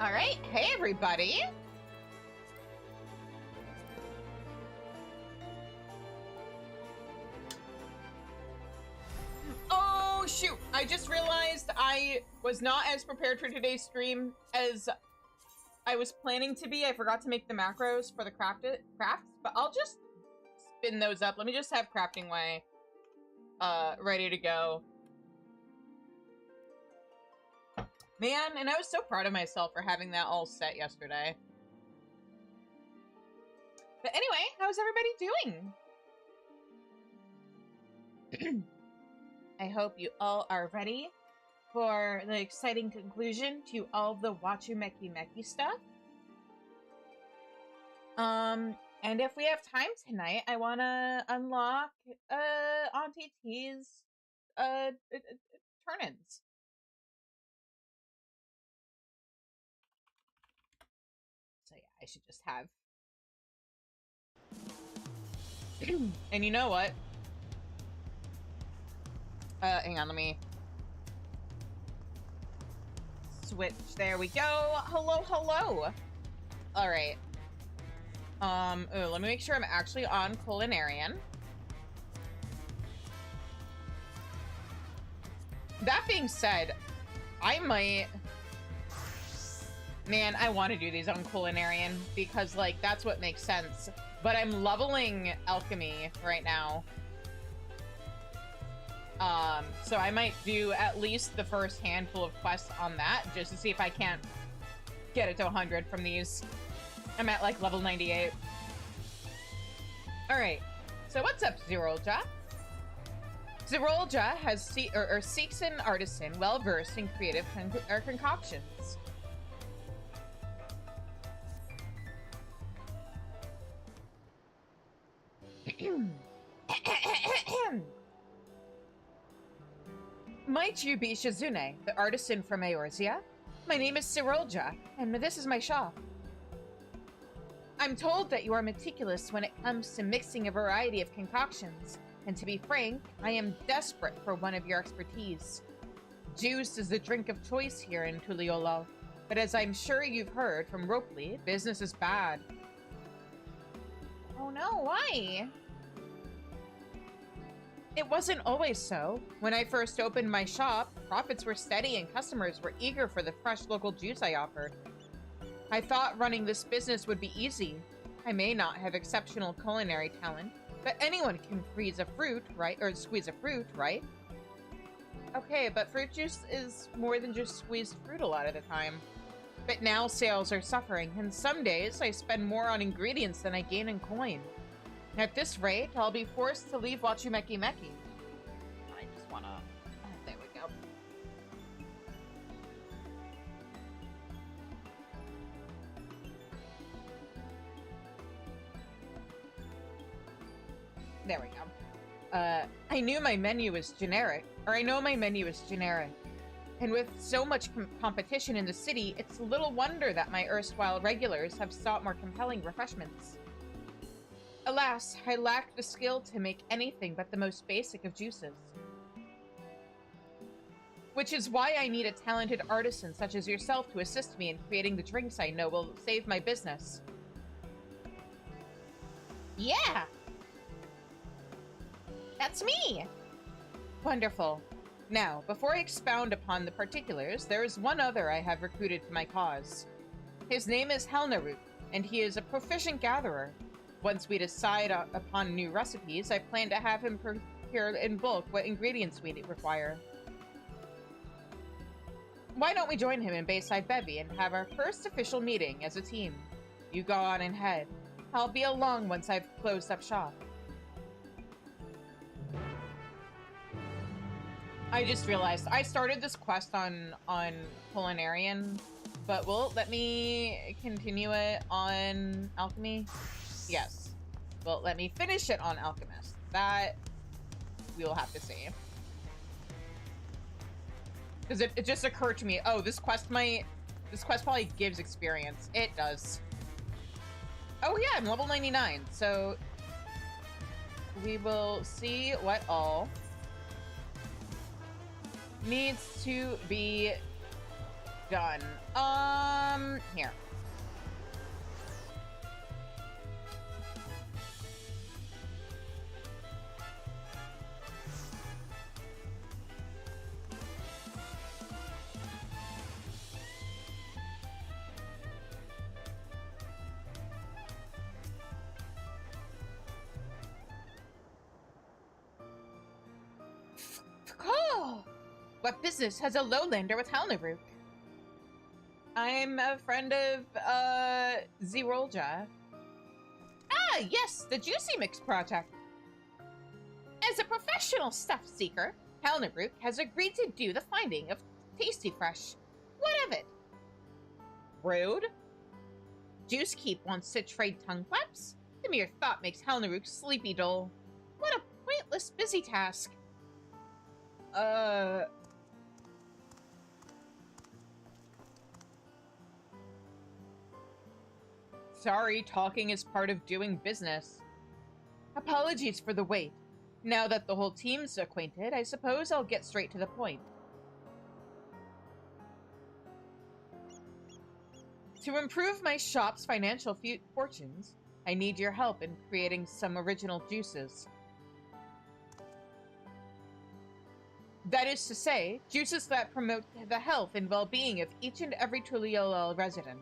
All right, hey everybody. Oh shoot, I just realized I was not as prepared for today's stream as I was planning to be. I forgot to make the macros for the crafts, but I'll just spin those up. Let me just have crafting way ready to go. Man, and I was so proud of myself for having that all set yesterday. But anyway, how's everybody doing? I hope you all are ready for the exciting conclusion to all the Wachumeqimeqi stuff. And if we have time tonight, I want to unlock Auntie T's turn-ins. So yeah, I should just have. And you know what? Hang on, let me switch. There we go. Hello, hello. All right. Let me make sure I'm actually on Culinarian. That being said, I might... Man, I want to do these on Culinarian because, like, that's what makes sense. But I'm leveling alchemy right now. So I might do at least the first handful of quests on that just to see if I can't get it to 100 from these. I'm at, like, level 98. Alright, so what's up, Zerolja? Zerolja has seeks an artisan well-versed in creative concoctions. Might you be Shizune, the artisan from Eorzea? My name is Zerolja, and this is my shop. I'm told that you are meticulous when it comes to mixing a variety of concoctions, and to be frank, I am desperate for one of your expertise. Juice is the drink of choice here in Tuliolo, but as I'm sure you've heard from Ropley, business is bad. Oh no, why? It wasn't always so. When I first opened my shop, profits were steady and customers were eager for the fresh local juice I offered. I thought running this business would be easy. I may not have exceptional culinary talent, but anyone can freeze a fruit, right? Or squeeze a fruit, right? Okay, but fruit juice is more than just squeezed fruit a lot of the time. But now sales are suffering, and some days I spend more on ingredients than I gain in coin. At this rate, I'll be forced to leave Wachumeqimeqi. I just wanna... there we go. There we go. I knew my menu was generic, or I know my menu is generic. And with so much competition in the city, it's little wonder that my erstwhile regulars have sought more compelling refreshments. Alas, I lack the skill to make anything but the most basic of juices. Which is why I need a talented artisan such as yourself to assist me in creating the drinks I know will save my business. Yeah! That's me! Wonderful. Now, before I expound upon the particulars, there is one other I have recruited to my cause. His name is Helnarut, and he is a proficient gatherer. Once we decide upon new recipes, I plan to have him procure in bulk what ingredients we require. Why don't we join him in Bayside Bevy and have our first official meeting as a team? You go on ahead. I'll be along once I've closed up shop. I just realized I started this quest on Culinarian, but let me continue it on Alchemy. Yes. Well, let me finish it on Alchemist. That we will have to see. Because it just occurred to me, oh, this quest probably gives experience. It does. Oh yeah, I'm level 99, so we will see what all needs to be done. Here. Oh, what business has a lowlander with Halnaruk? I'm a friend of, Zerolja. Ah, yes, the Juicy Mix project. As a professional stuff seeker, Halnaruk has agreed to do the finding of Tasty Fresh. What of it? Rude. Juicekeep wants to trade tongue flaps? The mere thought makes Halnaruk sleepy dull. What a pointless busy task. Sorry, talking is part of doing business. Apologies for the wait. Now that the whole team's acquainted, I suppose I'll get straight to the point. To improve my shop's financial fortunes, I need your help in creating some original juices. That is to say, juices that promote the health and well-being of each and every Tuliolel resident.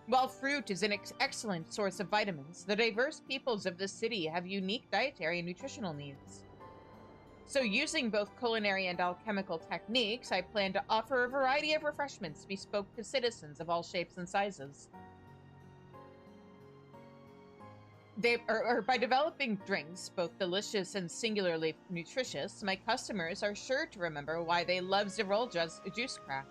While fruit is an excellent source of vitamins, the diverse peoples of this city have unique dietary and nutritional needs. So using both culinary and alchemical techniques, I plan to offer a variety of refreshments bespoke to citizens of all shapes and sizes. By developing drinks, both delicious and singularly nutritious, my customers are sure to remember why they love Zerolja's juice craft.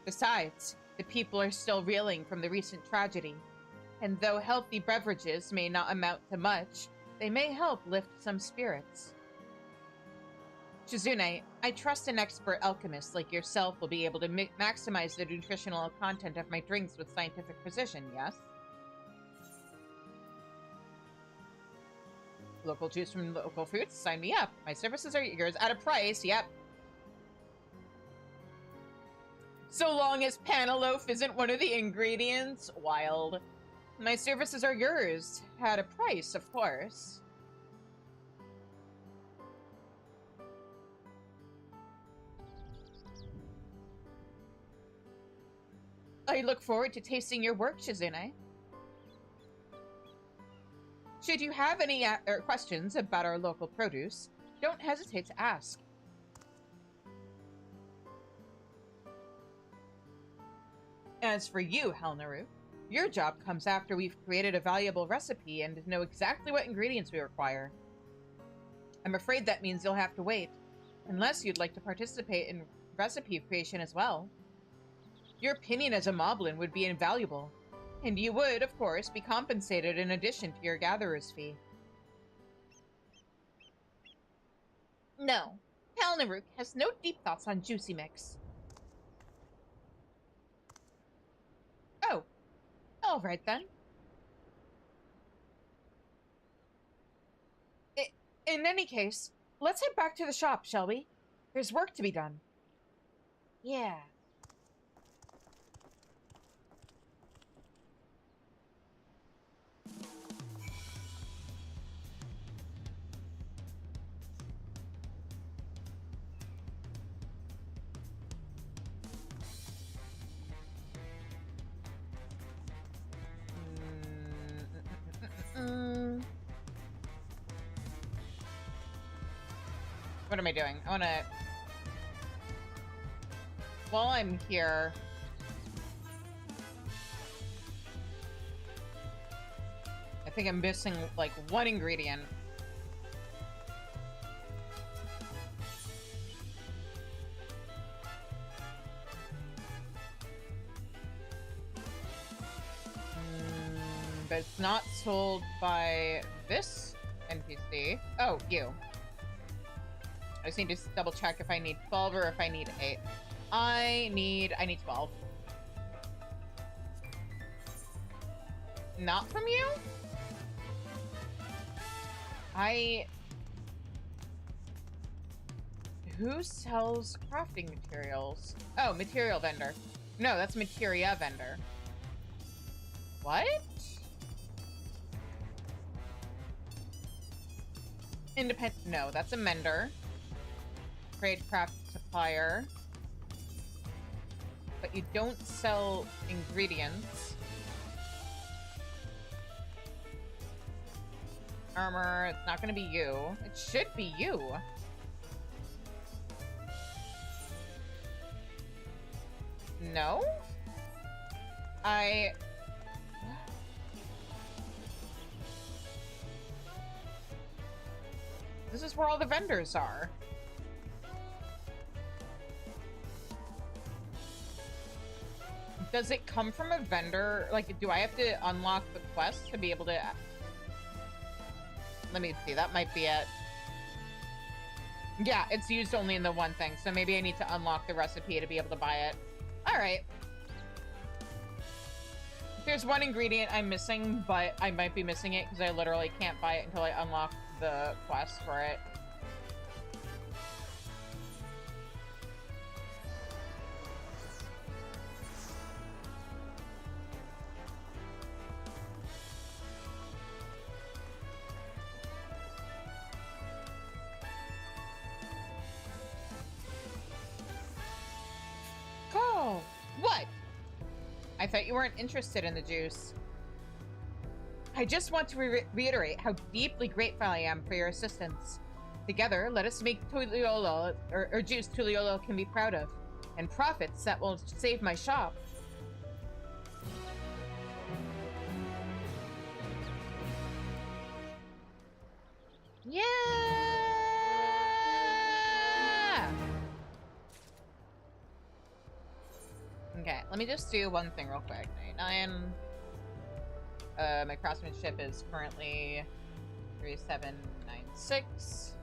Besides, the people are still reeling from the recent tragedy, and though healthy beverages may not amount to much, they may help lift some spirits. Shizune, I trust an expert alchemist like yourself will be able to maximize the nutritional content of my drinks with scientific precision, yes? Local juice from local fruits? Sign me up. My services are yours at a price, yep. So long as Paneloaf isn't one of the ingredients? Wild. My services are yours. At a price, of course. I look forward to tasting your work, Shizune. Should you have any questions about our local produce, don't hesitate to ask. As for you, Halnaruk, your job comes after we've created a valuable recipe and know exactly what ingredients we require. I'm afraid that means you'll have to wait, unless you'd like to participate in recipe creation as well. Your opinion as a moblin would be invaluable, and you would, of course, be compensated in addition to your gatherer's fee. No, Halnaruk has no deep thoughts on Juicy Mix. Oh, all right then. In any case, let's head back to the shop, shall we? There's work to be done. Yeah. What am I doing? I wanna... While I'm here... I think I'm missing, like, one ingredient. But it's not sold by this NPC. Oh, you. I just need to double check if I need 12 or if I need 8. I need 12. Not from you? Who sells crafting materials? Oh, material vendor. No, that's materia vendor. What? Independent. No, that's a mender. Trade craft supplier. But you don't sell ingredients. Armor. It's not going to be you. It should be you. No? This is where all the vendors are. Does it come from a vendor? Like, do I have to unlock the quest to be able to... Let me see. That might be it. Yeah, it's used only in the one thing. So maybe I need to unlock the recipe to be able to buy it. All right. There's one ingredient I'm missing, but I might be missing it because I literally can't buy it until I unlock the quest for it. Cool. What? I thought you weren't interested in the juice. I just want to reiterate how deeply grateful I am for your assistance. Together, let us make Tuliolo, or juice Tuliolo can be proud of, and profits that will save my shop. Yeah! Okay, let me just do one thing real quick. 99. My craftsmanship is currently 3796.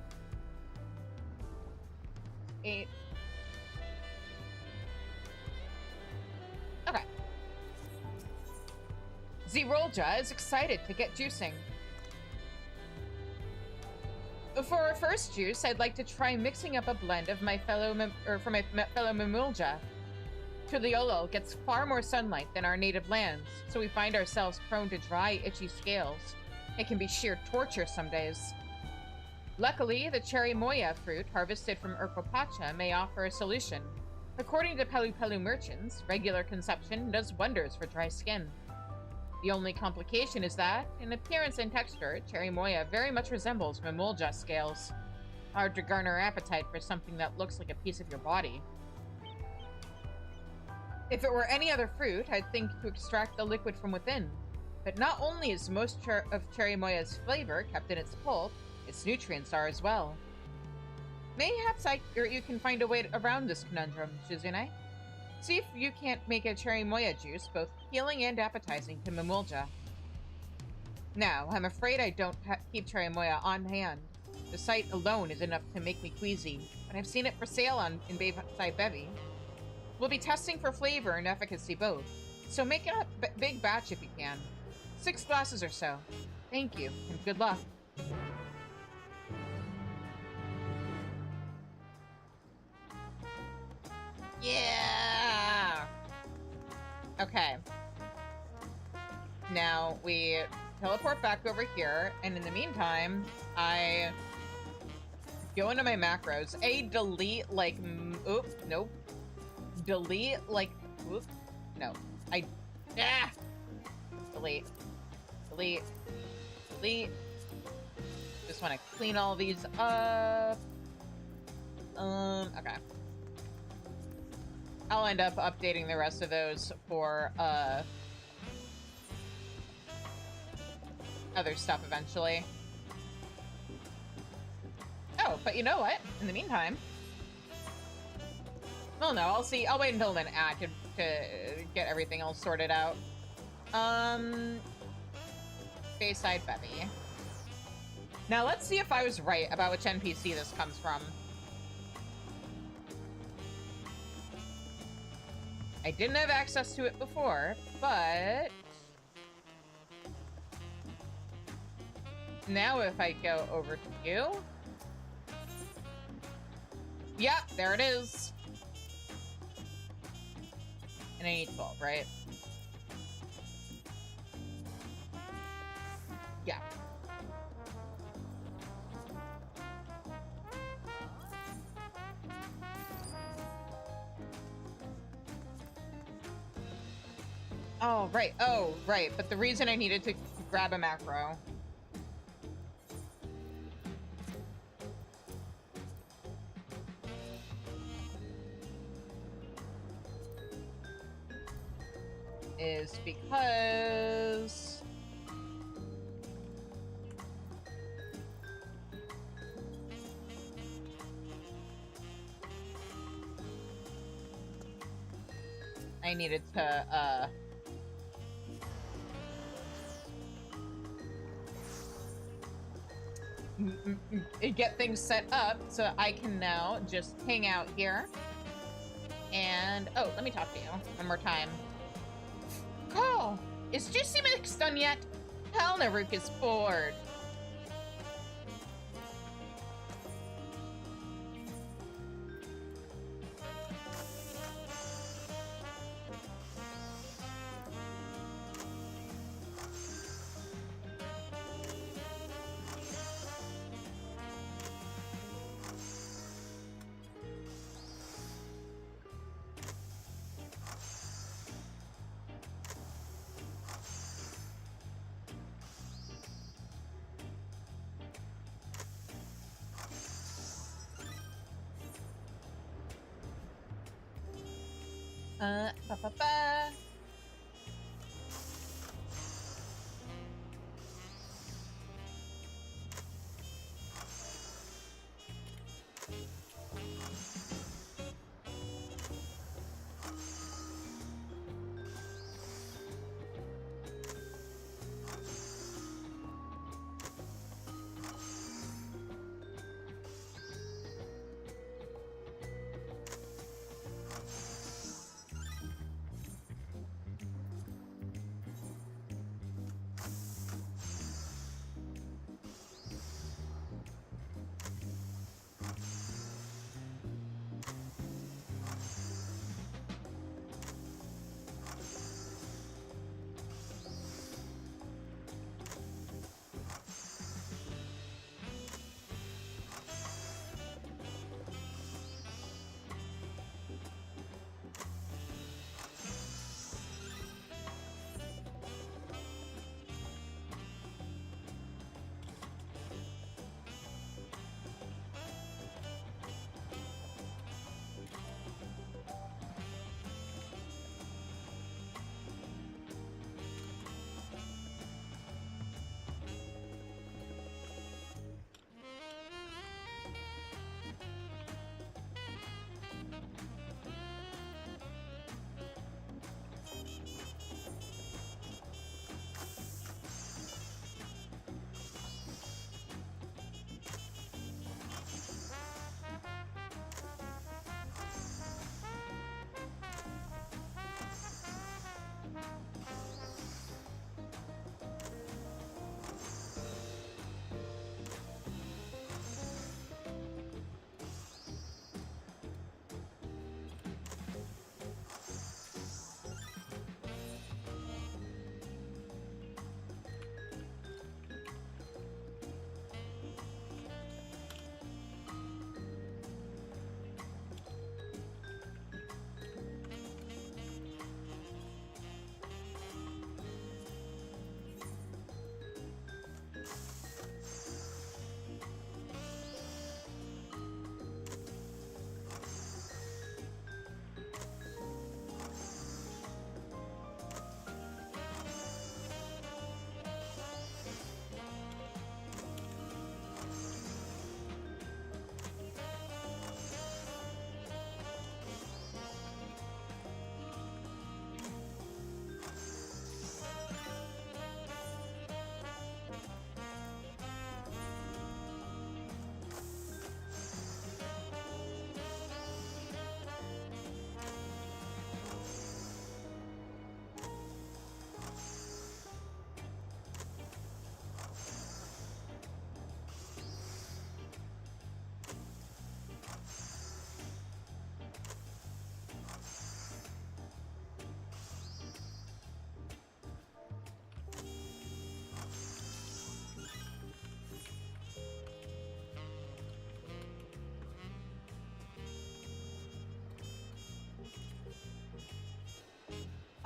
8. Okay. Zerolja is excited to get juicing. For our first juice, I'd like to try mixing up a blend of my fellow Mamulja. Tuliolo gets far more sunlight than our native lands, so we find ourselves prone to dry, itchy scales. It can be sheer torture some days. Luckily, the cherry moya fruit harvested from Urkopacha may offer a solution. According to Pelu Pelu merchants, regular consumption does wonders for dry skin. The only complication is that, in appearance and texture, cherry moya very much resembles Mamulja scales. Hard to garner appetite for something that looks like a piece of your body. If it were any other fruit, I'd think to extract the liquid from within. But not only is most of cherry moya's flavor kept in its pulp, its nutrients are as well. Mayhaps you can find a way around this conundrum, Shizune. See if you can't make a cherry moya juice both healing and appetizing to Mamulja. Now, I'm afraid I don't keep cherry moya on hand. The sight alone is enough to make me queasy, but I've seen it for sale in Bayside Bevy. We'll be testing for flavor and efficacy both, so make it a big batch if you can. 6 glasses or so. Thank you, and good luck. Yeah! Okay. Now, we teleport back over here, and in the meantime, I go into my macros. Delete, like, oops, nope. Delete, like, whoop, no, delete, delete, delete, just want to clean all these up, okay, I'll end up updating the rest of those for, other stuff eventually. Oh, but you know what, in the meantime, well, no, I'll wait until an ad to get everything else sorted out. Bayside Bevy. Now, let's see if I was right about which NPC this comes from. I didn't have access to it before, but... now if I go over to you... Yep, there it is. And I need 12, right? Yeah. Oh, right. Oh, right. But the reason I needed to grab a macro is because I needed to, get things set up so I can now just hang out here. And, oh, let me talk to you one more time. Call! Is Juicy Mix done yet? Hell, Narook is bored. Ba ba ba.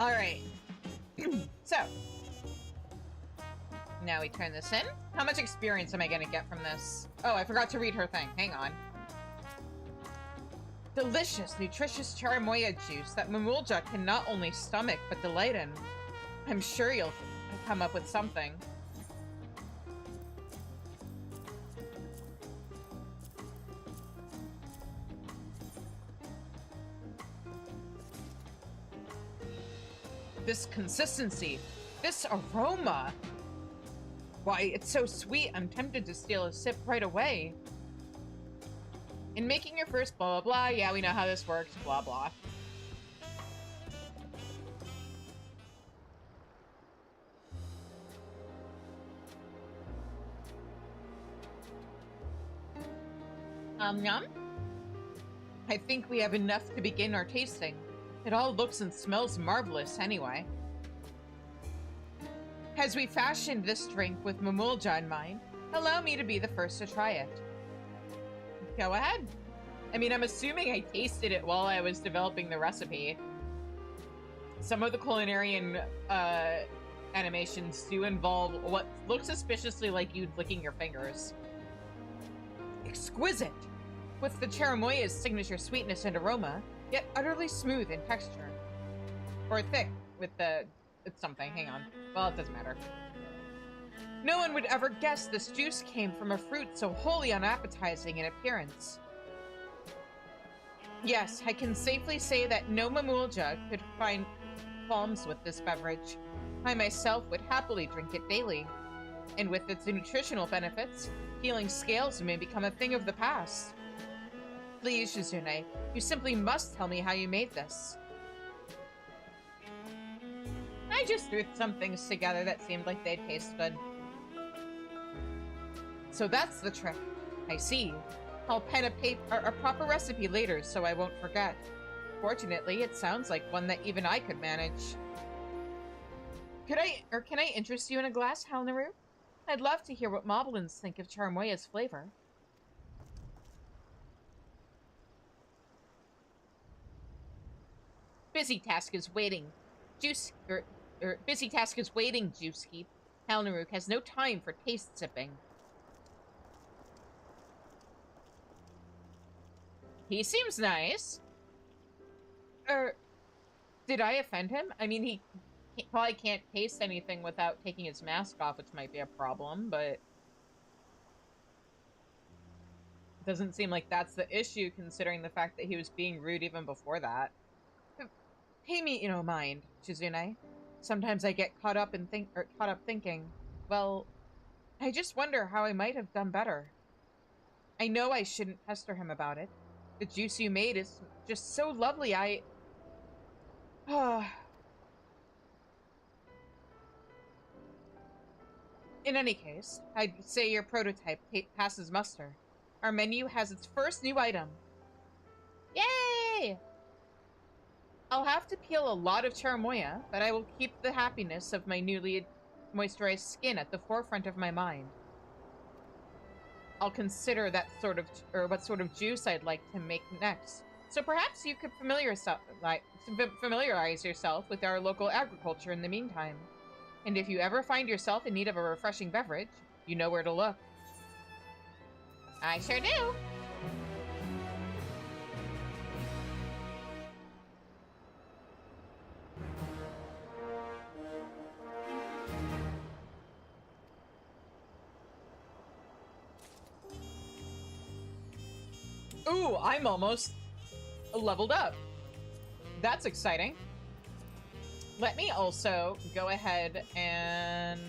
All right. So, now we turn this in. How much experience am I going to get from this? Oh, I forgot to read her thing. Hang on. Delicious, nutritious cherimoya juice that Mamulja can not only stomach, but delight in. I'm sure you'll come up with something. This consistency, this aroma. Why, it's so sweet, I'm tempted to steal a sip right away. In making your first blah, blah, blah, yeah, we know how this works, blah, blah. Yum. I think we have enough to begin our tasting. It all looks and smells marvelous anyway. As we fashioned this drink with Mamulja in mind, allow me to be the first to try it. Go ahead. I mean, I'm assuming I tasted it while I was developing the recipe. Some of the culinary animations do involve what looks suspiciously like you licking your fingers. Exquisite! With the cherimoya's signature sweetness and aroma, yet utterly smooth in texture. Or thick with the... It's something, hang on. Well, it doesn't matter. No one would ever guess this juice came from a fruit so wholly unappetizing in appearance. Yes, I can safely say that no Mamulja could find qualms with this beverage. I myself would happily drink it daily. And with its nutritional benefits, healing scales may become a thing of the past. Please, Shizune, you simply must tell me how you made this. I just threw some things together that seemed like they'd taste good. So that's the trick. I see. I'll pen a proper recipe later so I won't forget. Fortunately, it sounds like one that even I could manage. Can I interest you in a glass, Halnaru? I'd love to hear what Moblins think of cherimoya's flavor. Busy task is waiting. Busy task is waiting, Bluesky. Halnaru has no time for taste sipping. He seems nice. Did I offend him? I mean, he probably can't taste anything without taking his mask off, which might be a problem, but... It doesn't seem like that's the issue, considering the fact that he was being rude even before that. Pay me no mind, Shizune. Sometimes I get caught up thinking, well, I just wonder how I might have done better. I know I shouldn't pester him about it. The juice you made is just so lovely, In any case, I'd say your prototype passes muster. Our menu has its first new item. Yay! I'll have to peel a lot of cherimoya, but I will keep the happiness of my newly moisturized skin at the forefront of my mind. I'll consider what sort of juice I'd like to make next. So perhaps you could familiarize yourself with our local agriculture in the meantime. And if you ever find yourself in need of a refreshing beverage, you know where to look. I sure do! Ooh, I'm almost leveled up. That's exciting. Let me also go ahead and...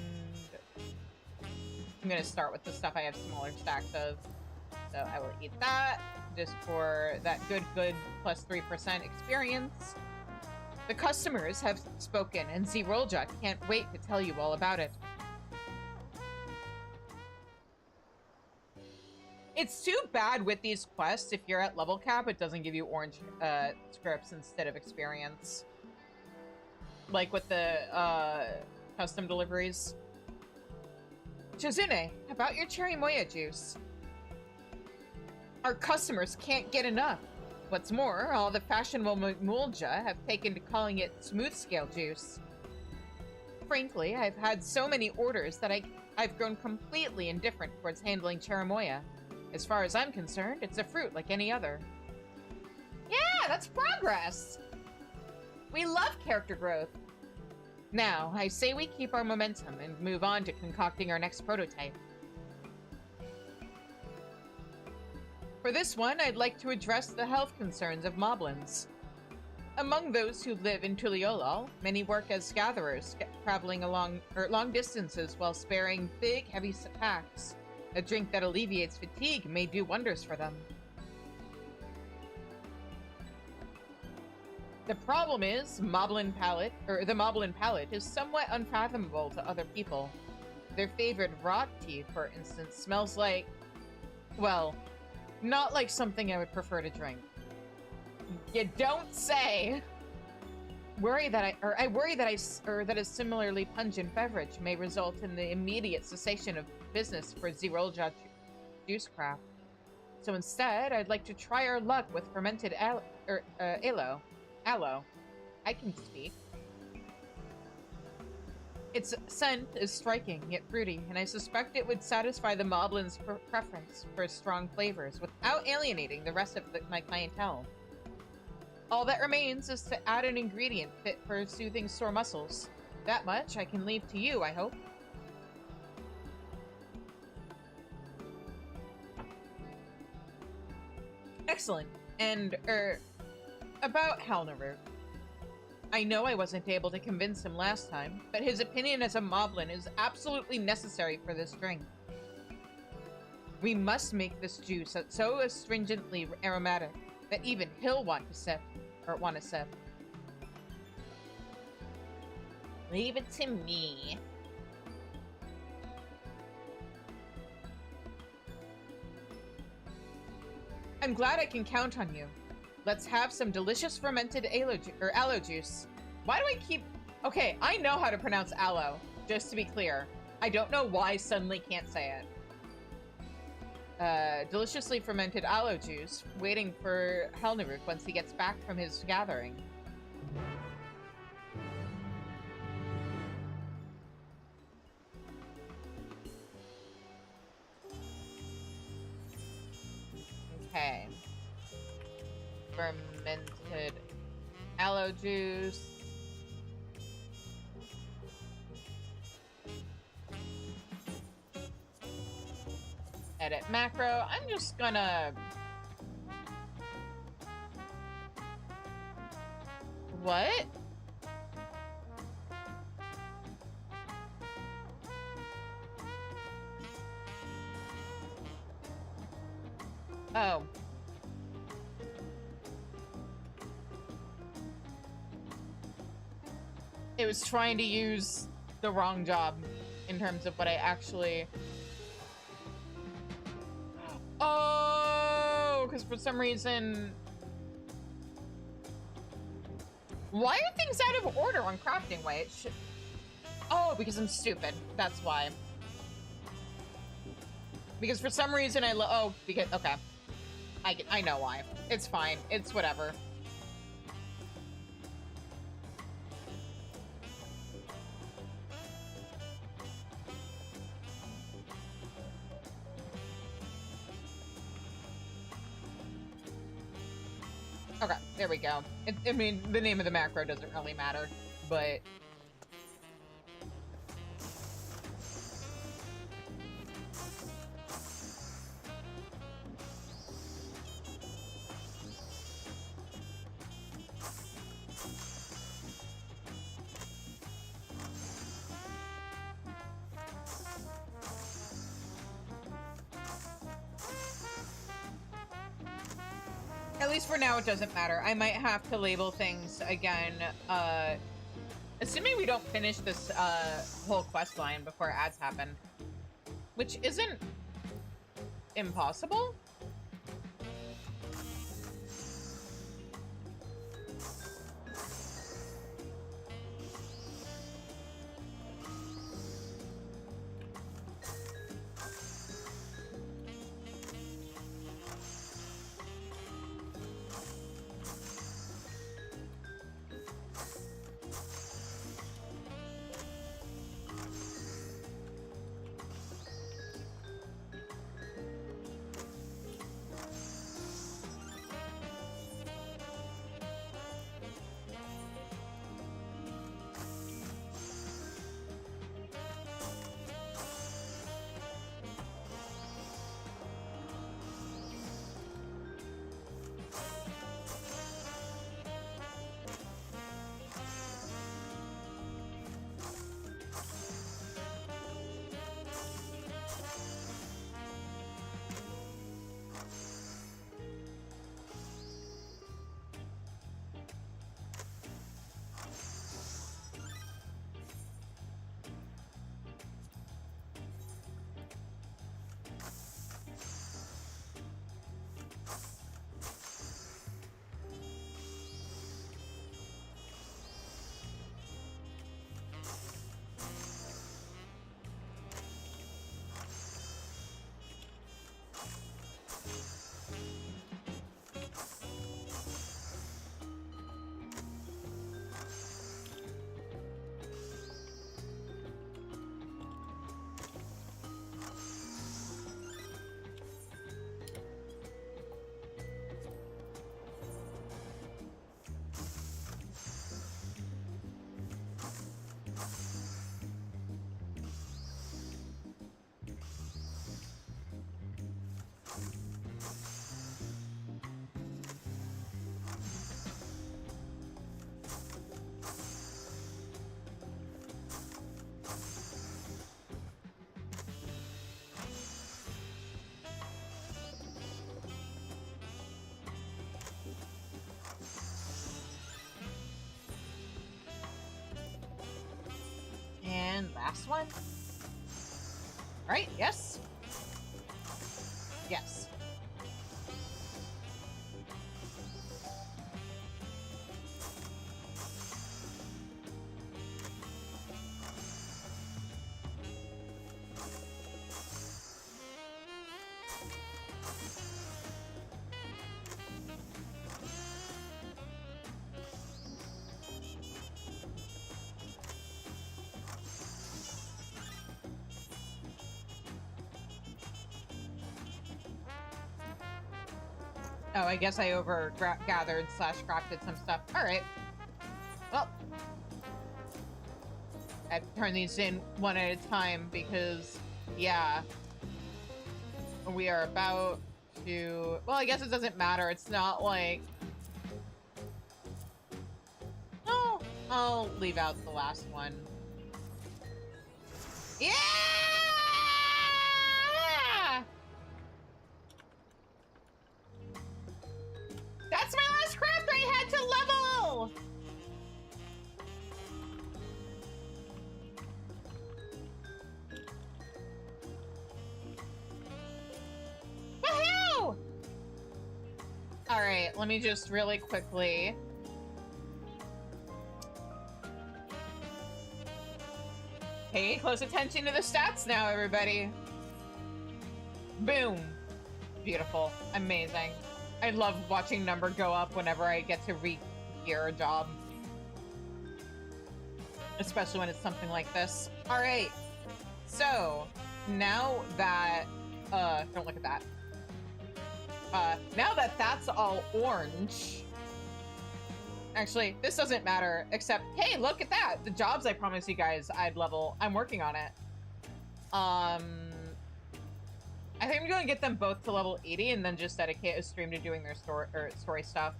I'm going to start with the stuff I have smaller stacks of. So I will eat that, just for that good plus 3% experience. The customers have spoken, and Zerolja can't wait to tell you all about it. It's too bad with these quests, if you're at level cap, it doesn't give you orange scripts instead of experience. Like with the custom deliveries. Shizune, about your cherimoya juice. Our customers can't get enough. What's more, all the fashionable mulja have taken to calling it smooth scale juice. Frankly, I've had so many orders that I've grown completely indifferent towards handling cherimoya. As far as I'm concerned, it's a fruit like any other. Yeah, that's progress! We love character growth. Now, I say we keep our momentum and move on to concocting our next prototype. For this one, I'd like to address the health concerns of moblins. Among those who live in Tuliolol, many work as gatherers, traveling long distances while sparing big, heavy packs. A drink that alleviates fatigue may do wonders for them. The problem is, the Moblin palate is somewhat unfathomable to other people. Their favorite rot tea, for instance, smells like, well, not like something I would prefer to drink. You don't say. I worry that a similarly pungent beverage may result in the immediate cessation of business for Zirolja juice craft. So instead, I'd like to try our luck with fermented aloe. I can speak. Its scent is striking, yet fruity, and I suspect it would satisfy the Moblin's preference for strong flavors without alienating the rest of my clientele. All that remains is to add an ingredient fit for soothing sore muscles. That much I can leave to you, I hope. Excellent. And, about Halnaru. I know I wasn't able to convince him last time, but his opinion as a moblin is absolutely necessary for this drink. We must make this juice so astringently aromatic that even he'll want to sip. Leave it to me. I'm glad I can count on you. Let's have some delicious fermented aloe juice. Why do I keep... Okay, I know how to pronounce aloe, just to be clear. I don't know why I suddenly can't say it. Deliciously fermented aloe juice, waiting for Helneruk once he gets back from his gathering. Okay. Fermented aloe juice. Edit macro. I'm just gonna... What? Oh. It was trying to use the wrong job in terms of what I actually... Oh, because for some reason... Why are things out of order on Crafting Way? It should... Oh, because I'm stupid. That's why. Because for some reason I oh, because... Okay. I know why. It's fine. It's whatever. Okay, there we go. I mean, the name of the macro doesn't really matter, but... At least for now, it doesn't matter. I might have to label things again, assuming we don't finish this, whole quest line before ads happen. Which isn't impossible. last one? Right? Yes? Yes. Oh, I guess I gathered / crafted some stuff. All right. Well, I turn these in one at a time because, yeah, we are about to. Well, I guess it doesn't matter. It's not like. Oh, I'll leave out the last one. Yeah! That's my last craft I had to level! Woohoo! Alright, let me just really quickly. Pay close attention to the stats now, everybody. Boom. Beautiful. Amazing. I love watching number go up whenever I get to re-gear a job. Especially when it's something like this. Alright. So, now that... don't look at that. Now that that's all orange... Actually, this doesn't matter, except, hey, look at that! The jobs I promised you guys I'd level. I'm working on it. I think I'm going to get them both to level 80 and then just dedicate a stream to doing their story stuff.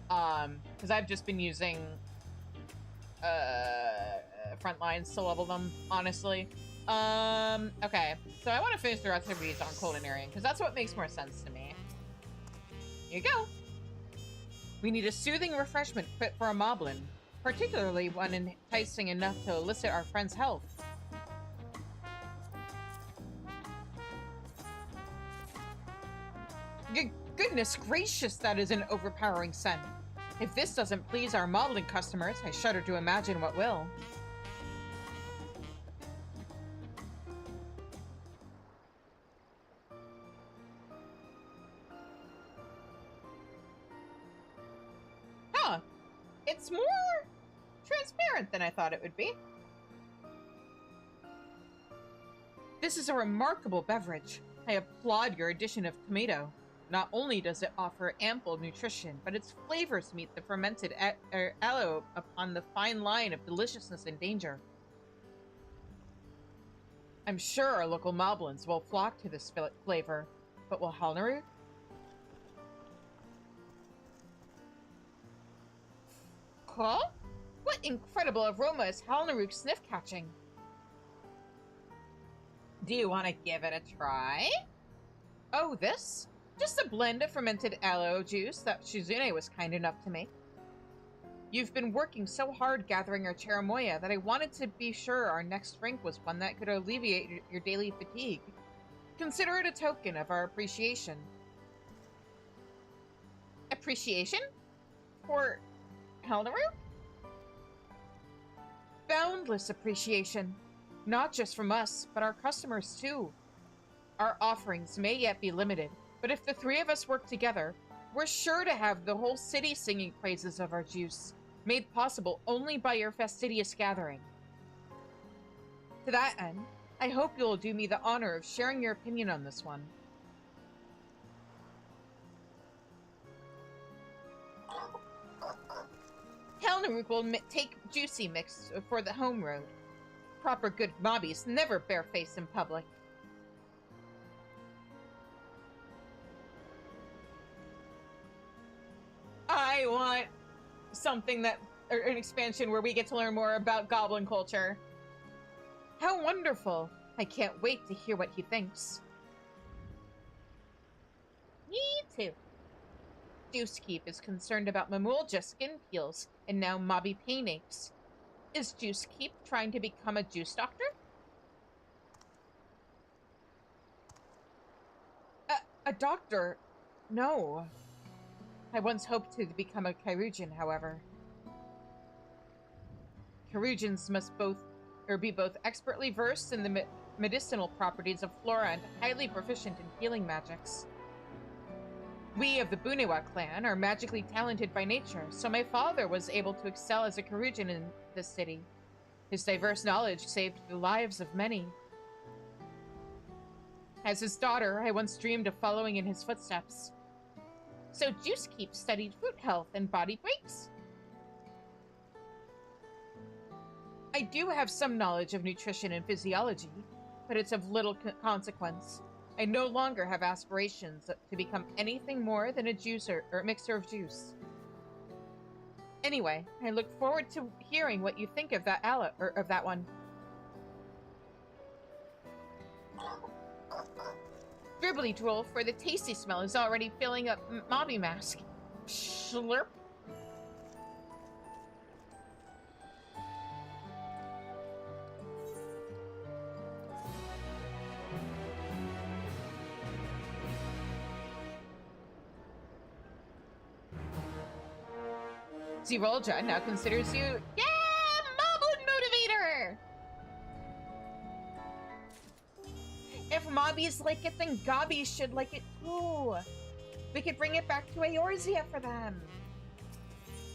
Because I've just been using front lines to level them, honestly. Okay, so I want to finish the rest of these on culinary because that's what makes more sense to me. Here you go. We need a soothing refreshment fit for a moblin, particularly one enticing enough to elicit our friend's health. Goodness gracious, that is an overpowering scent. If this doesn't please our modeling customers, I shudder to imagine what will. Huh. It's more transparent than I thought it would be. This is a remarkable beverage. I applaud your addition of tomato. Not only does it offer ample nutrition, but its flavors meet the fermented aloe upon the fine line of deliciousness and danger. I'm sure our local moblins will flock to this flavor, but will Halnaru? Huh? What incredible aroma is Halnaruk sniff catching? Do you want to give it a try? Oh, this? Just a blend of fermented aloe juice that Shizune was kind enough to make. You've been working so hard gathering our cherimoya that I wanted to be sure our next drink was one that could alleviate your daily fatigue. Consider it a token of our appreciation. Appreciation? For Halnaru? Boundless appreciation. Not just from us, but our customers too. Our offerings may yet be limited, but if the three of us work together, we're sure to have the whole city singing praises of our juice, made possible only by your fastidious gathering. To that end, I hope you'll do me the honor of sharing your opinion on this one. Halnaruk will take juicy mix for the home road. Proper good mobbies never bare face in public. I want something or an expansion where we get to learn more about goblin culture. How wonderful! I can't wait to hear what he thinks. Me too. Juicekeep is concerned about Mamulja skin peels, and now Mobby pain aches. Is Juicekeep trying to become a juice doctor? A doctor? No. I once hoped to become a Kyrugian, however. Kyrugians must be both expertly versed in the medicinal properties of flora and highly proficient in healing magics. We of the Bunewa clan are magically talented by nature, so my father was able to excel as a Kyrugian in this city. His diverse knowledge saved the lives of many. As his daughter, I once dreamed of following in his footsteps. So Juicekeep studied fruit health and body breaks? I do have some knowledge of nutrition and physiology, but it's of little consequence. I no longer have aspirations to become anything more than a juicer or mixer of juice. Anyway, I look forward to hearing what you think of that of that one. Dribbly drool for the tasty smell is already filling up Mobby Mask. Slurp. Zerolja now considers you, Moblin Motivator! If Mobbies like it, then Gobbies should like it too. We could bring it back to Eorzea for them.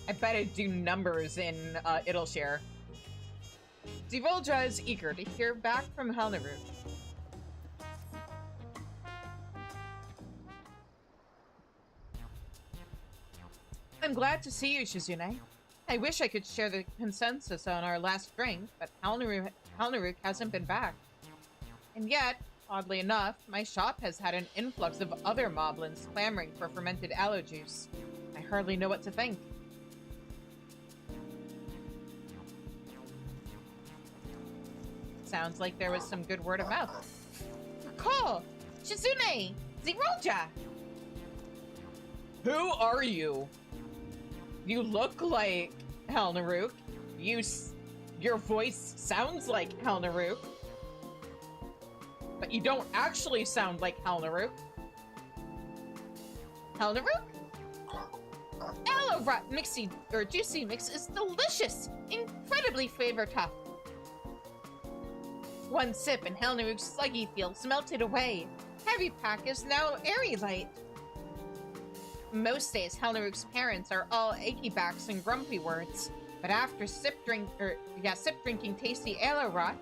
I bet it'd do numbers in Idleshare. Zerolja is eager to hear back from Helnaroot. I'm glad to see you, Shizune. I wish I could share the consensus on our last drink, but Helnaroot hasn't been back. And yet, oddly enough, my shop has had an influx of other moblins clamoring for fermented aloe juice. I hardly know what to think. Sounds like there was some good word of mouth. Cool! Shizune! Zerolja! Who are you? You look like Helnaroot. Your voice sounds like Helnaroot. But you don't actually sound like Helnaroot. Helnaroot? Aloe Rot Mixy or Juicy Mix is delicious, incredibly flavor tough. One sip and Helnaroot's sluggy feels melted away. Heavy Pack is now airy light. Most days, Helnaroot's parents are all achy backs and grumpy words, but after sip drinking tasty aloe rot,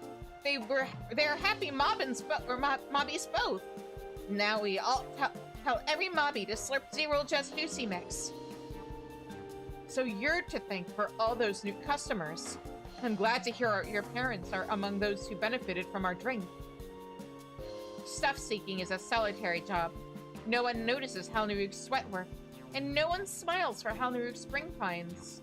they're happy mobbies both. Now we all tell every mobby to slurp Zerolja's Juicy Mix. So you're to thank for all those new customers. I'm glad to hear your parents are among those who benefited from our drink. Stuff seeking is a solitary job. No one notices Helnaroot's sweat work, and no one smiles for Helnaroot's spring finds.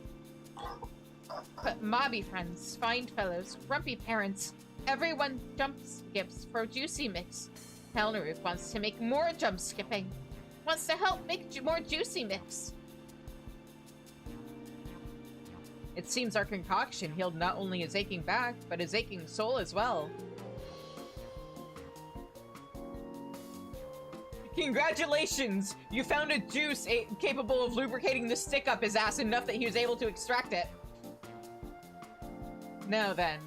But mobby friends, fine fellows, grumpy parents, everyone jump skips for Juicy Mix. Helnaroot wants to make more jump skipping. Wants to help make more Juicy Mix. It seems our concoction healed not only his aching back, but his aching soul as well. Congratulations! You found a juice capable of lubricating the stick up his ass enough that he was able to extract it. Now then,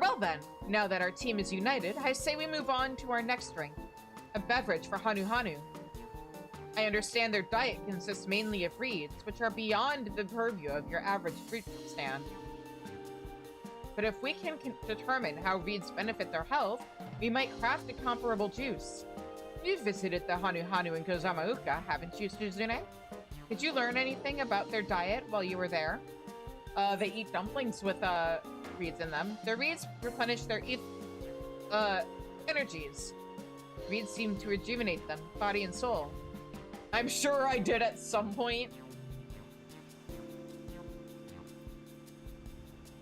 well then, now that our team is united, I say we move on to our next drink. A beverage for Hanu Hanu. I understand their diet consists mainly of reeds, which are beyond the purview of your average fruit stand. But if we can determine how reeds benefit their health, we might craft a comparable juice. You've visited the Hanu Hanu in Kozamauka, haven't you, Suzune? Did you learn anything about their diet while you were there? They eat dumplings with, reeds in them. The reeds replenish their energies. Reeds seem to rejuvenate them, body and soul. I'm sure I did at some point.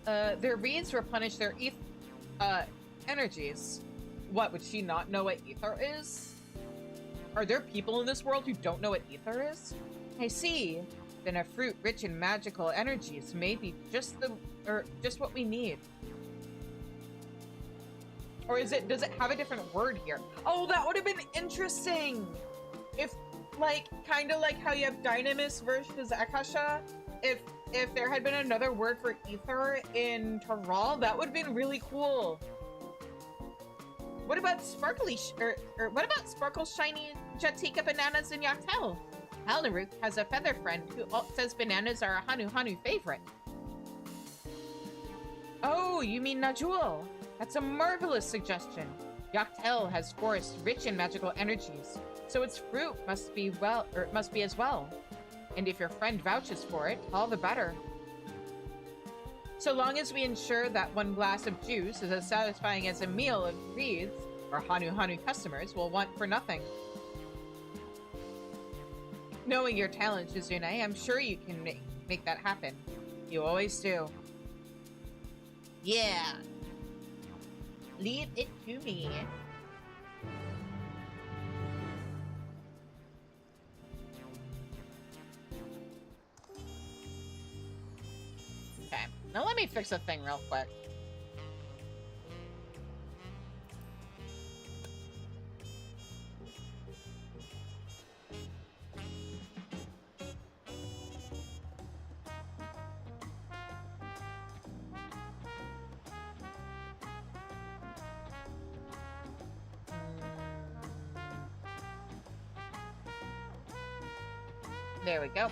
Their reeds replenish their energies. What, would she not know what ether is? Are there people in this world who don't know what ether is? I see. Then a fruit rich in magical energies may be just what we need. Or does it have a different word here? Oh, that would have been interesting! like, kind of like how you have Dynamis versus Akasha. If there had been another word for ether in Taral, that would have been really cool. What about sparkly, or what about sparkle shiny Jatika bananas in Yachtel? Alnaruk has a feather friend who says bananas are a Hanu favorite. Oh, you mean Najul? That's a marvelous suggestion. Yachtel has forests rich in magical energies, so its fruit must be as well. And if your friend vouches for it, all the better. So long as we ensure that one glass of juice is as satisfying as a meal of reeds, our Hanu customers will want for nothing. Knowing your talent, Shizune, I'm sure you can make that happen. You always do. Yeah. Leave it to me. Okay, now let me fix a thing real quick. There we go.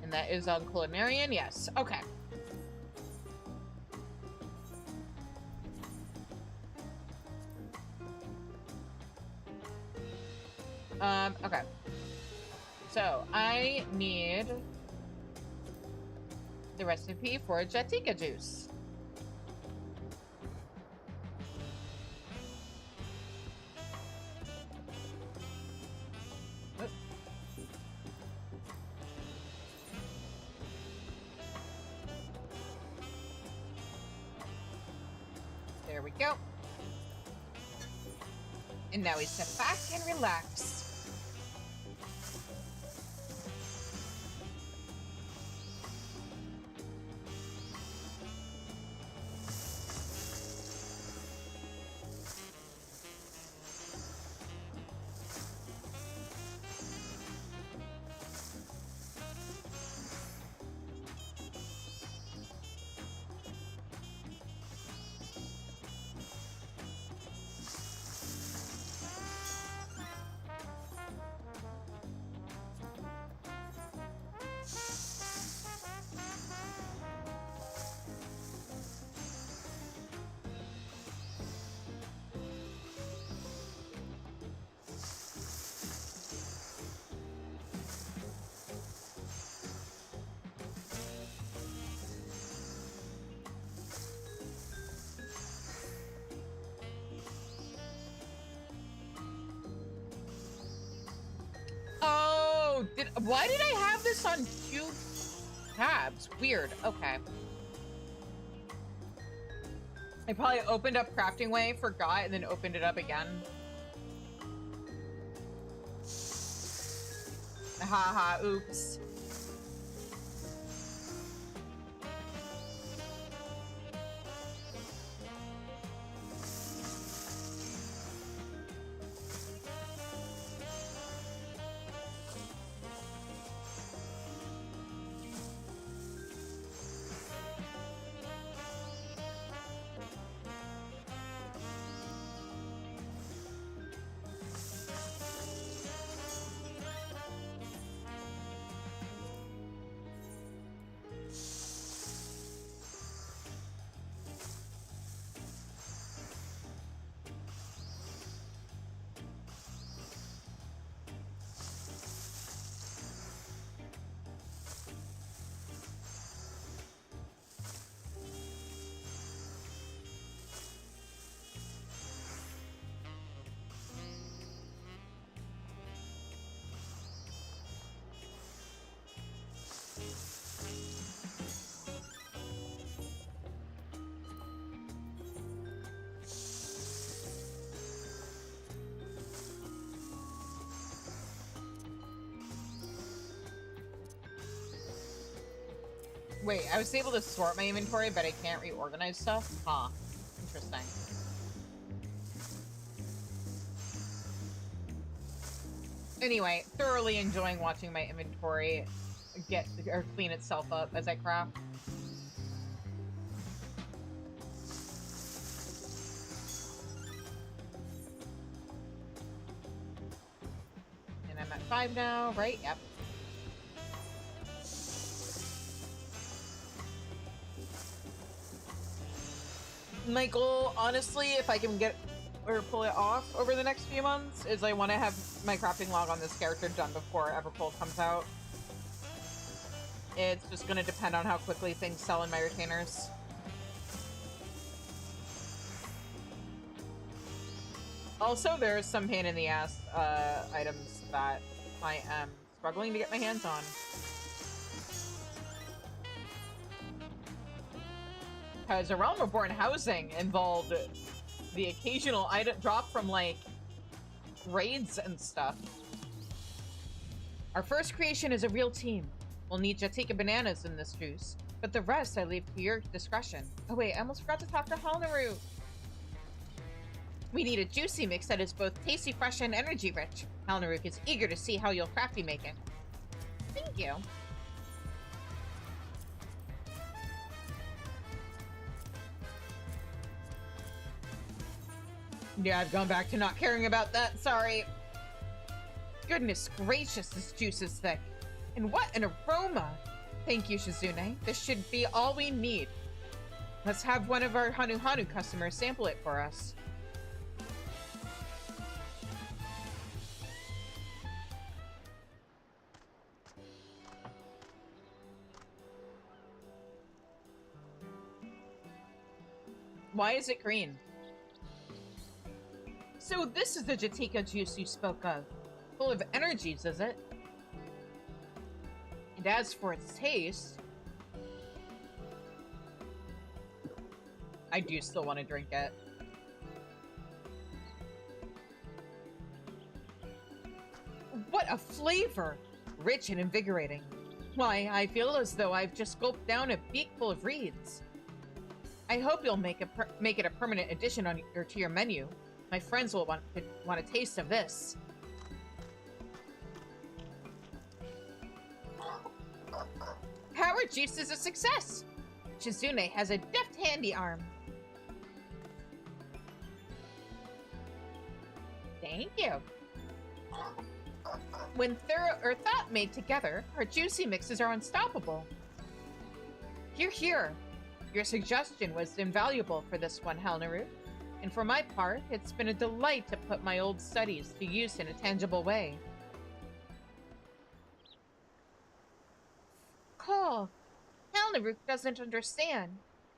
And that is on Culinarian, yes. Okay. Okay. So, I need the recipe for Jatika juice. There we go. And now we sit back and relax. Oh, why did I have this on 2 tabs? Weird. Okay. I probably opened up Crafting Way, forgot, and then opened it up again. Haha, oops. Wait, I was able to sort my inventory, but I can't reorganize stuff? Huh. Interesting. Anyway, thoroughly enjoying watching my inventory get or clean itself up as I craft. And I'm at 5 now, right? Yep. My goal, honestly, if I can get or pull it off over the next few months, is I want to have my crafting log on this character done before Evercold comes out. It's just going to depend on how quickly things sell in my retainers. Also, there's some pain in the ass items that I am struggling to get my hands on. Because A Realm Reborn housing involved the occasional item drop from, like, raids and stuff. Our first creation is a real team. We'll need Jatika bananas in this juice, but the rest I leave to your discretion. Oh wait, I almost forgot to talk to Halnaru. We need a juicy mix that is both tasty, fresh, and energy rich. Halnaru is eager to see how you'll crafty make it. Thank you. Yeah, I've gone back to not caring about that, sorry. Goodness gracious, this juice is thick. And what an aroma! Thank you, Shizune. This should be all we need. Let's have one of our Hanu customers sample it for us. Why is it green? So this is the Jatika juice you spoke of. Full of energies, is it? And as for its taste, I do still want to drink it. What a flavor! Rich and invigorating. Why, I feel as though I've just gulped down a beakful of reeds. I hope you'll make it a permanent addition to your menu. My friends will want a taste of this. Power juice is a success! Shizune has a deft handy arm. Thank you. When thought made together, our juicy mixes are unstoppable. Hear, hear. Your suggestion was invaluable for this one, Halnaru. And for my part, it's been a delight to put my old studies to use in a tangible way. Cool. Halnaru doesn't understand.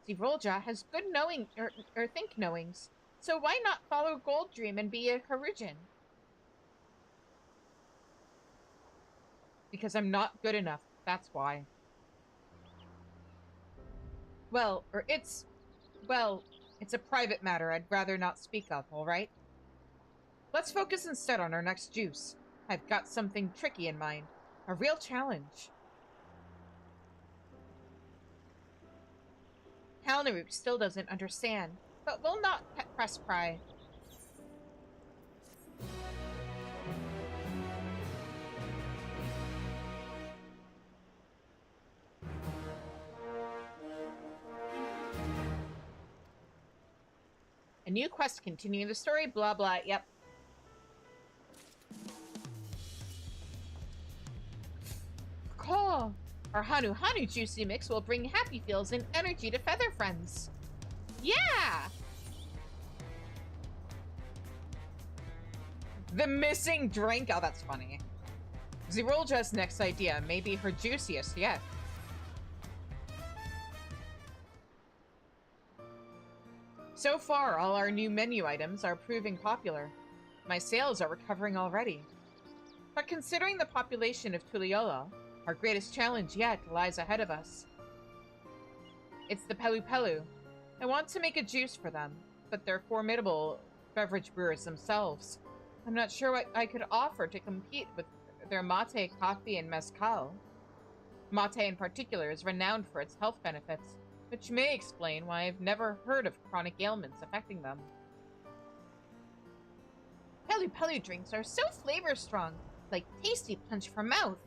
Zirolja has good knowing or think knowings, so why not follow Gold Dream and be a Harujin? Because I'm not good enough, that's why. Well, it's a private matter I'd rather not speak of, alright? Let's focus instead on our next juice. I've got something tricky in mind. A real challenge. Halnaru still doesn't understand, but will not press pry. A new quest continuing the story, blah blah, yep. Cool. Our Hanu juicy mix will bring happy feels and energy to Feather Friends. Yeah! The missing drink, oh that's funny. Zirolja's next idea may be her juiciest yet. So far, all our new menu items are proving popular. My sales are recovering already. But considering the population of Tuliyola, our greatest challenge yet lies ahead of us. It's the Pelu Pelu. I want to make a juice for them, but they're formidable beverage brewers themselves. I'm not sure what I could offer to compete with their mate, coffee, and mezcal. Mate in particular is renowned for its health benefits, which may explain why I've never heard of chronic ailments affecting them. Pelu Pelu drinks are so flavor strong. like tasty punch for mouth.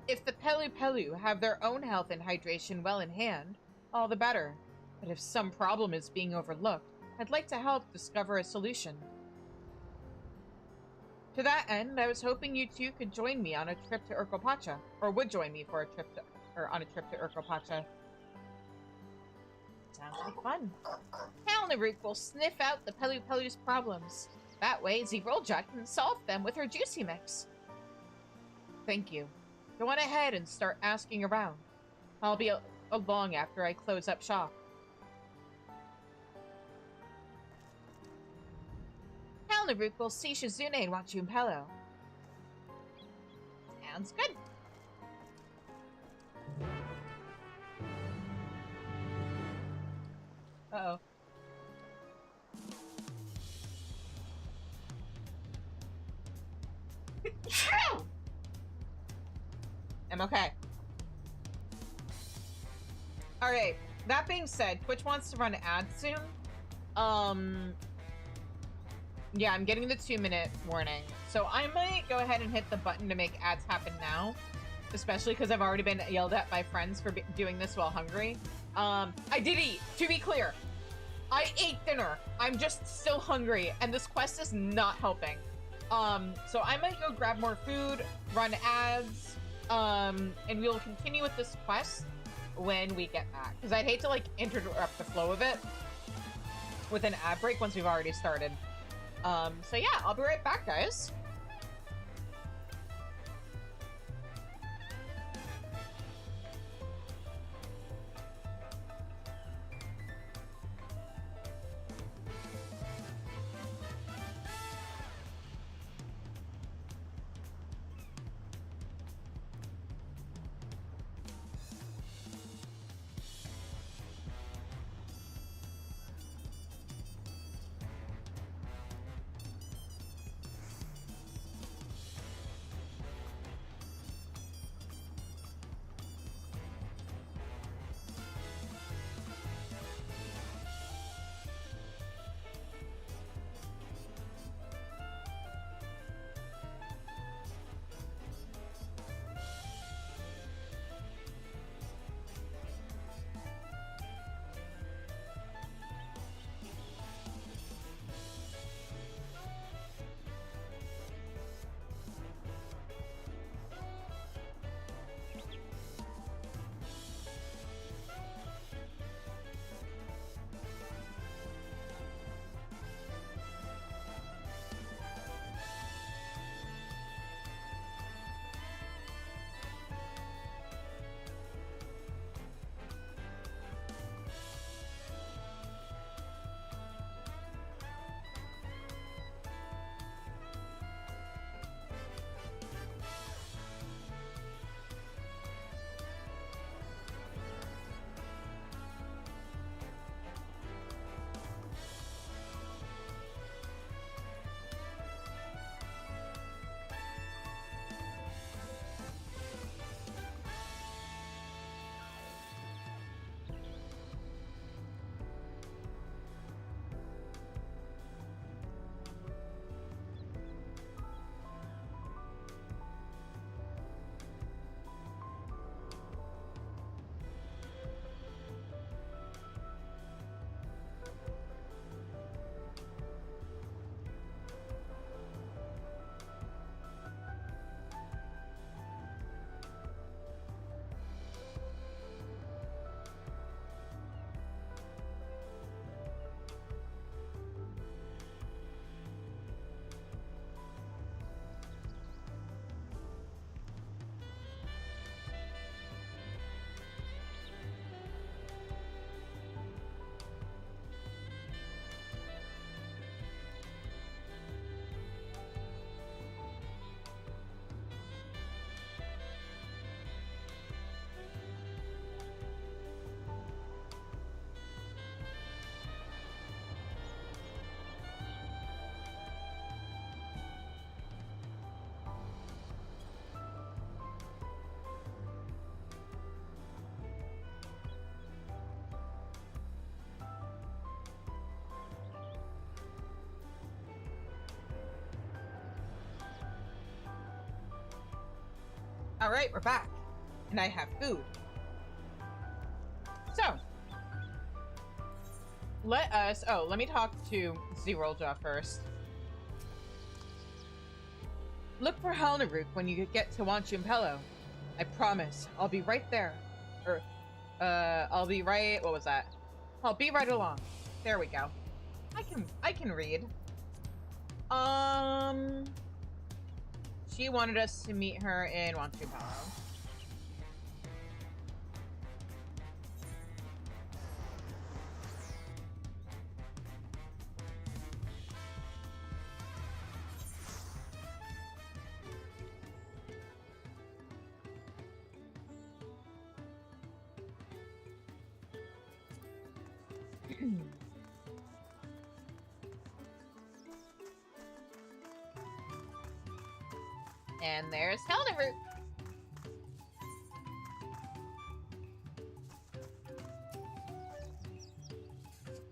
If the Pelu Pelu have their own health and hydration well in hand, all the better. But if some problem is being overlooked, I'd like to help discover a solution. To that end, I was hoping you two could join me on a trip to Urkopacha, or would join me for a trip to, or on a trip to Urkopacha. Sounds like fun. Kalnaruk will sniff out the Pelu Pelu's problems. That way, Zerolja can solve them with her juicy mix. Thank you. Go on ahead and start asking around. I'll be along after I close up shop. Kalnaruk will see Shizune and Wachumeqimeqi. Sounds good. Uh-oh. I'm okay. Alright, that being said, Twitch wants to run ads soon. Yeah, I'm getting the 2-minute warning. So I might go ahead and hit the button to make ads happen now. Especially because I've already been yelled at by friends for doing this while hungry. I did eat, to be clear. I ate dinner. I'm just still hungry, and this quest is not helping. So I might go grab more food, run ads, and we'll continue with this quest when we get back. Because I'd hate to, like, interrupt the flow of it with an ad break once we've already started. So yeah, I'll be right back, guys. All right, we're back. And I have food. So, let me talk to Zerolja first. Look for Halnaruk when you get to Wachumeqimeqi. I promise, I'll be right there. I'll be right, what was that? I'll be right along. There we go. I can read. She wanted us to meet her in Wachumeqimeqi. And there's Halnaruk.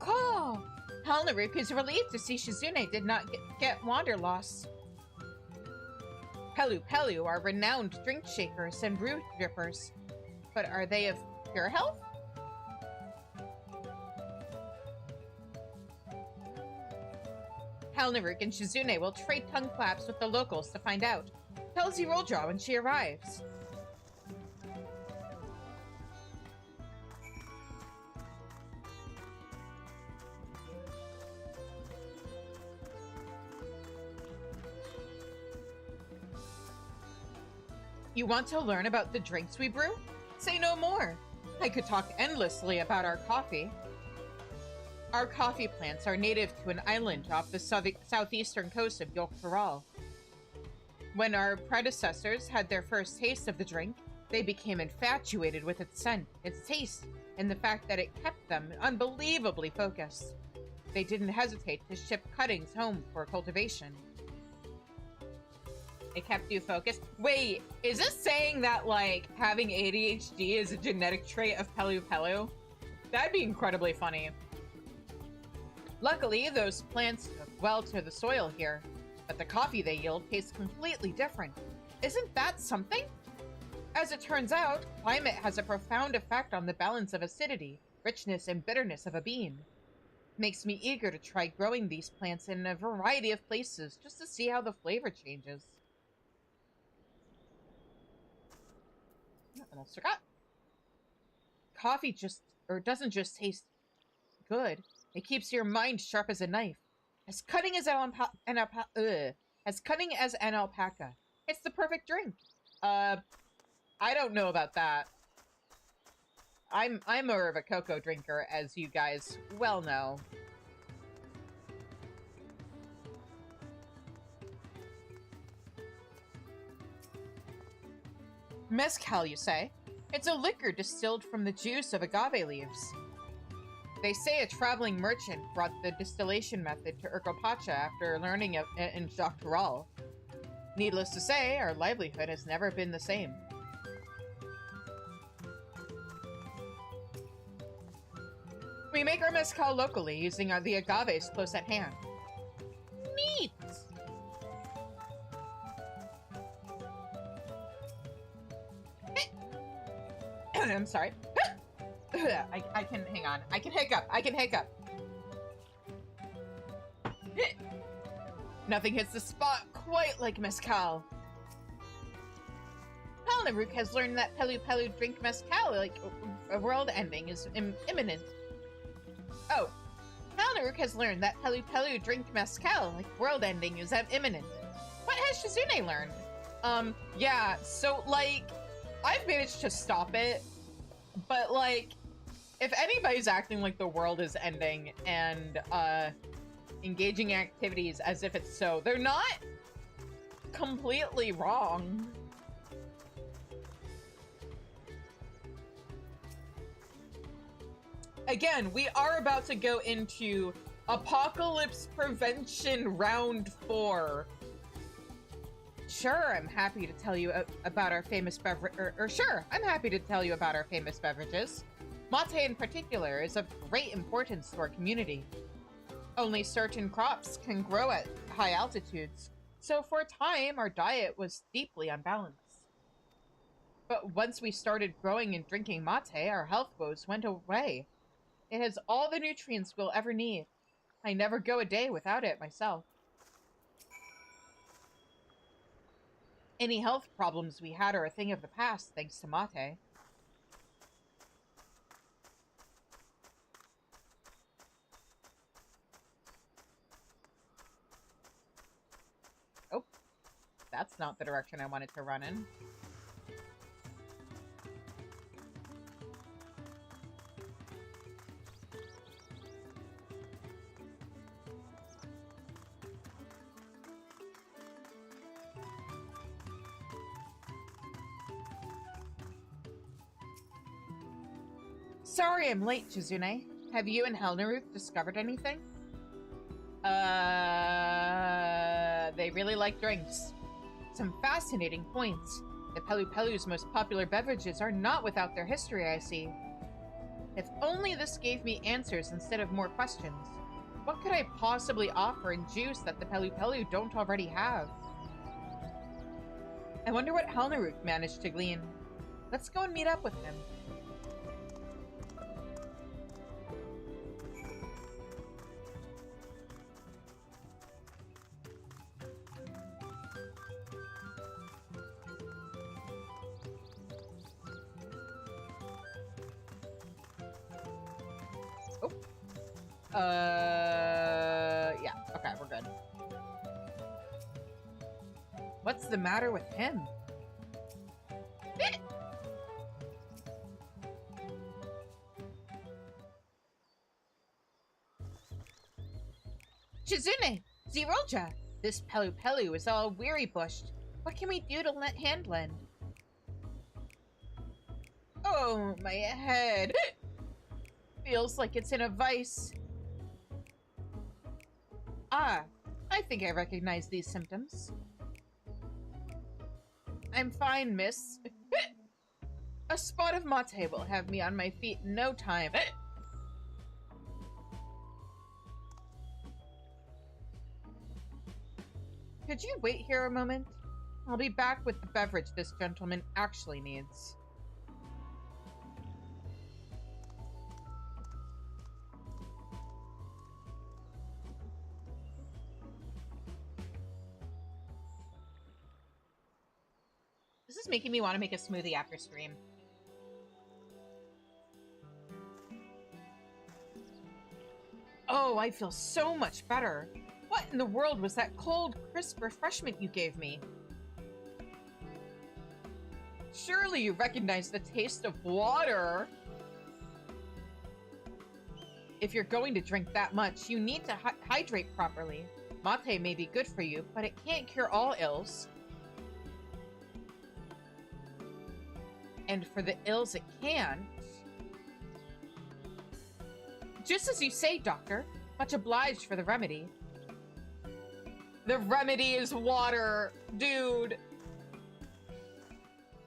Oh! Halnaruk is relieved to see Shizune did not get wanderlost. Pelu are renowned drink shakers and brew drippers. But are they of pure health? Halnaruk and Shizune will trade tongue claps with the locals to find out. Tell Zerolja when she arrives. You want to learn about the drinks we brew? Say no more. I could talk endlessly about our coffee. Our coffee plants are native to an island off the southeastern coast of Yogg-Thorol. When our predecessors had their first taste of the drink, they became infatuated with its scent, its taste, and the fact that it kept them unbelievably focused. They didn't hesitate to ship cuttings home for cultivation. It kept you focused? Wait, is this saying that, like, having ADHD is a genetic trait of Pelu? That'd be incredibly funny. Luckily, those plants took well to the soil here, but the coffee they yield tastes completely different. Isn't that something? As it turns out, climate has a profound effect on the balance of acidity, richness, and bitterness of a bean. Makes me eager to try growing these plants in a variety of places just to see how the flavor changes. Almost forgot. Coffee doesn't just taste good. It keeps your mind sharp as a knife. As cutting as an alpaca. It's the perfect drink. I don't know about that. I'm more of a cocoa drinker, as you guys well know. Mezcal, you say? It's a liquor distilled from the juice of agave leaves. They say a traveling merchant brought the distillation method to Urkopacha after learning it in Yogg-Thorol. Needless to say, our livelihood has never been the same. We make our mezcal locally using the agaves close at hand. Neat! I'm sorry. I can, hang on. I can hiccup. Nothing hits the spot quite like mezcal. Halnaruk has learned that Pelu drink mezcal like a world ending is imminent. Oh, Halnaruk has learned that Pelu drink mezcal like world ending is imminent. What has Shizune learned? Yeah, so, like, I've managed to stop it, but, like, if anybody's acting like the world is ending and, engaging in activities as if it's so, they're not completely wrong. Again, we are about to go into Apocalypse Prevention Round 4. Sure, I'm happy to tell you about our famous I'm happy to tell you about our famous beverages. Mate in particular is of great importance to our community. Only certain crops can grow at high altitudes, so for a time our diet was deeply unbalanced. But once we started growing and drinking mate, our health woes went away. It has all the nutrients we'll ever need. I never go a day without it myself. Any health problems we had are a thing of the past, thanks to mate. Oh, that's not the direction I wanted to run in. Sorry I'm late, Chizune. Have you and Helnerooth discovered anything? They really like drinks. Some fascinating points. The Pelu-Pelu's most popular beverages are not without their history, I see. If only this gave me answers instead of more questions. What could I possibly offer in juice that the Pelu-Pelu don't already have? I wonder what Helnerooth managed to glean. Let's go and meet up with him. Yeah, okay, we're good. What's the matter with him? Chizune! Zirolja! This Pelu-Pelu is all weary-bushed. What can we do to let hand lend? Oh, my head! Feels like it's in a vice. Ah, I think I recognize these symptoms. I'm fine, miss. A spot of mate will have me on my feet in no time. Could you wait here a moment? I'll be back with the beverage this gentleman actually needs. This is making me want to make a smoothie after stream. Oh, I feel so much better. What in the world was that cold, crisp refreshment you gave me? Surely you recognize the taste of water. If you're going to drink that much, you need to hydrate properly. Mate may be good for you, but it can't cure all ills. And for the ills it can't... Just as you say, Doctor. Much obliged for the remedy. The remedy is water, dude.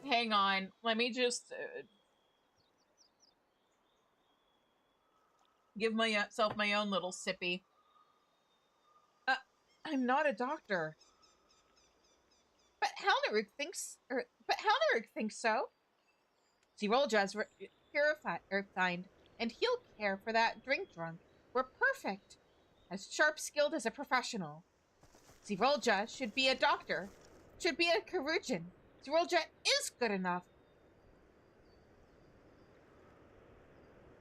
Hang on. Let me just... give myself my own little sippy. I'm not a doctor. But Helnerooth thinks... but Helnerooth thinks so. Zirolja's refined, and he'll care for that drink drunk. We're perfect. As sharp-skilled as a professional. Zirolja should be a doctor. Should be a Karujin. Zirolja is good enough.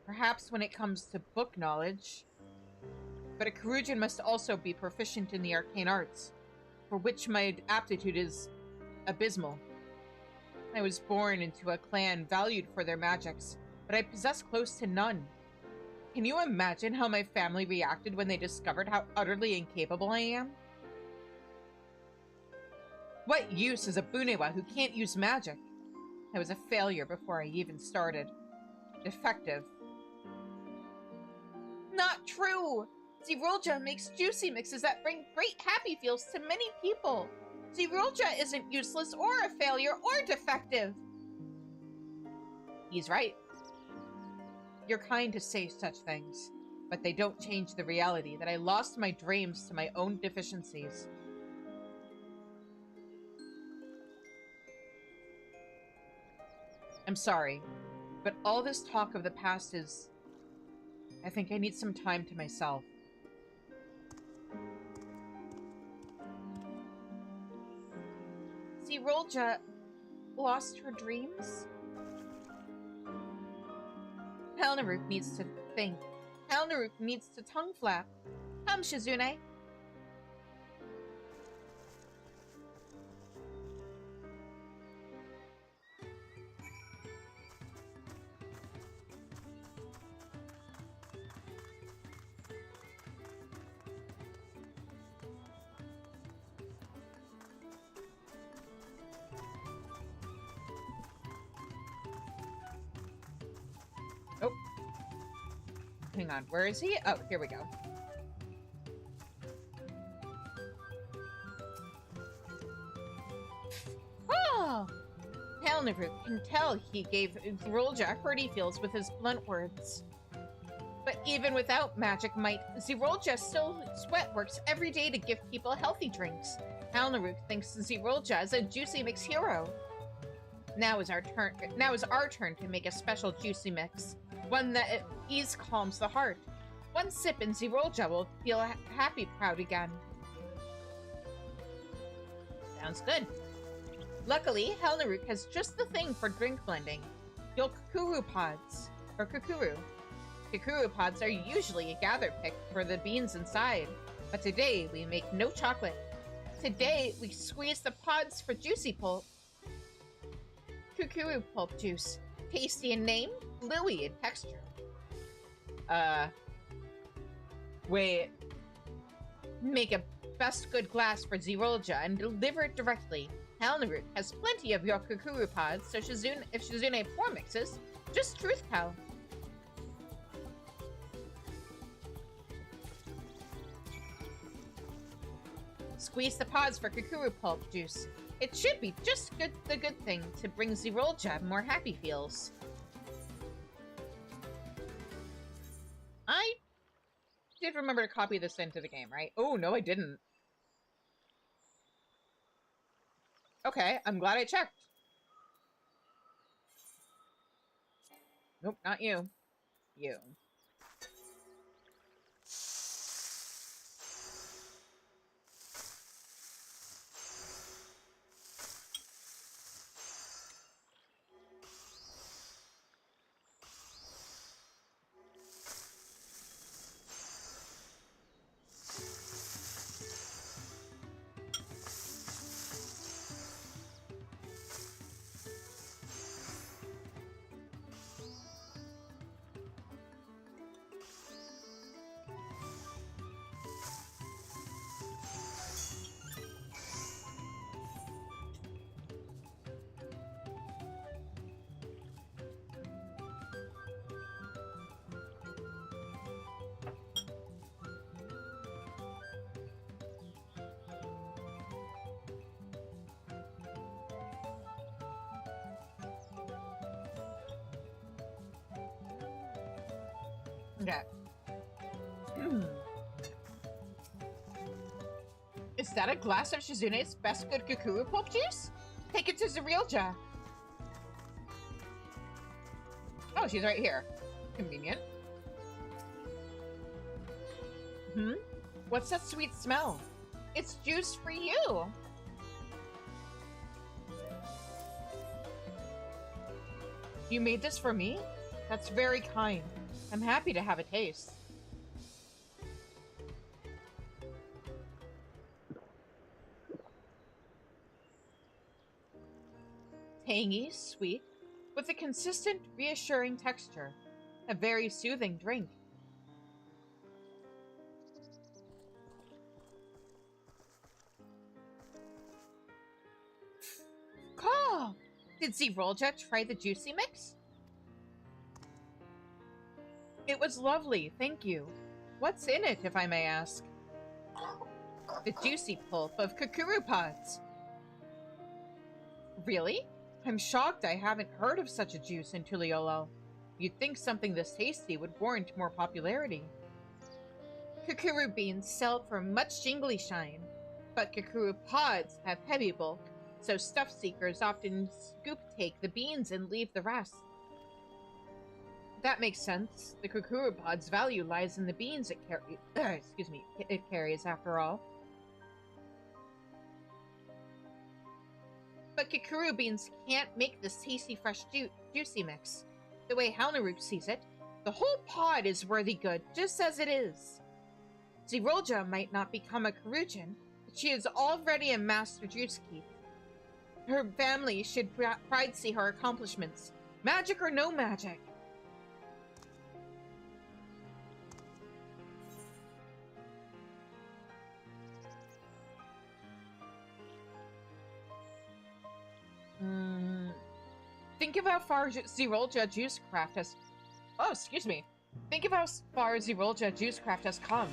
Perhaps when it comes to book knowledge. But a Karujin must also be proficient in the arcane arts, for which my aptitude is abysmal. I was born into a clan valued for their magics, but I possess close to none. Can you imagine how my family reacted when they discovered how utterly incapable I am? What use is a Bunewa who can't use magic? I was a failure before I even started. Defective. Not true! Zirolja makes juicy mixes that bring great happy feels to many people. Zirolja isn't useless or a failure or defective. He's right. You're kind to say such things, but they don't change the reality that I lost my dreams to my own deficiencies. I'm sorry, but all this talk of the past is... I think I need some time to myself. Zirolja lost her dreams? Helnaruk needs to think. Helnaruk needs to tongue flap. Come, Shizune. Oh. Hang on, where is he? Oh, here we go. Oh! Helnaruk can tell he gave Zirolja hearty feels with his blunt words. But even without magic might, Zirolja still sweatworks every day to give people healthy drinks. Helnaruk thinks Zirolja is a juicy mix hero. Now is our turn to make a special juicy mix. One that at ease calms the heart. One sip and Zirolja will feel happy, proud again. Sounds good. Luckily, Helnaruk has just the thing for drink blending. Yolkukuru pods. Or kukuru. Kukuru pods are usually a gather pick for the beans inside. But today, we make no chocolate. Today, we squeeze the pods for juicy pulp. Kukuru pulp juice. Tasty in name, bluey in texture. Wait. Make a best good glass for Zirolja and deliver it directly. Helnaruk has plenty of your kukuru pods, so if Shizune pour mixes, just truth tell. Squeeze the pods for kukuru pulp juice. It should be just the good thing to bring Zirolja more happy feels. I did remember to copy this into the game, right? Oh, no, I didn't. Okay, I'm glad I checked. Nope, not you. You. Okay. Is that a glass of Shizune's best good kukuru pulp juice? Take it to Zirolja. Oh, she's right here. Convenient. Hmm? What's that sweet smell? It's juice for you. You made this for me? That's very kind. I'm happy to have a taste. Tangy, sweet, with a consistent, reassuring texture. A very soothing drink. Caw! Did Zirolja try the juicy mix? It was lovely, thank you. What's in it, if I may ask? The juicy pulp of kukuru pods. Really? I'm shocked I haven't heard of such a juice in Tuliolo. You'd think something this tasty would warrant more popularity. Kukuru beans sell for much jingly shine, but kukuru pods have heavy bulk, so stuff seekers often scoop-take the beans and leave the rest. That makes sense. The kukuru pod's value lies in the beans it carries, after all. But kukuru beans can't make this tasty fresh juicy mix. The way Halnarook sees it, the whole pod is worthy good, just as it is. Zirolja might not become a Kurujin, but she is already a master juice keep. Her family should pride see her accomplishments, magic or no magic. Think of how far Zirolja Juicecraft has... Oh, excuse me. Think of how far Zirolja Juicecraft has come.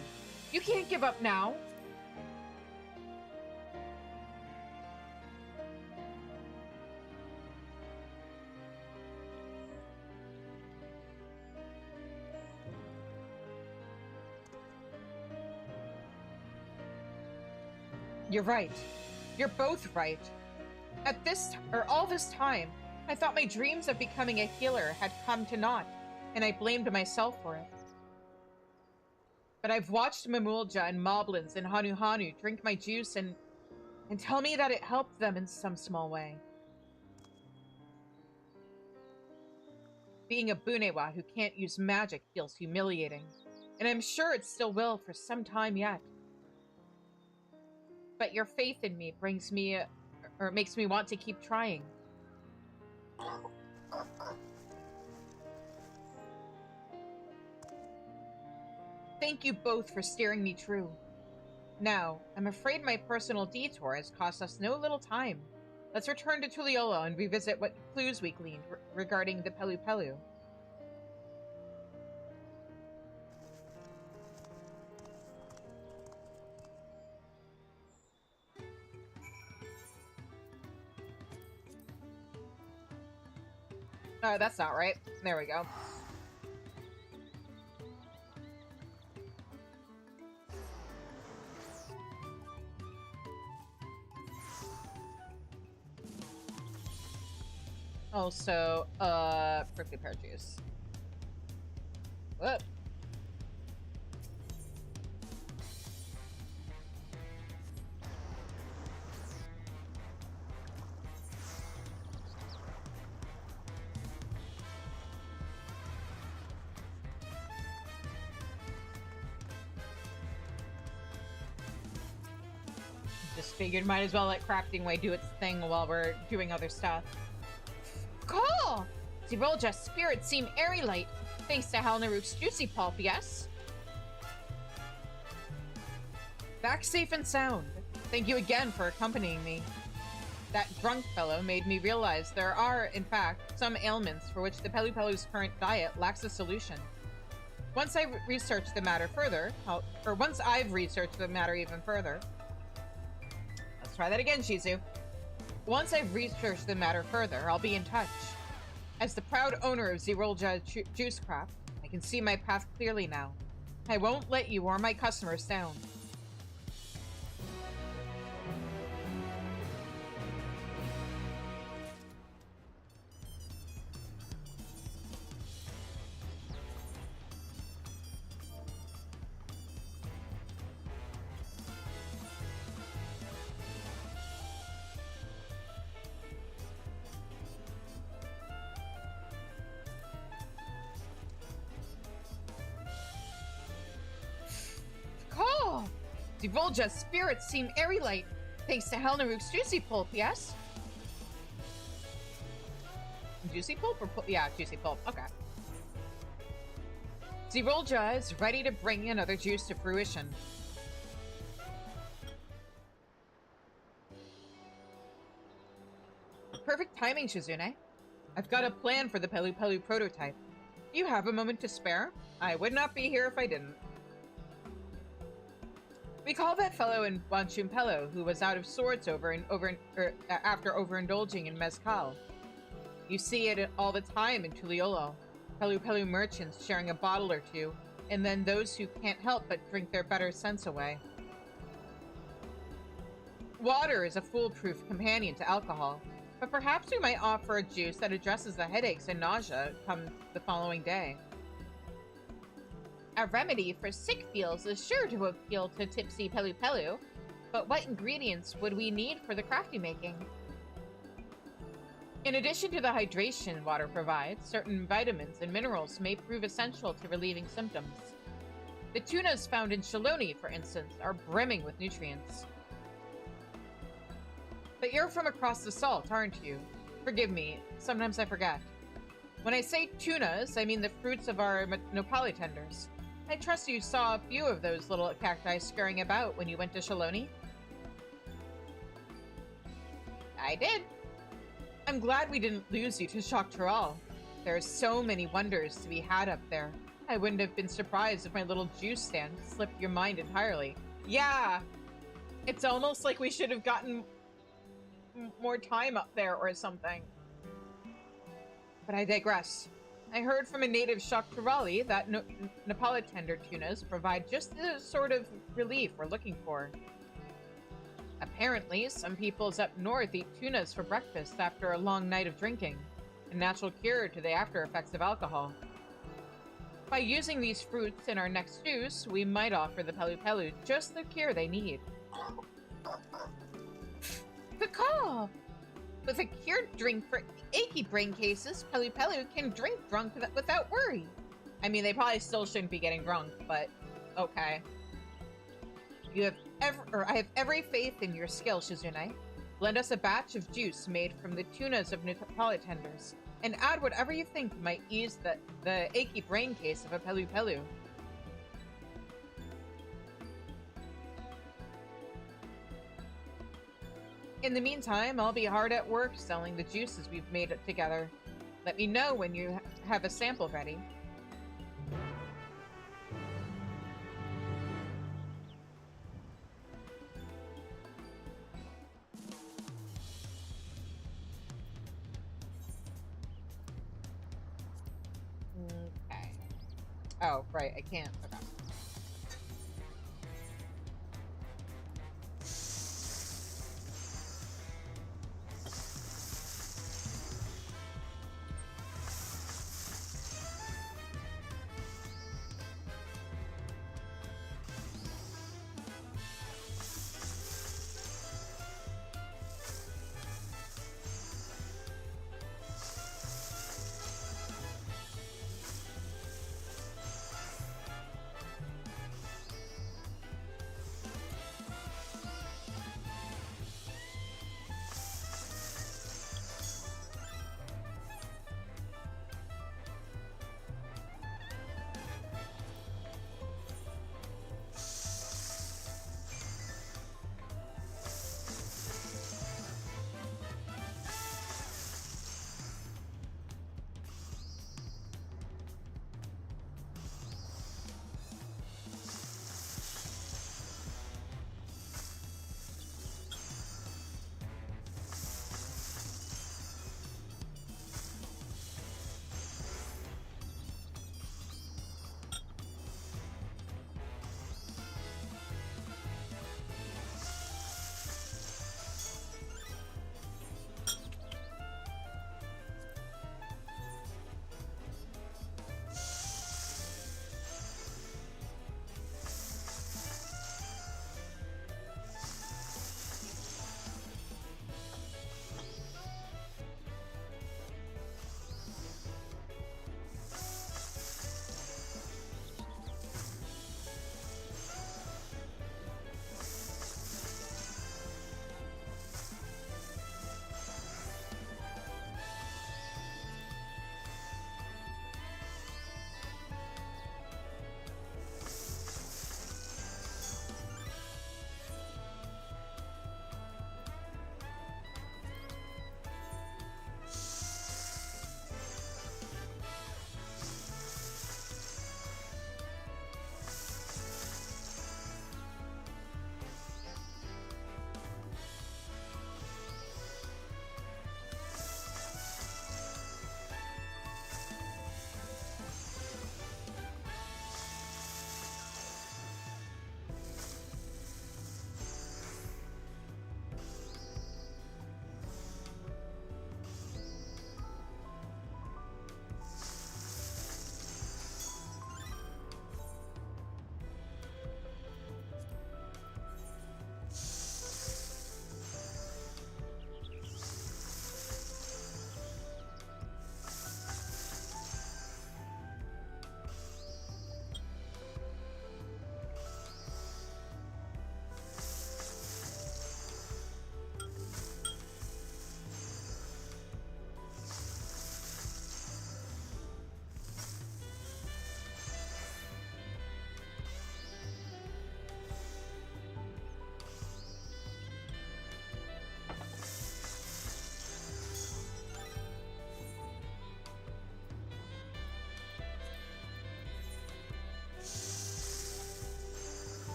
You can't give up now. You're right. You're both right. All this time, I thought my dreams of becoming a healer had come to naught, and I blamed myself for it. But I've watched Mamulja and Moblins and Hanu drink my juice and tell me that it helped them in some small way. Being a Bunewa who can't use magic feels humiliating, and I'm sure it still will for some time yet. But your faith in me makes me want to keep trying. Thank you both for steering me true. Now, I'm afraid my personal detour has cost us no little time. Let's return to Tuliolo and revisit what clues we gleaned regarding the Pelu Pelu. Oh, that's not right. There we go. Also, prickly pear juice. Whoop. Just figured might as well let Crafting Way do its thing while we're doing other stuff. Cool! Zirolja's spirits seem airy light, thanks to Halnarook's juicy pulp, yes? Back safe and sound. Thank you again for accompanying me. That drunk fellow made me realize there are, in fact, some ailments for which the Pelu Pelu's current diet lacks a solution. Once I've researched the matter even further... Let's try that again, Shizu. Once I've researched the matter further, I'll be in touch. As the proud owner of Zirolja Juicecraft, I can see my path clearly now. I won't let you or my customers down. Zirolja's spirits seem airy light, thanks to Halnarook's juicy pulp, yes? Juicy pulp or yeah, juicy pulp, okay. Zirolja is ready to bring another juice to fruition. Perfect timing, Shizune. I've got a plan for the Pelu Pelu prototype. Do you have a moment to spare? I would not be here if I didn't. We call that fellow in Wachumeqimeqi who was out of sorts after overindulging in mezcal. You see it all the time in Tuliolo. Pelu Pelu merchants sharing a bottle or two, and then those who can't help but drink their better sense away. Water is a foolproof companion to alcohol, but perhaps we might offer a juice that addresses the headaches and nausea come the following day. A remedy for sick feels is sure to appeal to tipsy Pelu Pelu, but what ingredients would we need for the crafty making? In addition to the hydration water provides, certain vitamins and minerals may prove essential to relieving symptoms. The tunas found in Shaloni, for instance, are brimming with nutrients. But you're from across the salt, aren't you? Forgive me, sometimes I forget. When I say tunas, I mean the fruits of our nopali tenders. I trust you saw a few of those little cacti scurrying about when you went to Shaloni? I did. I'm glad we didn't lose you to Shoktaral. There are so many wonders to be had up there. I wouldn't have been surprised if my little juice stand slipped your mind entirely. Yeah, it's almost like we should have gotten more time up there or something. But I digress. I heard from a native Shoktarali that Nepali tender tunas provide just the sort of relief we're looking for. Apparently, some peoples up north eat tunas for breakfast after a long night of drinking, a natural cure to the after effects of alcohol. By using these fruits in our next juice, we might offer the Pelu Pelu just the cure they need. Caw! With a cured drink for achy brain cases, Pelu Pelu can drink drunk without worry. I mean, they probably still shouldn't be getting drunk, but okay. I have every faith in your skill, Shizune. Blend us a batch of juice made from the tunas of Nepali tenders, and add whatever you think might ease the achy brain case of a Pelu Pelu. In the meantime, I'll be hard at work selling the juices we've made together. Let me know when you have a sample ready. Okay. Oh, right, I can't. Okay.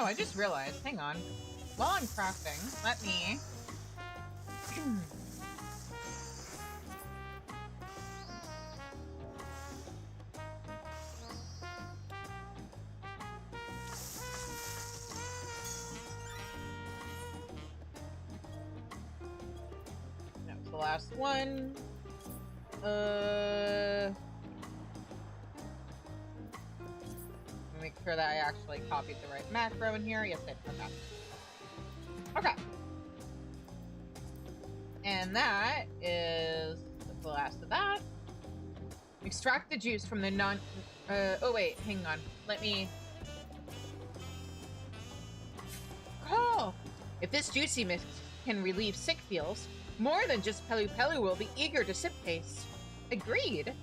I just realized. Hang on. While I'm crafting, let me... That was the last one. Make sure that I actually copied the right macro in here. Yes, I did. Okay. Okay. And that is the last of that. Extract the juice from the non... oh, wait. Hang on. Let me... Oh! If this juicy mix can relieve sick feels, more than just Pelu Pelu will be eager to sip taste. Agreed.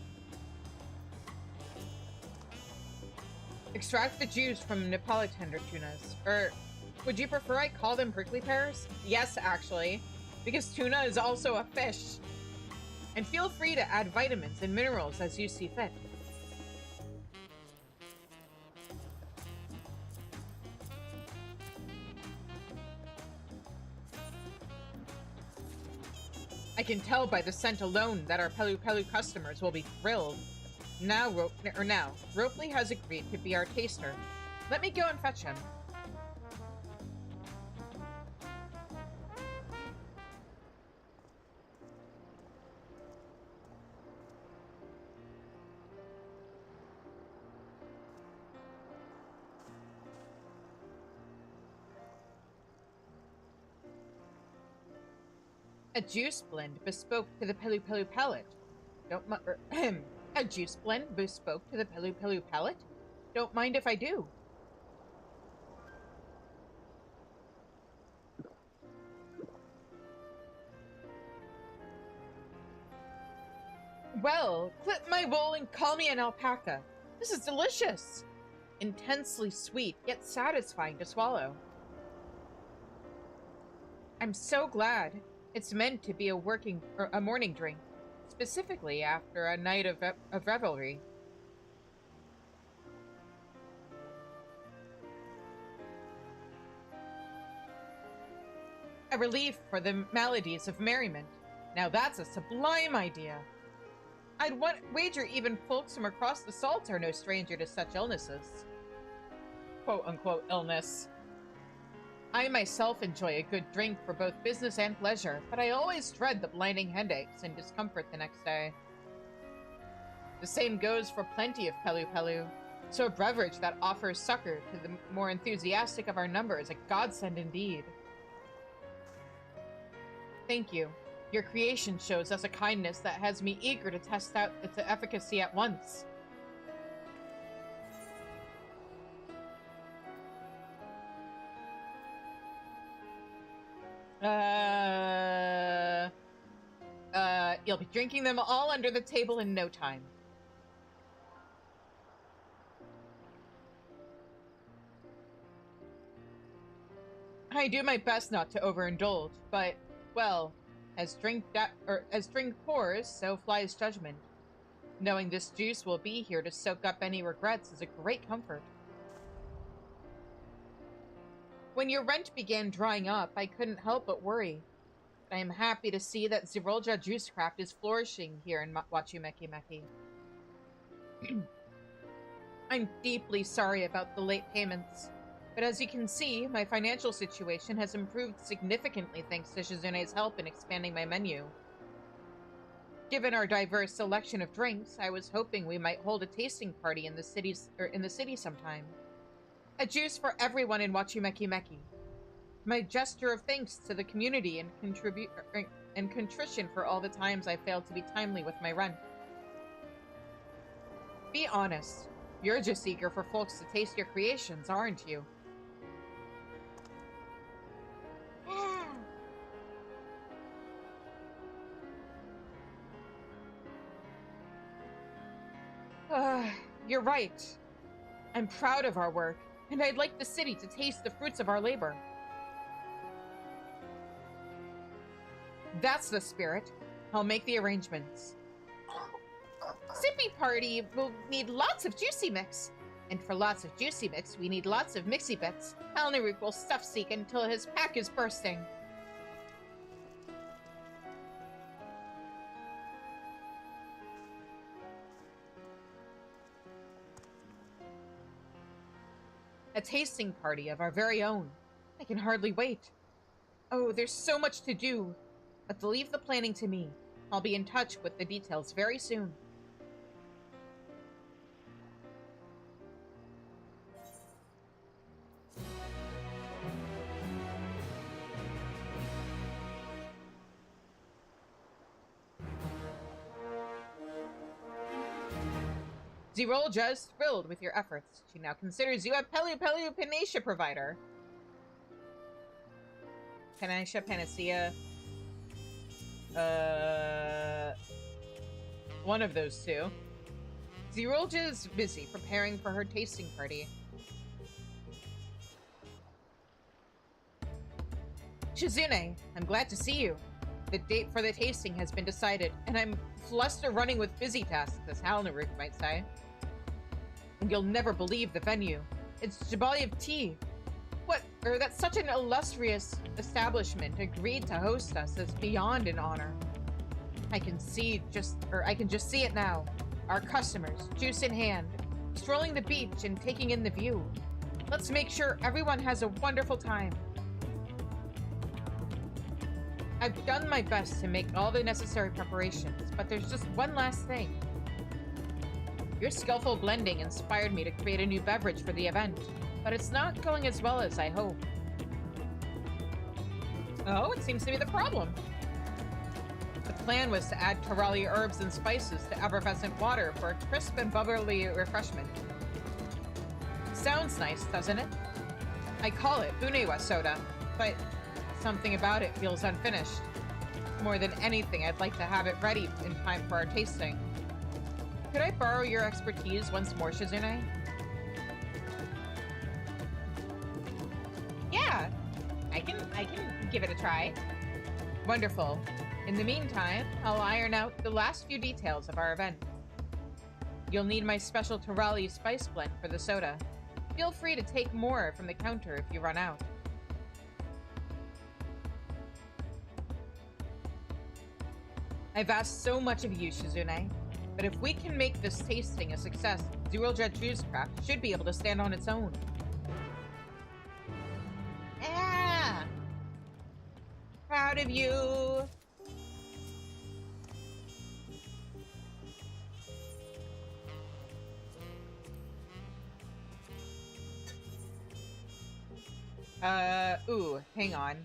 Extract the juice from Neapolitan tunas. Would you prefer I call them prickly pears? Yes, actually. Because tuna is also a fish. And feel free to add vitamins and minerals as you see fit. I can tell by the scent alone that our Pelu Pelu customers will be thrilled. Now, Ropley has agreed to be our taster. Let me go and fetch him. A juice blend bespoke to the Pelu Pelu palate. A juice blend bespoke to the Pelu Pelu palate? Don't mind if I do. Well, clip my wool and call me an alpaca. This is delicious. Intensely sweet, yet satisfying to swallow. I'm so glad. It's meant to be a morning drink, specifically after a night of revelry. A relief for the maladies of merriment. Now that's a sublime idea. I'd wager even folks from across the salt are no stranger to such illnesses. Quote-unquote illness. I myself enjoy a good drink for both business and pleasure, but I always dread the blinding headaches and discomfort the next day. The same goes for plenty of Pelu Pelu, so a beverage that offers succor to the more enthusiastic of our number is a godsend indeed. Thank you. Your creation shows us a kindness that has me eager to test out its efficacy at once. You'll be drinking them all under the table in no time. I do my best not to overindulge, but, well, as drink pours, so flies judgment. Knowing this juice will be here to soak up any regrets is a great comfort. When your rent began drying up, I couldn't help but worry. I am happy to see that Zirolja Juicecraft is flourishing here in Wachumeqimeqi. I'm deeply sorry about the late payments, but as you can see, my financial situation has improved significantly thanks to Shizune's help in expanding my menu. Given our diverse selection of drinks, I was hoping we might hold a tasting party in the city sometime. A juice for everyone in Wachumeqimeqi. My gesture of thanks to the community and contrition for all the times I failed to be timely with my rent. Be honest. You're just eager for folks to taste your creations, aren't you? You're right. I'm proud of our work, and I'd like the city to taste the fruits of our labor. That's the spirit. I'll make the arrangements. Sippy party will need lots of juicy mix. And for lots of juicy mix, we need lots of mixy bits. Halnaruk will stuff seek until his pack is bursting. A tasting party of our very own. I can hardly wait. Oh, there's so much to do. But leave the planning to me. I'll be in touch with the details very soon. Zirolja is thrilled with your efforts. She now considers you a Panacea provider. Panacea, Panacea. One of those two. Zirolja is busy preparing for her tasting party. Shizune, I'm glad to see you. The date for the tasting has been decided, and I'm flustered running with busy tasks, as Halnaruk might say. And you'll never believe the venue. It's Jabali of Tea. That's such an illustrious establishment agreed to host us is beyond an honor. I can just see it now. Our customers, juice in hand, strolling the beach and taking in the view. Let's make sure everyone has a wonderful time. I've done my best to make all the necessary preparations, but there's just one last thing. Your skillful blending inspired me to create a new beverage for the event, but it's not going as well as I hoped. Oh, it seems to be the problem. The plan was to add Tarali herbs and spices to effervescent water for a crisp and bubbly refreshment. Sounds nice, doesn't it? I call it Bunewa soda, but something about it feels unfinished. More than anything, I'd like to have it ready in time for our tasting. Could I borrow your expertise once more, Shizune? Yeah, I can give it a try. Wonderful. In the meantime, I'll iron out the last few details of our event. You'll need my special Tarali spice blend for the soda. Feel free to take more from the counter if you run out. I've asked so much of you, Shizune, but if we can make this tasting a success, Zirolja Juice Craft should be able to stand on its own. Ah! Proud of you! Hang on.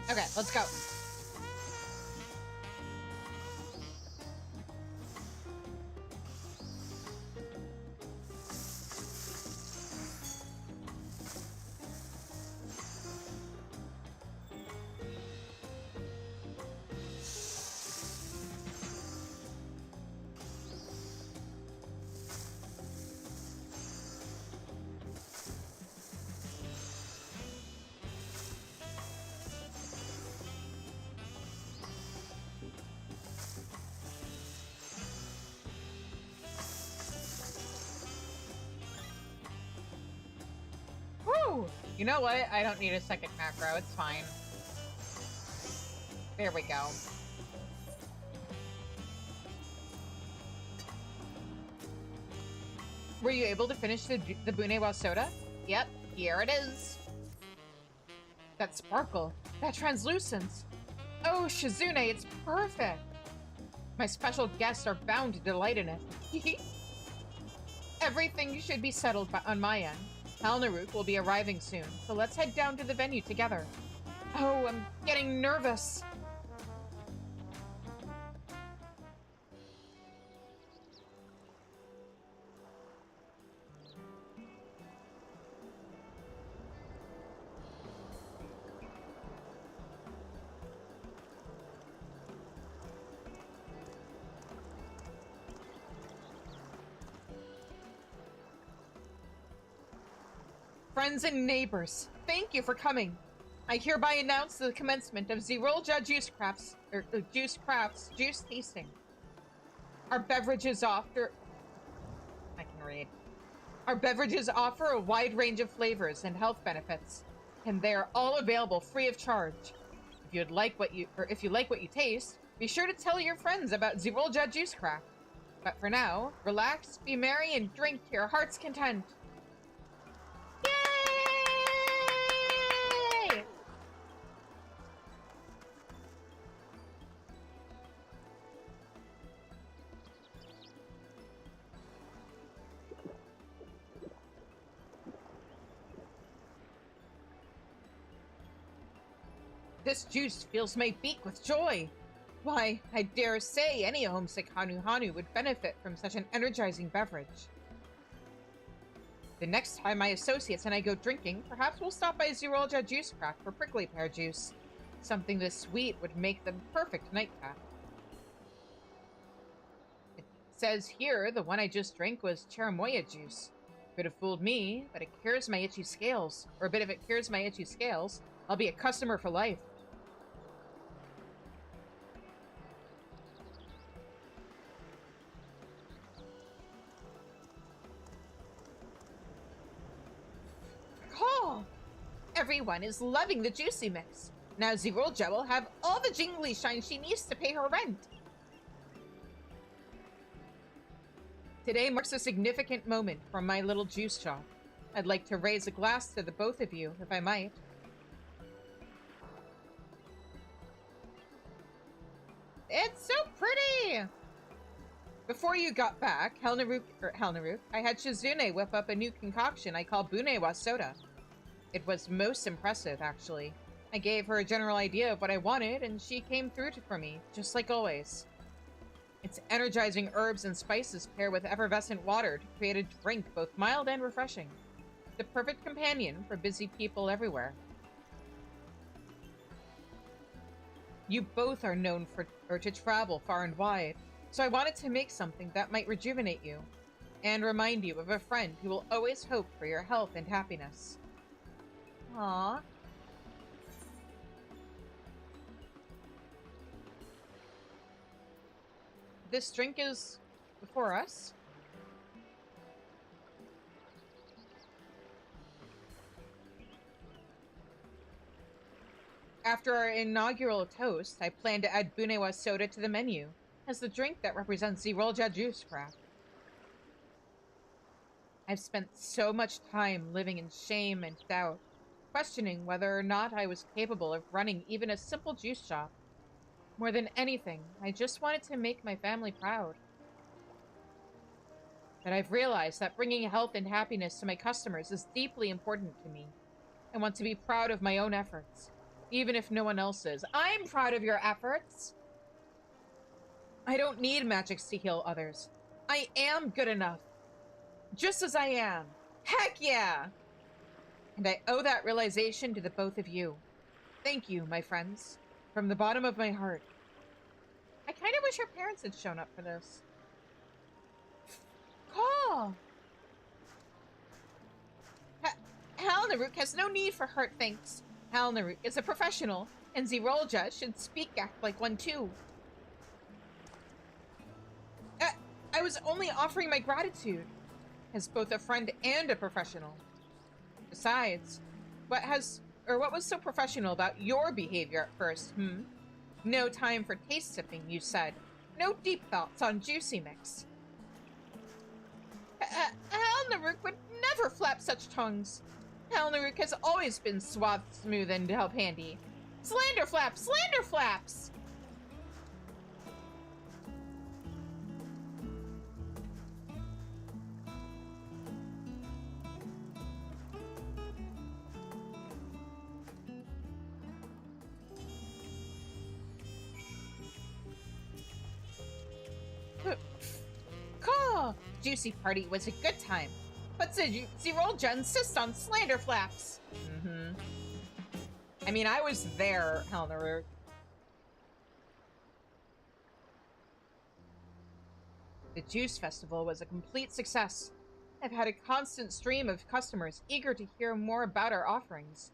Okay, let's go. Woo! You know what? I don't need a second macro. It's fine. There we go. Were you able to finish the Bunewa soda? Yep, here it is. That sparkle, that translucence. Oh, Shizune, it's perfect. My special guests are bound to delight in it. Everything should be settled on my end. Halnaruk will be arriving soon, so let's head down to the venue together. Oh, I'm getting nervous. Friends and neighbors, thank you for coming. I hereby announce the commencement of Zirolja Juice Tasting. Our beverages offer... I can read. Our beverages offer a wide range of flavors and health benefits, and they are all available free of charge. If you like what you taste, be sure to tell your friends about Zirolja Juicecraft. But for now, relax, be merry, and drink to your heart's content. Yay! This juice fills my beak with joy. Why, I dare say any homesick Hanu would benefit from such an energizing beverage. The next time my associates and I go drinking, perhaps we'll stop by Zirolja Juicecraft for prickly pear juice. Something this sweet would make the perfect nightcap. It says here the one I just drank was cherimoya juice. Could have fooled me, but it cures my itchy scales. Or a bit of it cures my itchy scales. I'll be a customer for life. Everyone is loving the juicy mix. Now Zirolja will have all the jingly shine she needs to pay her rent. Today marks a significant moment from my little juice shop. I'd like to raise a glass to the both of you, if I might. It's so pretty! Before you got back, Helnaruk, I had Shizune whip up a new concoction I call Bunewa Soda. It was most impressive, actually. I gave her a general idea of what I wanted, and she came through for me, just like always. Its energizing herbs and spices pair with effervescent water to create a drink both mild and refreshing. The perfect companion for busy people everywhere. You both are known to travel far and wide, so I wanted to make something that might rejuvenate you, and remind you of a friend who will always hope for your health and happiness. Aww. This drink is before us. After our inaugural toast, I plan to add Bunewa Soda to the menu as the drink that represents Zirolja Juicecraft. I've spent so much time living in shame and doubt, questioning whether or not I was capable of running even a simple juice shop. More than anything, I just wanted to make my family proud. But I've realized that bringing health and happiness to my customers is deeply important to me. I want to be proud of my own efforts, even if no one else is. I'm proud of your efforts! I don't need magics to heal others. I am good enough. Just as I am. Heck yeah! And I owe that realization to the both of you. Thank you, my friends. From the bottom of my heart. I kind of wish her parents had shown up for this. Call! Halnaruk has no need for hurt thanks. Halnaruk is a professional, and Zirolja should act like one too. I was only offering my gratitude as both a friend and a professional. Besides, what was so professional about your behavior at first, No time for taste sipping, you said. No deep thoughts on juicy mix. Halnaruk would never flap such tongues. Halnaruk has always been suave, smooth, and help handy. Slander flaps! Slander flaps! Juicy party was a good time, but Zirolja insists on slander flaps. I mean, I was there, Halnaruk. The Juice Festival was a complete success, I've had a constant stream of customers eager to hear more about our offerings.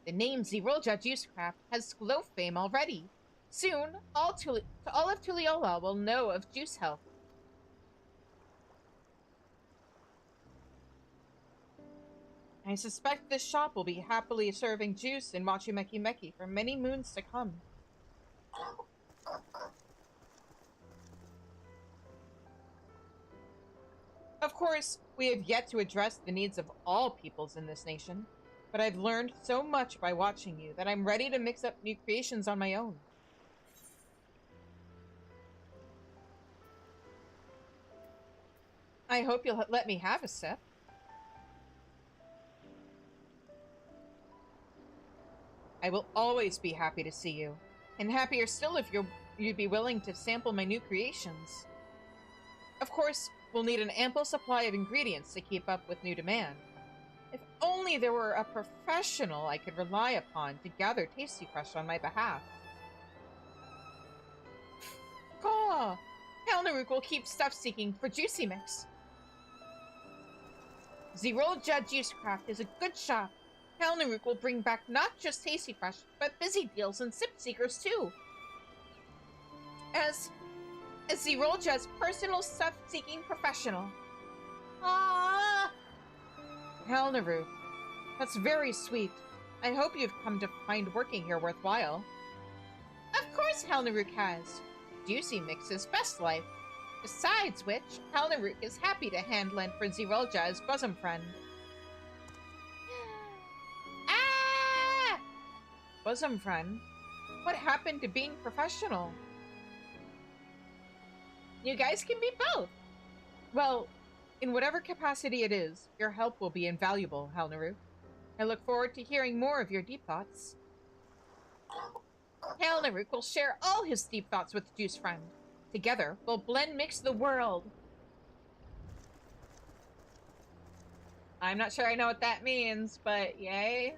The name Zirolja Juicecraft has glow fame already. Soon, all of Tuliola will know of Juice Health. I suspect this shop will be happily serving juice in Wachumeqimeqi for many moons to come. Of course, we have yet to address the needs of all peoples in this nation, but I've learned so much by watching you that I'm ready to mix up new creations on my own. I hope you'll let me have a sip. I will always be happy to see you, and happier still if you'd be willing to sample my new creations. Of course, we'll need an ample supply of ingredients to keep up with new demand. If only there were a professional I could rely upon to gather Tasty Fresh on my behalf. Caw! Helnaruk will keep stuff seeking for Juicy Mix. Zirolja Juicecraft is a good shop. Helnaruk will bring back not just Tasty Fresh, but busy deals and sip seekers too. As Zirolja's personal stuff-seeking professional. Ah, Helnaruk, that's very sweet. I hope you've come to find working here worthwhile. Of course Helnaruk has. Juicy Mix's best life. Besides which, Helnaruk is happy to hand-lend for Zirolja as bosom friend. Ah! Bosom friend? What happened to being professional? You guys can be both. Well, in whatever capacity it is, your help will be invaluable, Helnaruk. I look forward to hearing more of your deep thoughts. Helnaruk will share all his deep thoughts with Juice Friend. Together, we'll mix the world. I'm not sure I know what that means, but yay.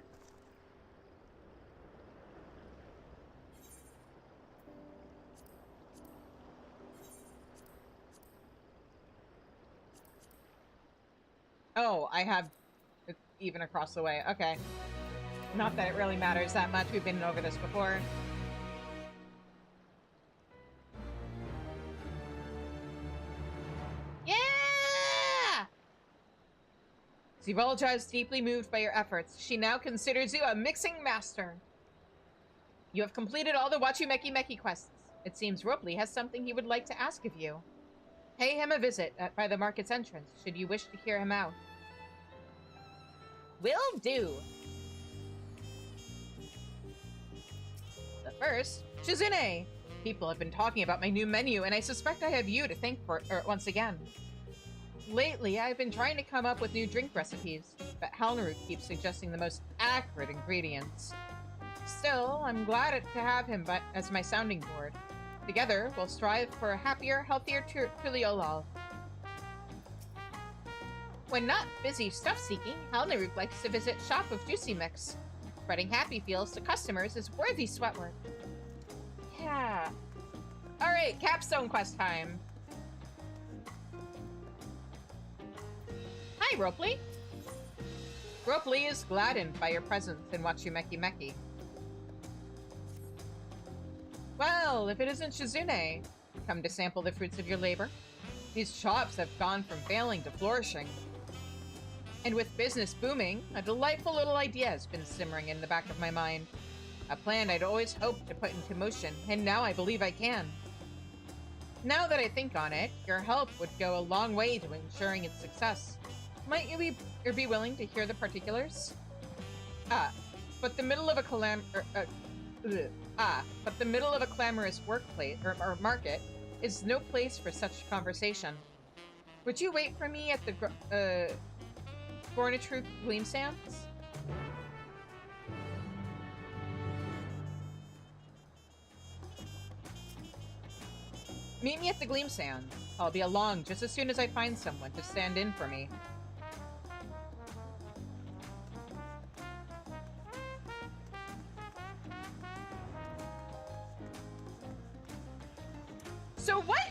Oh, I have it even across the way. Okay. Not that it really matters that much. We've been over this before. Yeah! Zirolja is deeply moved by your efforts. She now considers you a mixing master. You have completed all the Wachumeqimeqi quests. It seems Ropley has something he would like to ask of you. Pay him a visit by the market's entrance, should you wish to hear him out. Will do. But first, Shizune! People have been talking about my new menu, and I suspect I have you to thank for it once again. Lately, I've been trying to come up with new drink recipes, but Helnaruk keeps suggesting the most accurate ingredients. Still, I'm glad to have him as my sounding board. Together, we'll strive for a happier, healthier Tuliolal. When not busy stuff-seeking, Helnaruk likes to visit shop of Juicy Mix. Spreading happy feels to customers is worthy sweat work. Yeah. Alright, capstone quest time. Hi, Ropley. Ropley is gladdened by your presence in Wachumeqimeqi. Well, if it isn't Shizune, come to sample the fruits of your labor. These shops have gone from failing to flourishing. And with business booming, a delightful little idea has been simmering in the back of my mind. A plan I'd always hoped to put into motion, and now I believe I can. Now that I think on it, your help would go a long way to ensuring its success. Might you be willing to hear the particulars? But the middle of a clamorous workplace or market is no place for such conversation. Would you wait for me at the Gornatruke Gleam Sands? Meet me at the Gleam Sands. I'll be along just as soon as I find someone to stand in for me. So what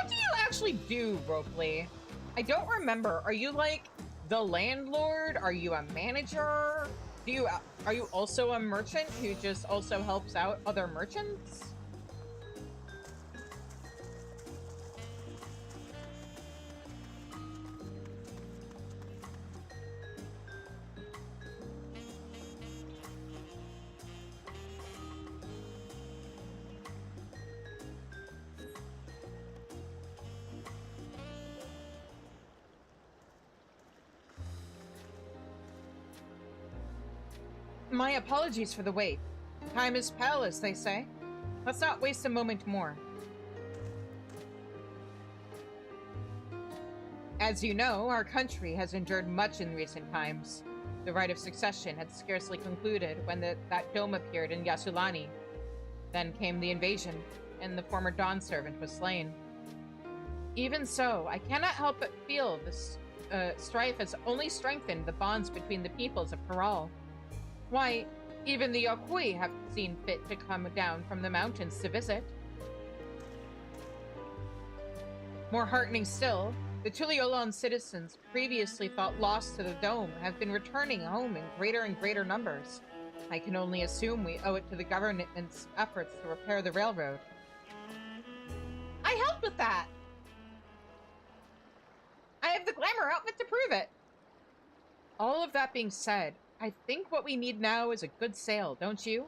do you actually do, Ropley? I don't remember. Are you like the landlord? Are you a manager? Are you also a merchant who just also helps out other merchants? My apologies for the wait. Time is pell, as they say. Let's not waste a moment more. As you know, our country has endured much in recent times. The right of succession had scarcely concluded when that dome appeared in Yasulani. Then came the invasion, and the former Dawn servant was slain. Even so, I cannot help but feel this strife has only strengthened the bonds between the peoples of Paral. Why, even the Yokui have seen fit to come down from the mountains to visit. More heartening still, the Tuliolon citizens previously thought lost to the dome have been returning home in greater and greater numbers. I can only assume we owe it to the government's efforts to repair the railroad. I helped with that! I have the glamour outfit to prove it! All of that being said, I think what we need now is a good sale, don't you?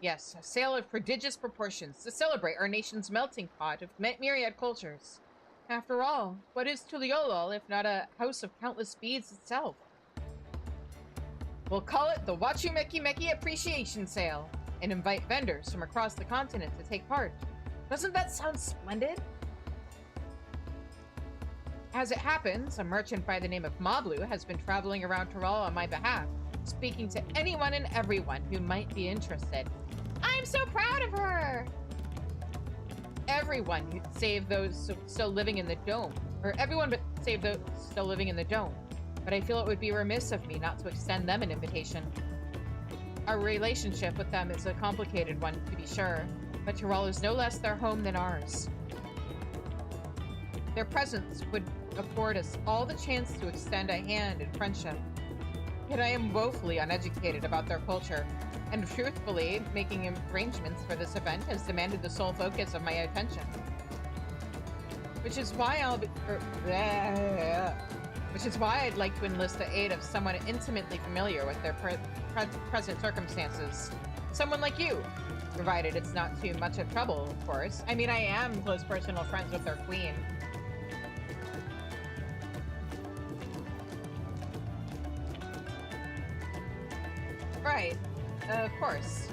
Yes, a sale of prodigious proportions to celebrate our nation's melting pot of myriad cultures. After all, what is Tuliolol if not a house of countless beads itself? We'll call it the Wachumeqimeqi Appreciation Sale, and invite vendors from across the continent to take part. Doesn't that sound splendid? As it happens, a merchant by the name of Mablu has been traveling around Taral on my behalf, speaking to anyone and everyone who might be interested. I'm so proud of her! Everyone save those still living in the dome. Or everyone but save those still living in the dome. But I feel it would be remiss of me not to extend them an invitation. Our relationship with them is a complicated one, to be sure, but Taral is no less their home than ours. Their presence would afford us all the chance to extend a hand in friendship. Yet I am woefully uneducated about their culture, and truthfully, making arrangements for this event has demanded the sole focus of my attention. Which is why I'd like to enlist the aid of someone intimately familiar with their present circumstances. Someone like you, provided it's not too much of trouble, of course. I mean, I am close personal friends with their queen. Right. Of course.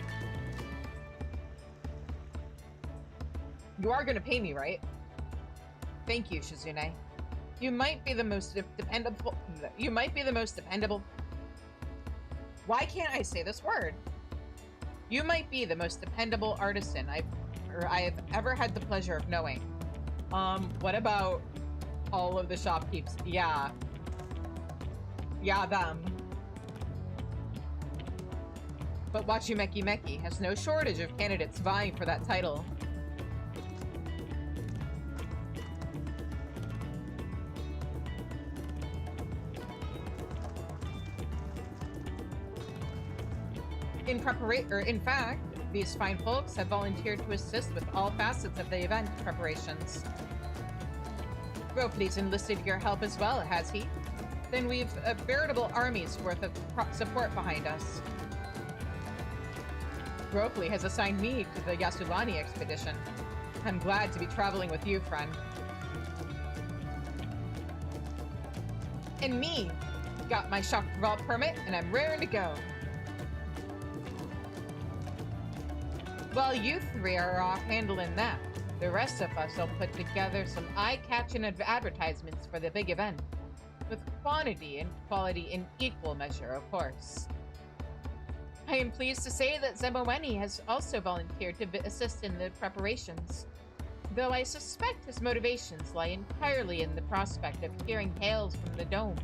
You are gonna pay me, right? Thank you, Shizune. You might be the most dependable... Why can't I say this word? You might be the most dependable artisan I have ever had the pleasure of knowing. What about all of the shopkeepers? Yeah. Yeah, them. But Wachumeqimeqi has no shortage of candidates vying for that title. In fact, these fine folks have volunteered to assist with all facets of the event preparations. Ropley's enlisted your help as well, has he? Then we've a veritable army's worth of support behind us. Ropley has assigned me to the Yasulani expedition. I'm glad to be traveling with you, friend. And me! Got my shop vault permit, and I'm raring to go. While you three are off handling that, the rest of us will put together some eye-catching advertisements for the big event. With quantity and quality in equal measure, of course. I am pleased to say that Zeboweni has also volunteered to assist in the preparations, though I suspect his motivations lie entirely in the prospect of hearing tales from the dome.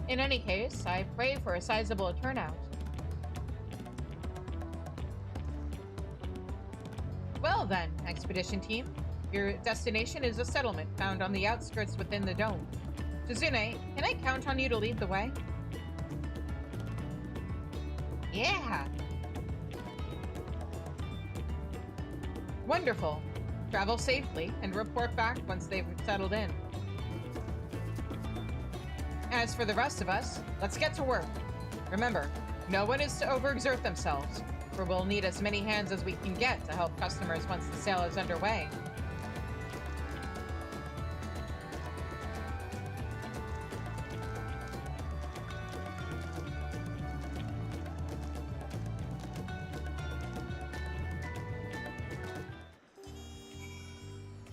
In any case, I pray for a sizable turnout. Well then, expedition team, your destination is a settlement found on the outskirts within the dome. Shizune, can I count on you to lead the way? Yeah! Wonderful. Travel safely and report back once they've settled in. As for the rest of us, let's get to work. Remember, no one is to overexert themselves, for we'll need as many hands as we can get to help customers once the sale is underway.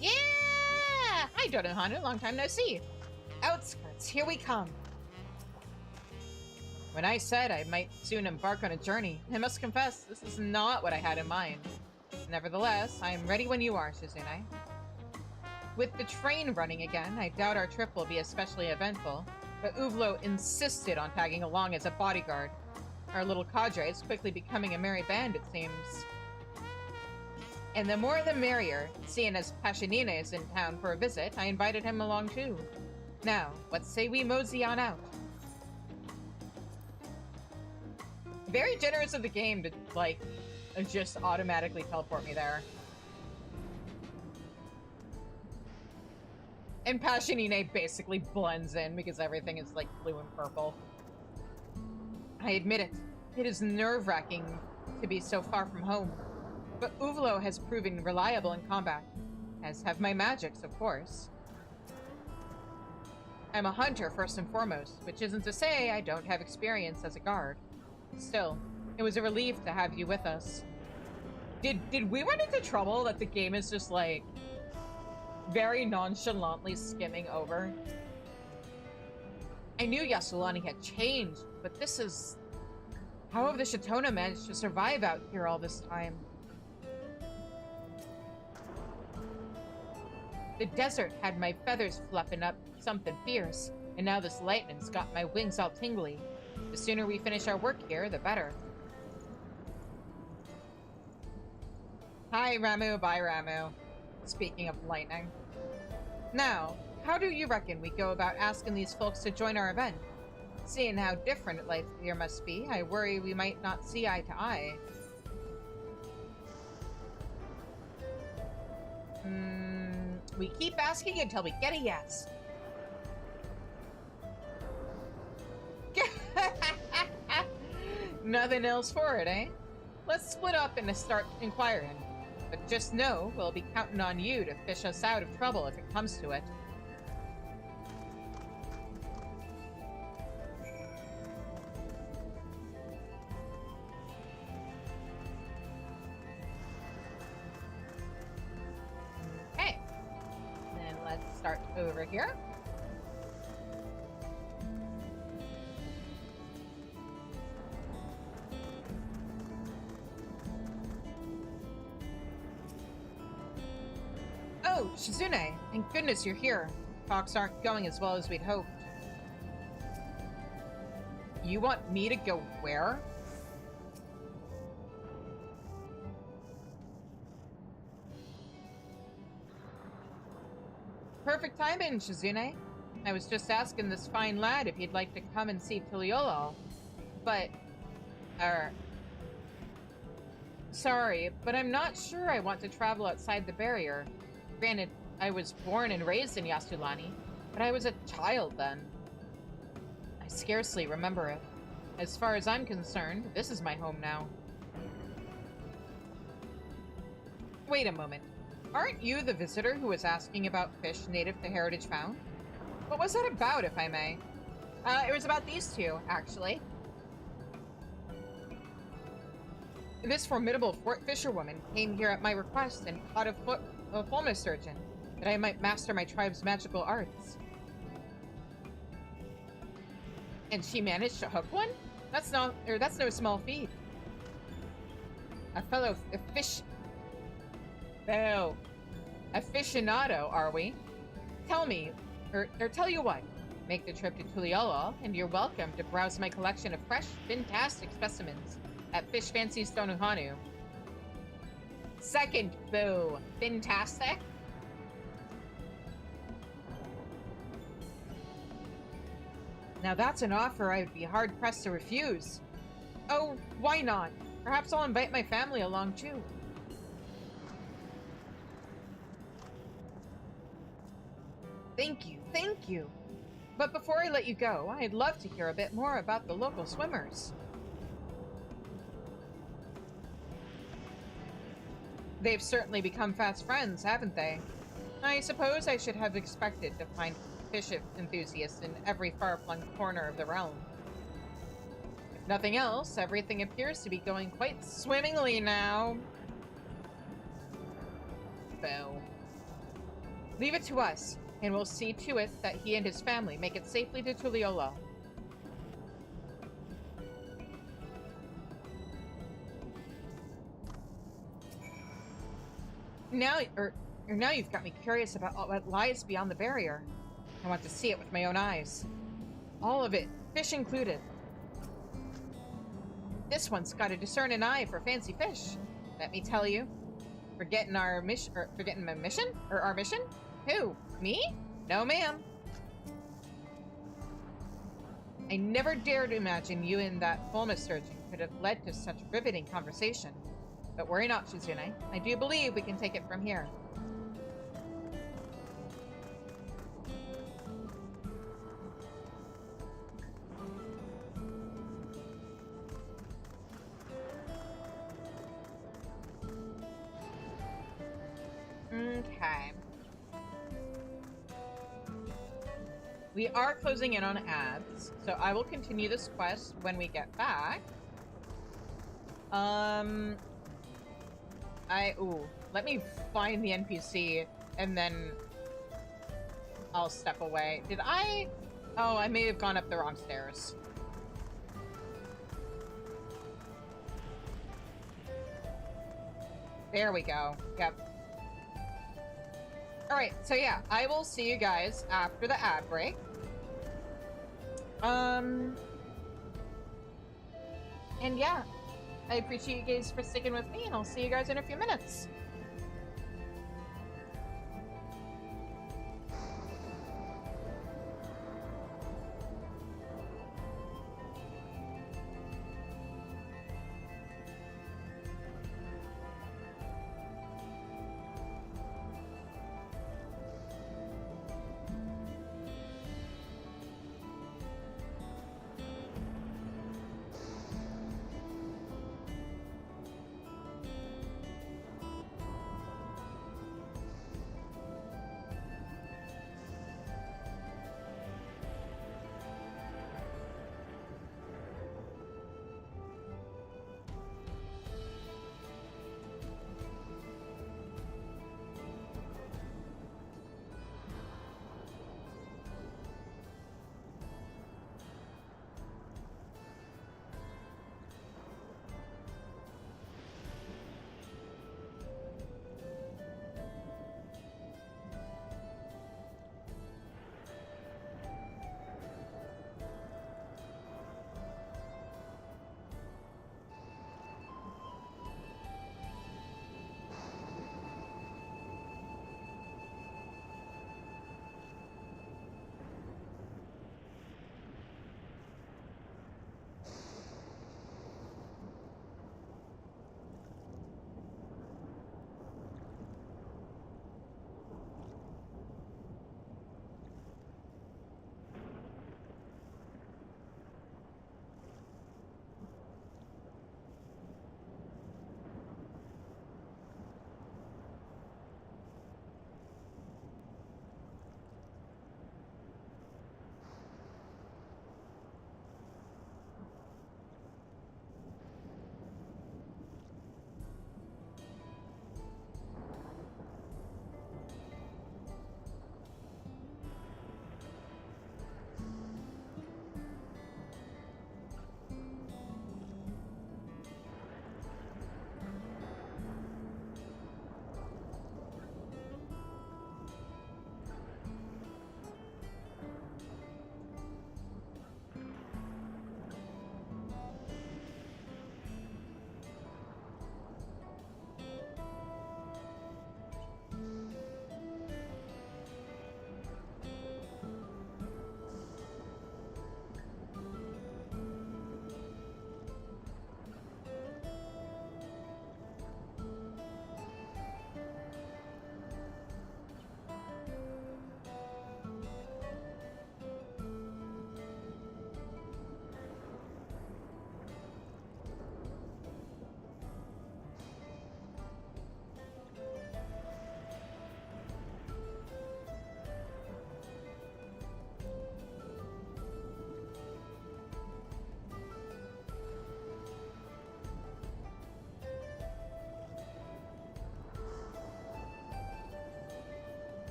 Yeah! Hi, Dodohanu. Long time no see. Outskirts, here we come. When I said I might soon embark on a journey, I must confess, this is not what I had in mind. Nevertheless, I am ready when you are, Shizune. With the train running again, I doubt our trip will be especially eventful, but Uvlo insisted on tagging along as a bodyguard. Our little cadre is quickly becoming a merry band, it seems. And the more the merrier, seeing as Pashanine is in town for a visit, I invited him along too. Now, let's say we mosey on out. Very generous of the game to, like, just automatically teleport me there. And Pashanine basically blends in because everything is, like, blue and purple. I admit it. It is nerve-wracking to be so far from home. But Uvlo has proven reliable in combat, as have my magics, of course. I'm a hunter first and foremost, which isn't to say I don't have experience as a guard. Still, it was a relief to have you with us. Did we run into trouble that the game is just like very nonchalantly skimming over? I knew Yasulani had changed, but this is... How have the Shatona managed to survive out here all this time? The desert had my feathers fluffing up something fierce, and now this lightning's got my wings all tingly. The sooner we finish our work here, the better. Hi, Ramu. Bye, Ramu. Speaking of lightning. Now, how do you reckon we go about asking these folks to join our event? Seeing how different life here must be, I worry we might not see eye to eye. We keep asking until we get a yes. Nothing else for it, eh? Let's split up and start inquiring. But just know we'll be counting on you to fish us out of trouble if it comes to it. Okay. Then let's start over here. Oh, Shizune, thank goodness you're here. Talks aren't going as well as we'd hoped. You want me to go where? Perfect timing, Shizune. I was just asking this fine lad if he'd like to come and see Tuliolol. But, sorry, but I'm not sure I want to travel outside the barrier. Granted, I was born and raised in Yasulani, but I was a child then. I scarcely remember it. As far as I'm concerned, this is my home now. Wait a moment. Aren't you the visitor who was asking about fish native to Heritage Found? What was that about, if I may? It was about these two, actually. This formidable fisherwoman came here at my request and caught a fulmar sturgeon, that I might master my tribe's magical arts. And she managed to hook one? That's no small feat. A fellow aficionado, are we? Tell me, or tell you what, make the trip to Tuliolol, and you're welcome to browse my collection of fresh, fantastic specimens at Fish Fancy Stonuhanu. Second, boo. Fantastic? Now that's an offer I would be hard-pressed to refuse. Oh, why not? Perhaps I'll invite my family along too. Thank you, thank you. But before I let you go, I'd love to hear a bit more about the local swimmers. They've certainly become fast friends, haven't they? I suppose I should have expected to find fish enthusiasts in every far-flung corner of the realm. If nothing else, everything appears to be going quite swimmingly now. Boo. Leave it to us, and we'll see to it that he and his family make it safely to Tuliolo. Now you've got me curious about what lies beyond the barrier. I want to see it with my own eyes. All of it, fish included. This one's got to discern an eye for fancy fish. Let me tell you. Forgetting our mission, forgetting my mission? Or our mission? Who? Me? No, ma'am. I never dared imagine you and that fulmus surgeon could have led to such riveting conversation. But worry not, Shizune. I do believe we can take it from here. Okay. We are closing in on ads, so I will continue this quest when we get back. Let me find the NPC, and then I'll step away. Did I? Oh, I may have gone up the wrong stairs. There we go. Yep. Alright, so yeah, I will see you guys after the ad break. And yeah, I appreciate you guys for sticking with me, and I'll see you guys in a few minutes.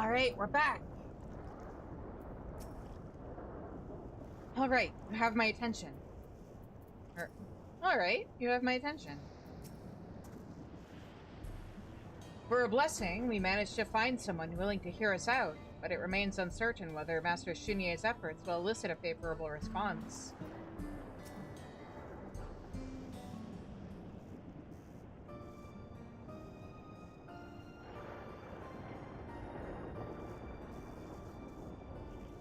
Alright, we're back. Alright, you have my attention. Alright, you have my attention. For a blessing, we managed to find someone willing to hear us out, but it remains uncertain whether Master Shunye's efforts will elicit a favorable response.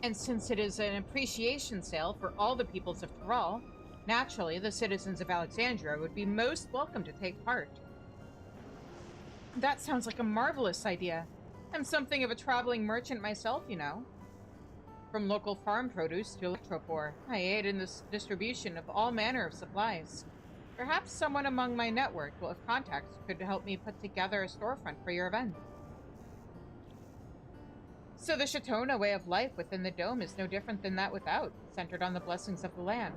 And since it is an appreciation sale for all the peoples of Thrall, naturally the citizens of Alexandria would be most welcome to take part. That sounds like a marvelous idea. I'm something of a traveling merchant myself, you know. From local farm produce to electropore, I aid in the distribution of all manner of supplies. Perhaps someone among my network will have contacts who could help me put together a storefront for your event. So the Shatona way of life within the dome is no different than that without, centered on the blessings of the land.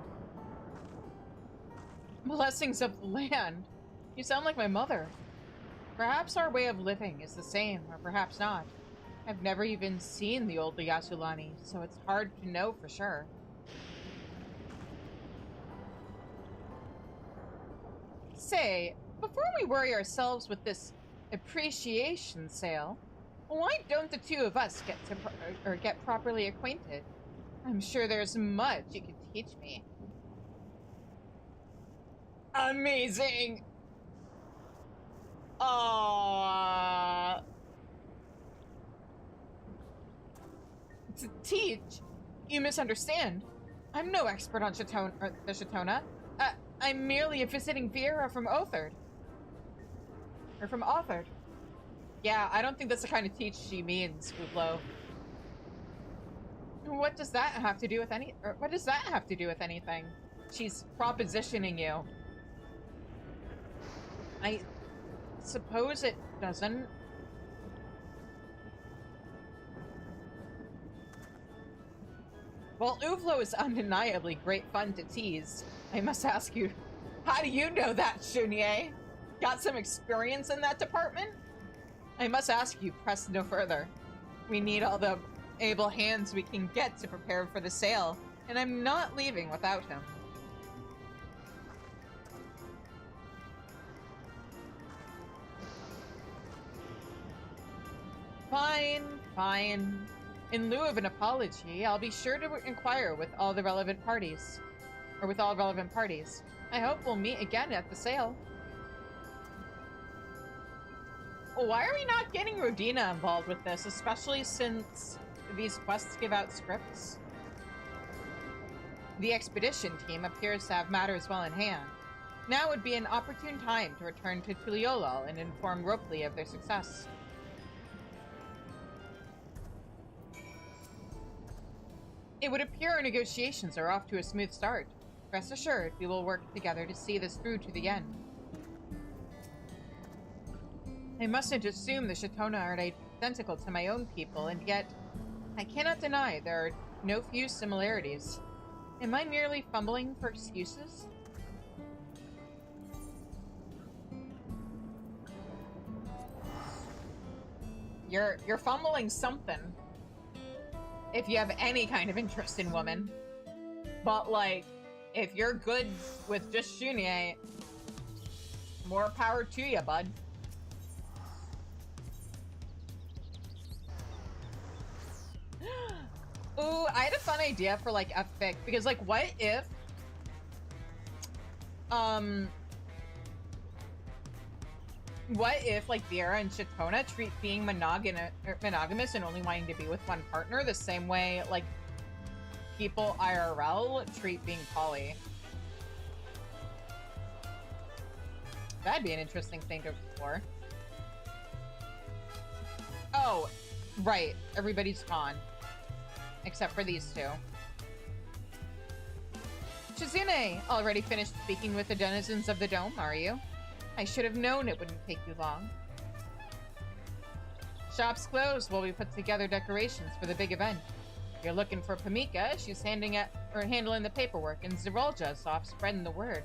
Blessings of the land? You sound like my mother. Perhaps our way of living is the same, or perhaps not. I've never even seen the old Yasulani, so it's hard to know for sure. Say, before we worry ourselves with this appreciation sale, why don't the two of us get properly acquainted? I'm sure there's much you could teach me. Amazing! To teach? You misunderstand. I'm no expert on the Shatona. I'm merely a visiting Viera from Othard. Or from Othard. Yeah, I don't think that's the kind of teach she means, Ublo. What does that have to do with anything? She's propositioning you. I suppose it doesn't. Well, Uvlo is undeniably great fun to tease. I must ask you, how do you know that, Shunye? Got some experience in that department? I must ask you, press no further. We need all the able hands we can get to prepare for the sale, and I'm not leaving without him. Fine, fine. In lieu of an apology, I'll be sure to inquire with all the relevant parties. Or with all relevant parties. I hope we'll meet again at the sale. Why are we not getting Rodina involved with this, especially since these quests give out scripts? The expedition team appears to have matters well in hand. Now would be an opportune time to return to Tuliolol and inform Ropley of their success. It would appear our negotiations are off to a smooth start. Rest assured, we will work together to see this through to the end. I mustn't assume the Shatona are identical to my own people, and yet I cannot deny there are no few similarities. Am I merely fumbling for excuses? You're fumbling something. If you have any kind of interest in women. But, like, if you're good with just Shunye, more power to you, bud. Ooh, I had a fun idea for, like, a fic. Because, like, what if... What if, like, Viera and Shatona treat being monogamous and only wanting to be with one partner the same way, like, people IRL treat being poly? That'd be an interesting thing to explore. Oh, right. Everybody's gone. Except for these two. Shizune! Already finished speaking with the denizens of the dome, are you? I should have known it wouldn't take you long. Shop's closed while we put together decorations for the big event. You're looking for Pamika, she's handling the paperwork, and Zerolja's off spreading the word.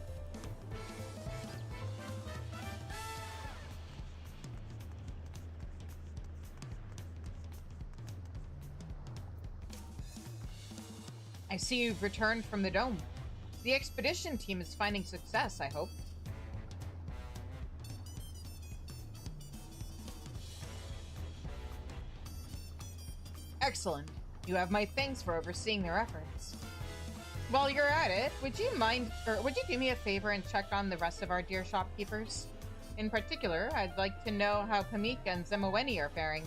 I see you've returned from the dome. The expedition team is finding success, I hope. Excellent. You have my thanks for overseeing their efforts. While you're at it, would you do me a favor and check on the rest of our dear shopkeepers? In particular, I'd like to know how Pamika and Zemoweni are faring,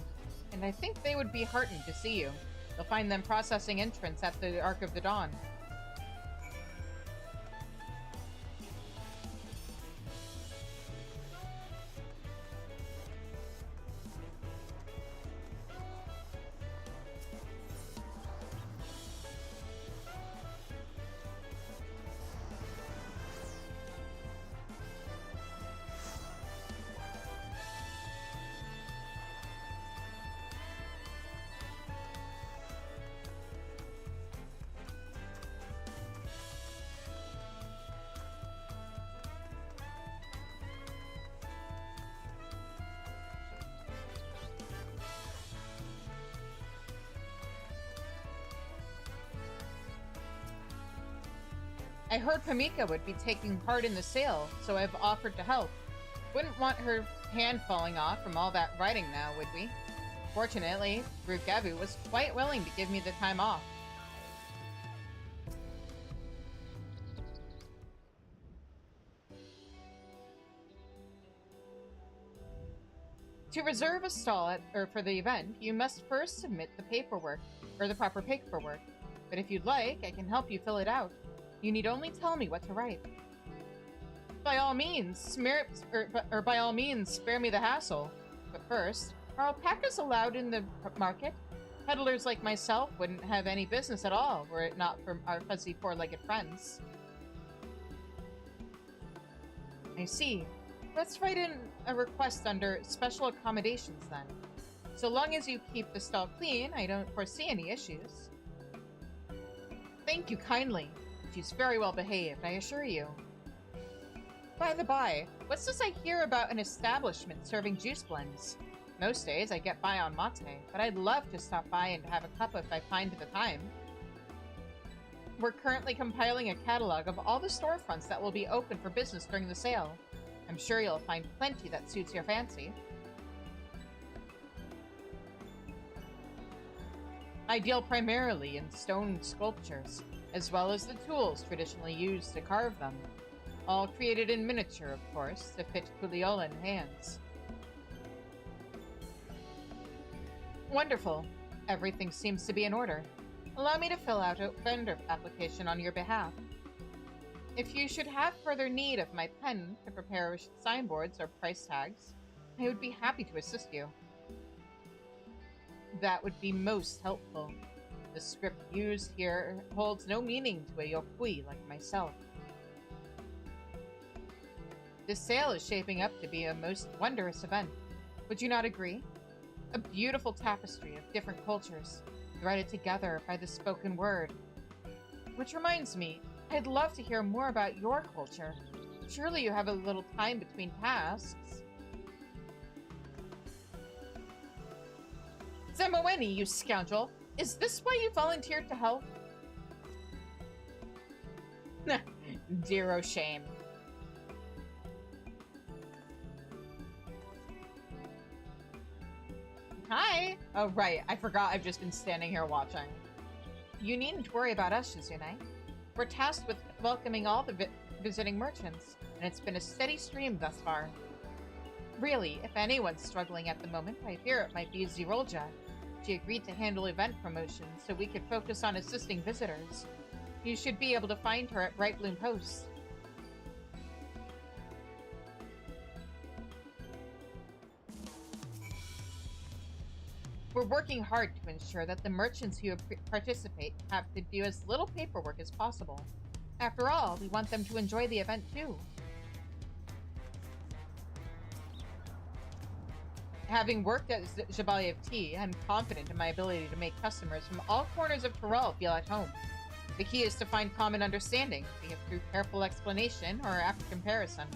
and I think they would be heartened to see you. You'll find them processing entrance at the Ark of the Dawn. I heard Pamika would be taking part in the sale, so I've offered to help. Wouldn't want her hand falling off from all that writing now, would we? Fortunately, Rukevu was quite willing to give me the time off. To reserve a stall for the event, you must first submit the paperwork, or the proper paperwork. But if you'd like, I can help you fill it out. You need only tell me what to write. By all means, spare me the hassle. But first, are alpacas allowed in the market? Peddlers like myself wouldn't have any business at all were it not for our fuzzy four-legged friends. I see. Let's write in a request under special accommodations then. So long as you keep the stall clean, I don't foresee any issues. Thank you kindly. She's very well behaved, I assure you. By the by, what's this I hear about an establishment serving juice blends? Most days I get by on mate, but I'd love to stop by and have a cup if I find the time. We're currently compiling a catalog of all the storefronts that will be open for business during the sale. I'm sure you'll find plenty that suits your fancy. I deal primarily in stone sculptures, as well as the tools traditionally used to carve them. All created in miniature, of course, to fit Kuliolan hands. Wonderful. Everything seems to be in order. Allow me to fill out a vendor application on your behalf. If you should have further need of my pen to prepare signboards or price tags, I would be happy to assist you. That would be most helpful. The script used here holds no meaning to a yokui like myself. This sale is shaping up to be a most wondrous event. Would you not agree? A beautiful tapestry of different cultures, threaded together by the spoken word. Which reminds me, I'd love to hear more about your culture. Surely you have a little time between tasks. Zemoweni, you scoundrel! Is this why you volunteered to help? Zero shame. Hi! Oh, right. I forgot I've just been standing here watching. You needn't worry about us, Shizune. We're tasked with welcoming all the visiting merchants, and it's been a steady stream thus far. Really, if anyone's struggling at the moment, I fear it might be Zirolja. She agreed to handle event promotions so we could focus on assisting visitors. You should be able to find her at Bright Bloom Post. We're working hard to ensure that the merchants who participate have to do as little paperwork as possible. After all, we want them to enjoy the event too. Having worked at Chevalier of Tea, I'm confident in my ability to make customers from all corners of Tyrell feel at home. The key is to find common understanding, be it through careful explanation or after comparison.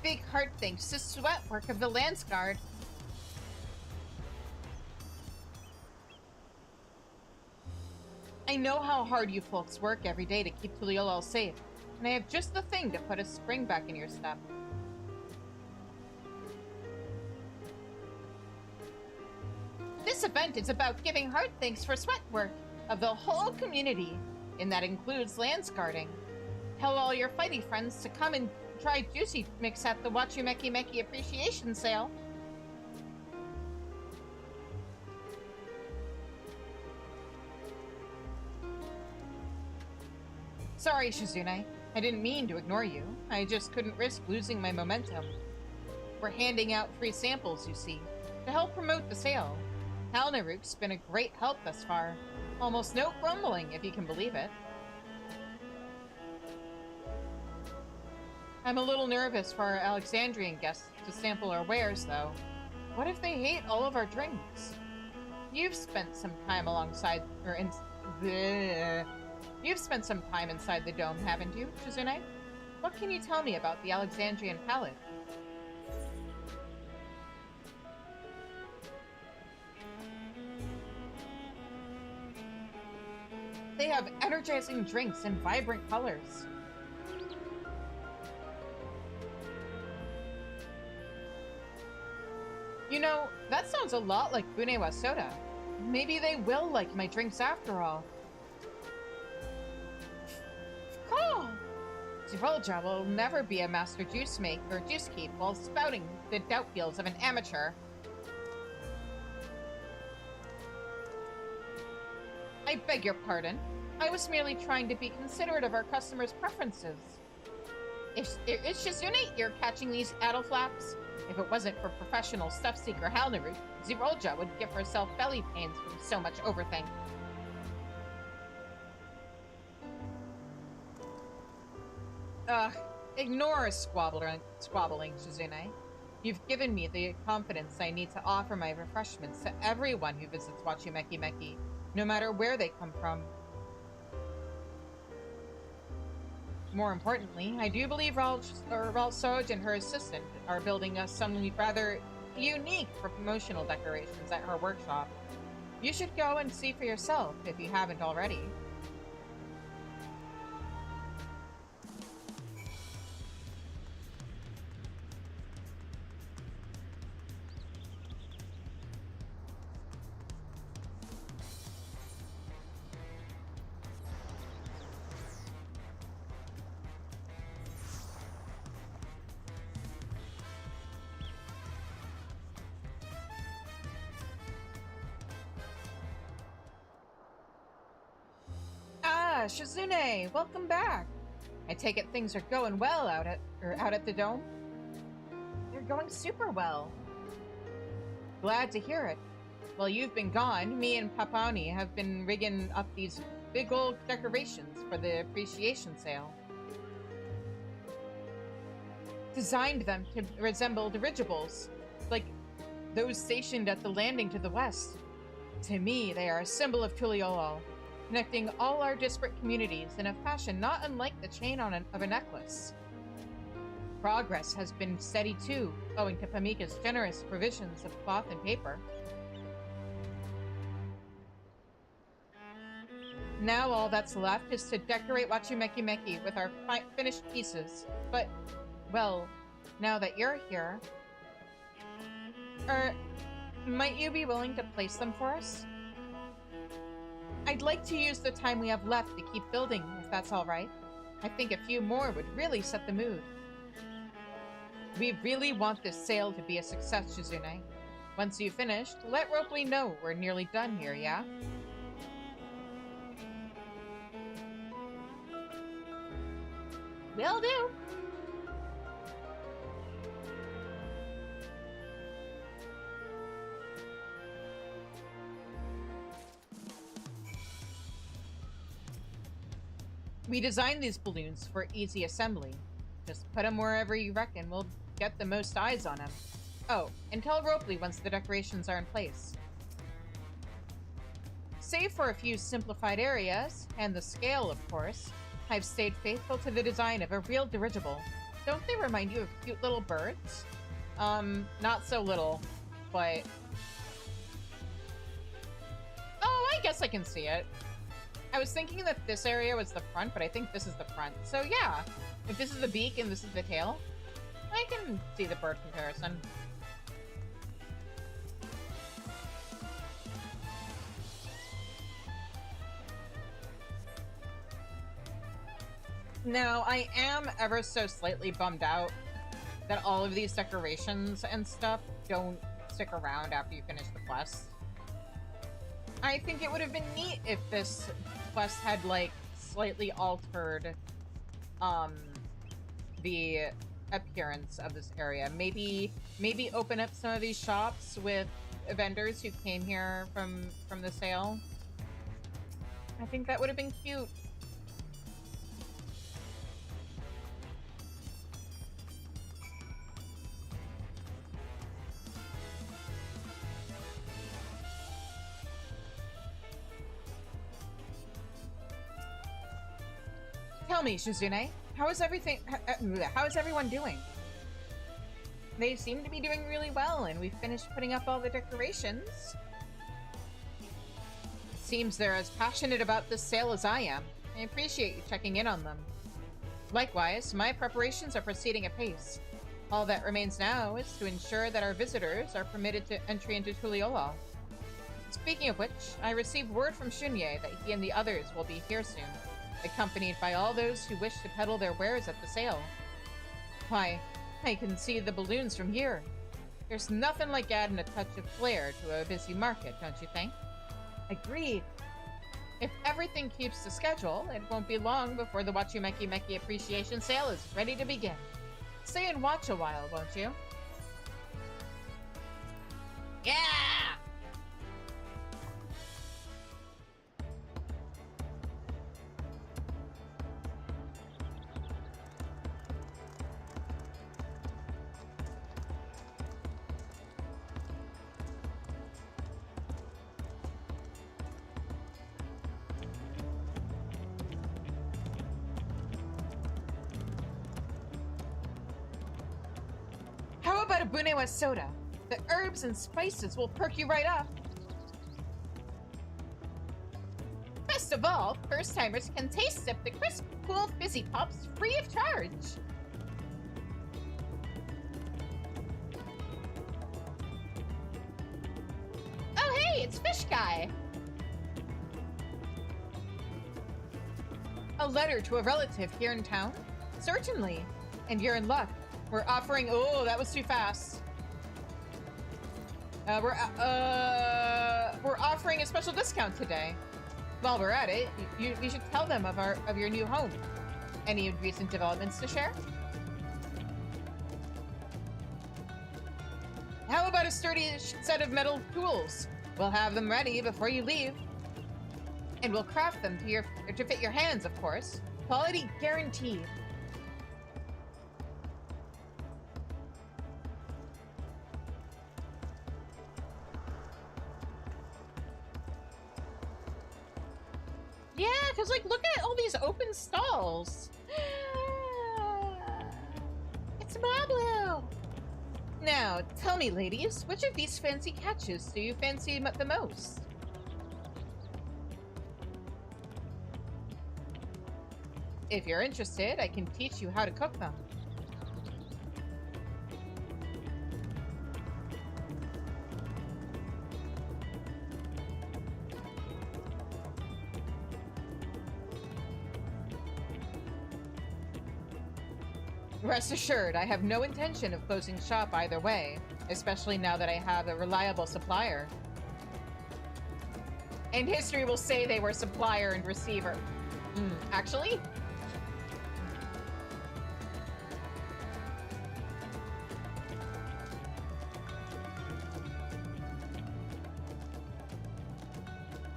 big heart thanks to Sweatwork of the Landsguard. I know how hard you folks work every day to keep Tuliolol safe, and I have just the thing to put a spring back in your step. This event is about giving heart thanks for Sweatwork of the whole community, and that includes landsguarding. Tell all your fighty friends to come and try Juicy Mix at the Wachumeqimeqi Appreciation Sale. Sorry, Shizune. I didn't mean to ignore you. I just couldn't risk losing my momentum. We're handing out free samples, you see, to help promote the sale. Halnaruk's been a great help thus far. Almost no grumbling, if you can believe it. I'm a little nervous for our Alexandrian guests to sample our wares, though. What if they hate all of our drinks? You've spent some time You've spent some time inside the dome, haven't you, Shizune? What can you tell me about the Alexandrian palate? They have energizing drinks and vibrant colors. You know, that sounds a lot like Bunewa soda. Maybe they will like my drinks after all. Cool! Zirolja will never be a master juice make or juice keep while spouting the doubt feels of an amateur. I beg your pardon. I was merely trying to be considerate of our customers' preferences. Is Shizune you're catching these addle flaps? If it wasn't for professional stuff seeker Halnaruk, Zirolja would give herself belly pains from so much overthink. Ignore squabbling, Shizune. You've given me the confidence I need to offer my refreshments to everyone who visits Wachumeqimeqi, no matter where they come from. More importantly, I do believe Ralsoj and her assistant are building us some rather unique promotional decorations at her workshop. You should go and see for yourself if you haven't already. Shizune, welcome back. I take it things are going well out at the dome. They're going super well. Glad to hear it. While you've been gone, me and Papani have been rigging up these big old decorations for the appreciation sale. Designed them to resemble dirigibles, like those stationed at the landing to the west. To me, they are a symbol of Tuliolol, connecting all our disparate communities in a fashion not unlike the chain of a necklace. Progress has been steady too, owing to Pamika's generous provisions of cloth and paper. Now all that's left is to decorate Wachumeqimeqi with our finished pieces. But, well, now that you're here... might you be willing to place them for us? I'd like to use the time we have left to keep building, if that's alright. I think a few more would really set the mood. We really want this sale to be a success, Shizune. Once you've finished, let Ropley know we're nearly done here, yeah? Will do! We designed these balloons for easy assembly. Just put them wherever you reckon we'll get the most eyes on them. Oh, and tell Ropley once the decorations are in place. Save for a few simplified areas, and the scale, of course, I've stayed faithful to the design of a real dirigible. Don't they remind you of cute little birds? Not so little, but... Oh, I guess I can see it. I was thinking that this area was the front, but I think this is the front. So yeah, if this is the beak and this is the tail, I can see the bird comparison. Now, I am ever so slightly bummed out that all of these decorations and stuff don't stick around after you finish the quest. I think it would have been neat if this quest had, like, slightly altered, the appearance of this area. Maybe open up some of these shops with vendors who came here from the sale. I think that would have been cute. Tell me, Shizune, how is everyone doing? They seem to be doing really well, and we've finished putting up all the decorations. It seems they're as passionate about this sale as I am. I appreciate you checking in on them. Likewise, my preparations are proceeding apace. All that remains now is to ensure that our visitors are permitted to entry into Tuliyola. Speaking of which, I received word from Shunye that he and the others will be here soon, accompanied by all those who wish to peddle their wares at the sale. Why, I can see the balloons from here. There's nothing like adding a touch of flair to a busy market, don't you think? Agreed. If everything keeps to schedule, it won't be long before the Wachumeqimeqi appreciation sale is ready to begin. Stay and watch a while, won't you? Yeah! How about a bunewa soda? The herbs and spices will perk you right up. Best of all, first-timers can taste sip the crisp, cool fizzy pops free of charge. Oh hey, it's Fish Guy! A letter to a relative here in town? Certainly. And you're in luck. We're offering... Oh, that was too fast. We're offering a special discount today. While we're at it, you should tell them of your new home. Any recent developments to share? How about a sturdy set of metal tools? We'll have them ready before you leave. And we'll craft them to fit your hands, of course. Quality guaranteed. Yeah, because, like, look at all these open stalls. It's Mablu! Now, tell me, ladies, which of these fancy catches do you fancy the most? If you're interested, I can teach you how to cook them. Rest assured, I have no intention of closing shop either way, especially now that I have a reliable supplier. And history will say they were supplier and receiver. Actually?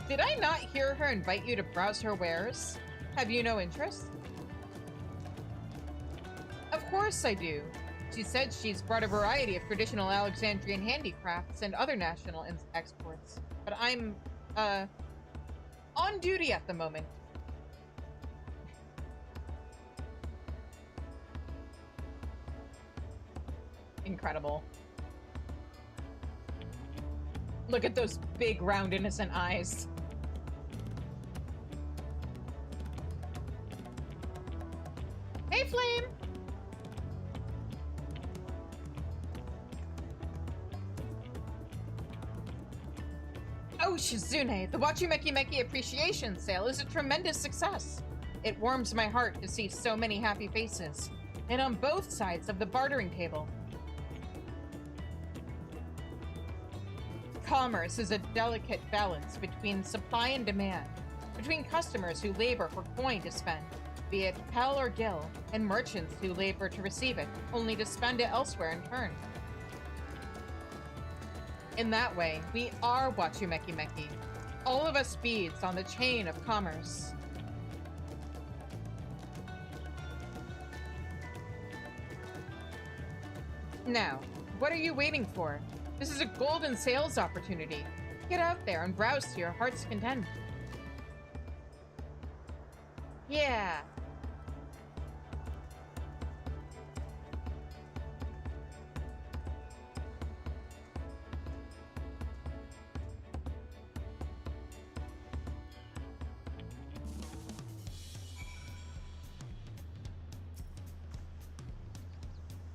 Did I not hear her invite you to browse her wares? Have you no interest? Of course I do. She said she's brought a variety of traditional Alexandrian handicrafts and other national exports. But I'm, on duty at the moment. Incredible. Look at those big, round, innocent eyes. Hey, Flame! Oh, Shizune, the Wachumeqimeqi appreciation sale is a tremendous success. It warms my heart to see so many happy faces, and on both sides of the bartering table. Commerce is a delicate balance between supply and demand, between customers who labor for coin to spend, be it Pel or Gil, and merchants who labor to receive it, only to spend it elsewhere in turn. In that way, we are Wachumeqimeqi, all of us beads on the chain of commerce. Now, what are you waiting for? This is a golden sales opportunity. Get out there and browse to your heart's content. Yeah.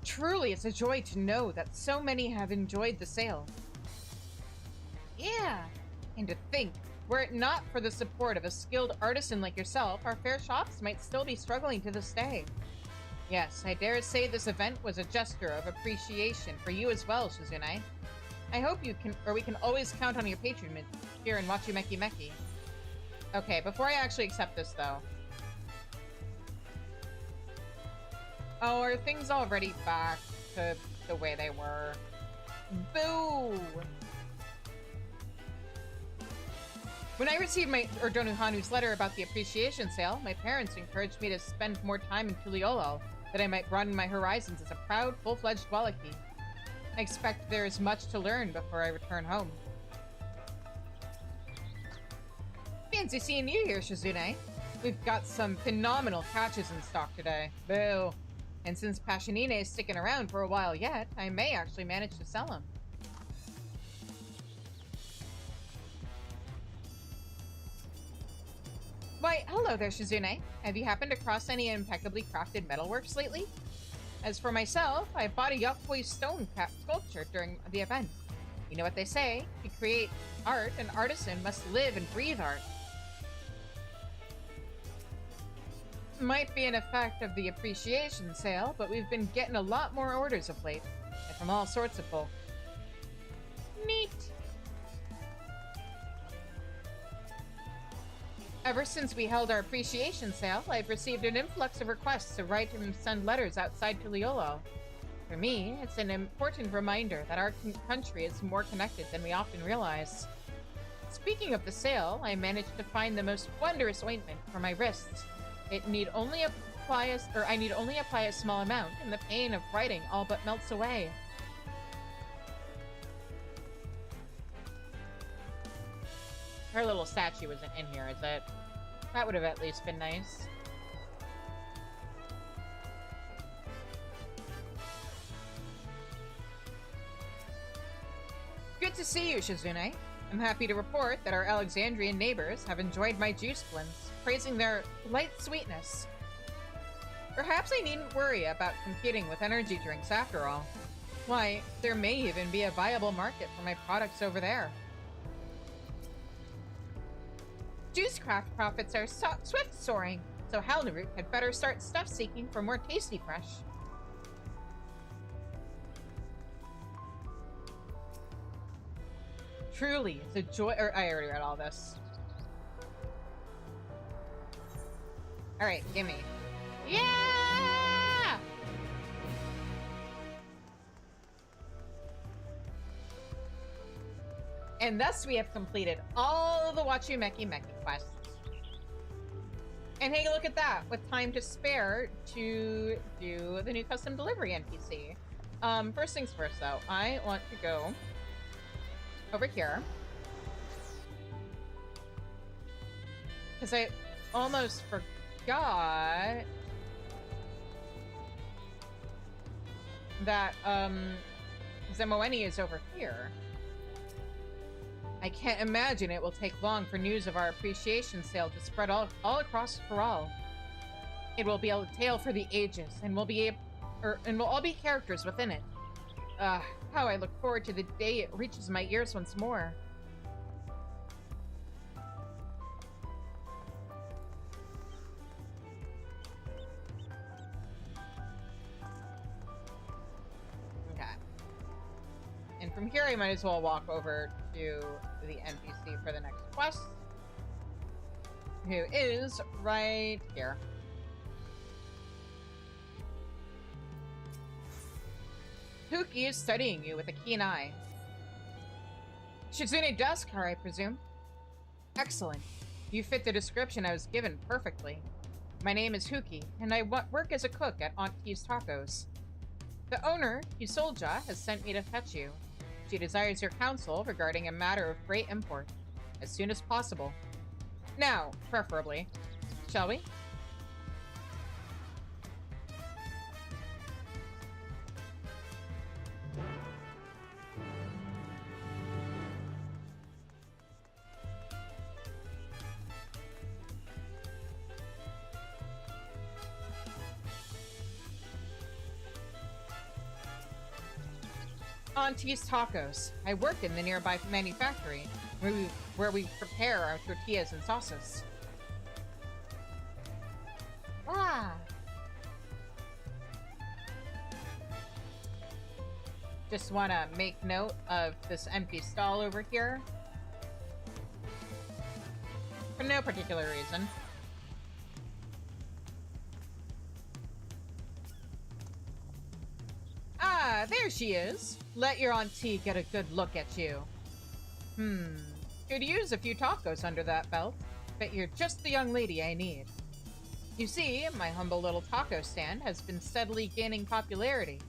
Truly, it's a joy to know that so many have enjoyed the sale. Yeah, and to think, were it not for the support of a skilled artisan like yourself, our fair shops might still be struggling to this day. Yes, I dare say this event was a gesture of appreciation for you as well, Shizune. I hope you can, or we can always count on your patronage here in Wachumeqimeqi. Okay, before I actually accept this, though. Oh, are things already back to the way they were? Boo! When I received my Donuhanu's letter about the appreciation sale, my parents encouraged me to spend more time in Tuliolo, that I might broaden my horizons as a proud, full-fledged Dwellaki. I expect there is much to learn before I return home. Fancy seeing you here, Shizune. We've got some phenomenal catches in stock today. Boo! And since Passionine is sticking around for a while yet, I may actually manage to sell him. Why, hello there, Shizune. Have you happened across any impeccably crafted metalworks lately? As for myself, I bought a Yokoi stone sculpture during the event. You know what they say, to create art, an artisan must live and breathe art. Might be an effect of the appreciation sale, but we've been getting a lot more orders of late, and from all sorts of folk. Neat! Ever since we held our appreciation sale, I've received an influx of requests to write and send letters outside Tuliolo. For me, it's an important reminder that our country is more connected than we often realize. Speaking of the sale, I managed to find the most wondrous ointment for my wrists. I need only apply a small amount, and the pain of writing all but melts away. Her little statue isn't in here, is it? That would have at least been nice. Good to see you, Shizune. I'm happy to report that our Alexandrian neighbors have enjoyed my juice blends, praising their light sweetness. Perhaps I needn't worry about competing with energy drinks after all. Why, there may even be a viable market for my products over there. Juicecraft profits are swift soaring, so Halnaroot had better start stuff seeking for more tasty fresh. Truly, it's a joy. I already read all this. Alright, gimme. Yeah! And thus we have completed all of the Wachumeqimeqi quests. And hey, look at that, with time to spare to do the new custom delivery NPC. First things first though, I want to go over here. Because I almost forgot that, Zemoeni is over here. I can't imagine it will take long for news of our appreciation sale to spread all across Corral. It will be a tale for the ages, and we'll all be characters within it. How I look forward to the day it reaches my ears once more. Okay. And from here, I might as well walk over to the NPC for the next quest, who is right here. Huki is studying you with a keen eye. Shizune Deskar, I presume? Excellent. You fit the description I was given perfectly. My name is Huki, and I work as a cook at Aunt T's Tacos. The owner, Yusolja, has sent me to fetch you. She desires your counsel regarding a matter of great import, as soon as possible. Now, preferably. Shall we? Auntie's Tacos. I work in the nearby manufactory, where we prepare our tortillas and sauces. Ah! Just want to make note of this empty stall over here. For no particular reason. Ah, there she is. Let your auntie get a good look at you. Could use a few tacos under that belt, but you're just the young lady I need. You see, my humble little taco stand has been steadily gaining popularity.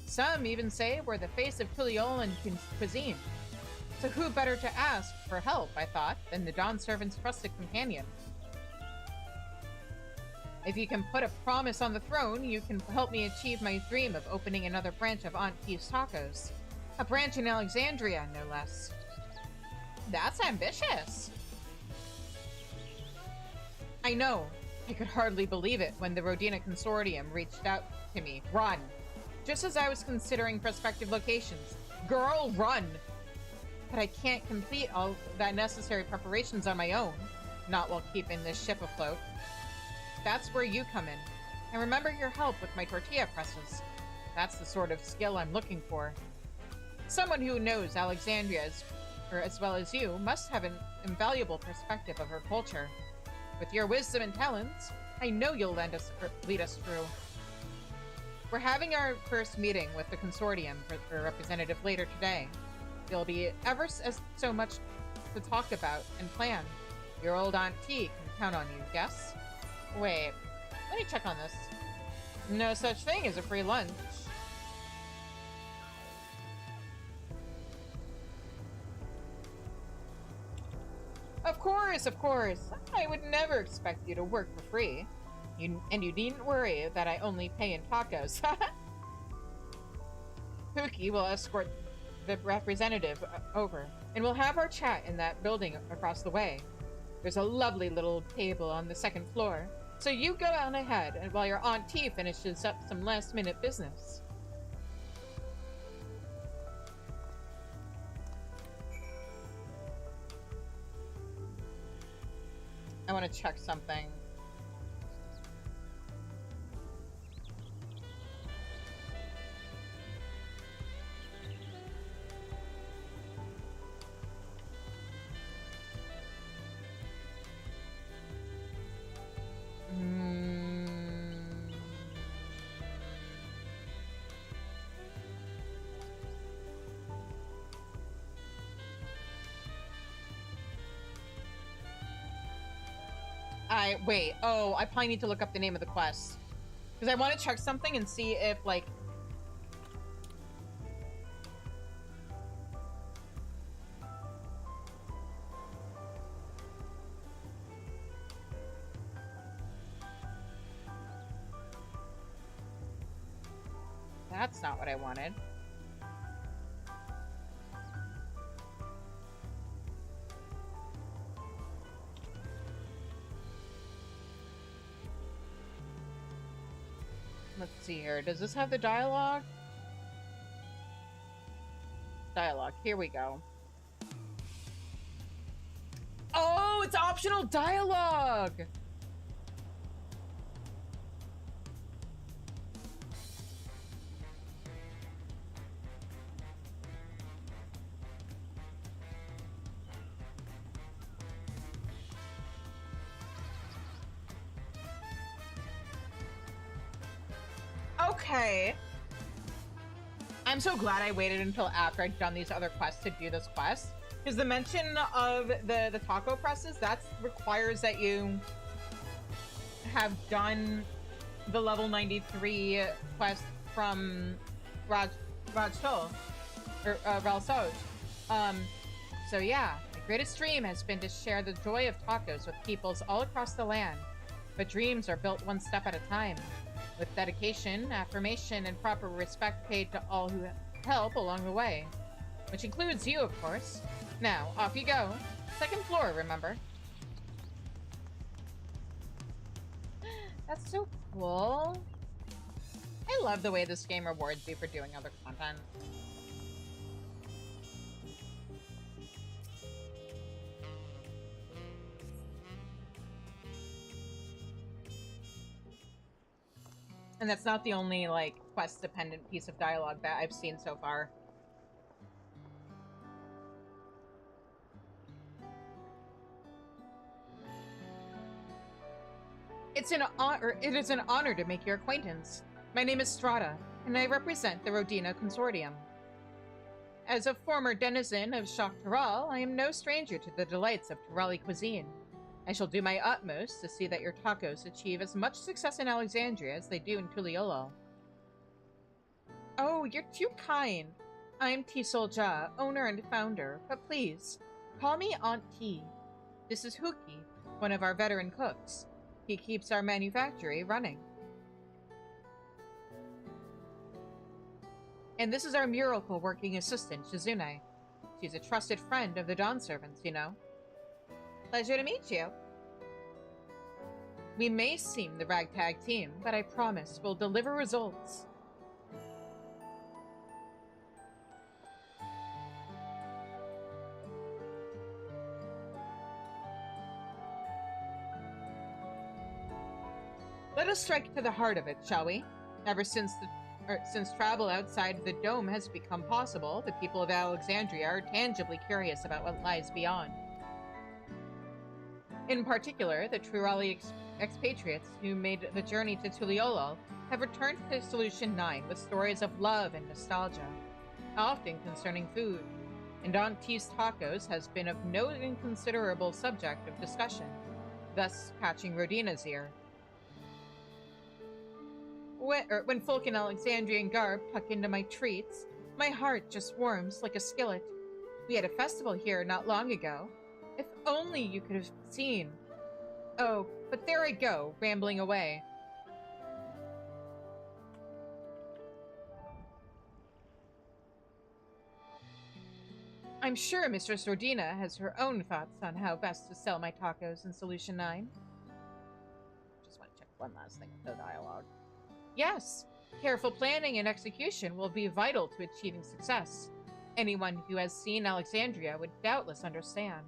Some even say we're the face of Tuliyolan cuisine. So who better to ask for help, I thought, than the Dawn Servant's trusted companion. If you can put a promise on the throne, you can help me achieve my dream of opening another branch of Aunt T's Tacos. A branch in Alexandria, no less. That's ambitious. I know. I could hardly believe it when the Rodina Consortium reached out to me. Run. Just as I was considering prospective locations. Girl, run! But I can't complete all that necessary preparations on my own, not while keeping this ship afloat. That's where you come in. And remember your help with my tortilla presses. That's the sort of skill I'm looking for. Someone who knows Alexandria as well as you must have an invaluable perspective of her culture. With your wisdom and talents, I know you'll lead us through. We're having our first meeting with the consortium for representative later today. There'll be ever so much to talk about and plan. Your old Aunt T can count on you, yes? Wait, let me check on this. No such thing as a free lunch. Of course. I would never expect you to work for free. You needn't worry that I only pay in tacos. Pookie will escort the representative over, and we'll have our chat in that building across the way. There's a lovely little table on the second floor, so you go on ahead and while your Aunt T finishes up some last-minute business. I want to check something. Wait. Oh, I probably need to look up the name of the quest. Because I want to check something and see if, like... That's not what I wanted. Let's see here. Does this have the dialogue? Dialogue. Here we go. Oh, it's optional dialogue! Okay. I'm so glad I waited until after I'd done these other quests to do this quest. Because the mention of the taco presses, that requires that you have done the level 93 quest from Ralsoj. So yeah, my greatest dream has been to share the joy of tacos with peoples all across the land. But dreams are built one step at a time, with dedication, affirmation, and proper respect paid to all who help along the way. Which includes you, of course. Now, off you go. Second floor, remember? That's so cool. I love the way this game rewards you for doing other content. And that's not the only, like, quest-dependent piece of dialogue that I've seen so far. It is an honor to make your acquaintance. My name is Strata, and I represent the Rodina Consortium. As a former denizen of Shock Taral, I am no stranger to the delights of Tarali cuisine. I shall do my utmost to see that your tacos achieve as much success in Alexandria as they do in Tuliolo. Oh, you're too kind. I'm T. Solja, owner and founder, but please, call me Aunt T. This is Huki, one of our veteran cooks. He keeps our manufactory running. And this is our miracle working assistant, Shizune. She's a trusted friend of the Dawn Servants, you know. Pleasure to meet you. We may seem the ragtag team, but I promise we'll deliver results. Let us strike to the heart of it, shall we? Ever since travel outside the dome has become possible, the people of Alexandria are tangibly curious about what lies beyond. In particular, the Turali expatriates who made the journey to Tuliolo have returned to Solution 9 with stories of love and nostalgia, often concerning food, and Aunt T's tacos has been of no inconsiderable subject of discussion, thus catching Rodina's ear. When folk in Alexandrian garb tuck into my treats, my heart just warms like a skillet. We had a festival here not long ago. If only you could have seen. Oh, but there I go, rambling away. I'm sure Mistress Rodina has her own thoughts on how best to sell my tacos in Solution 9. Just want to check one last thing with the dialogue. Yes, careful planning and execution will be vital to achieving success. Anyone who has seen Alexandria would doubtless understand.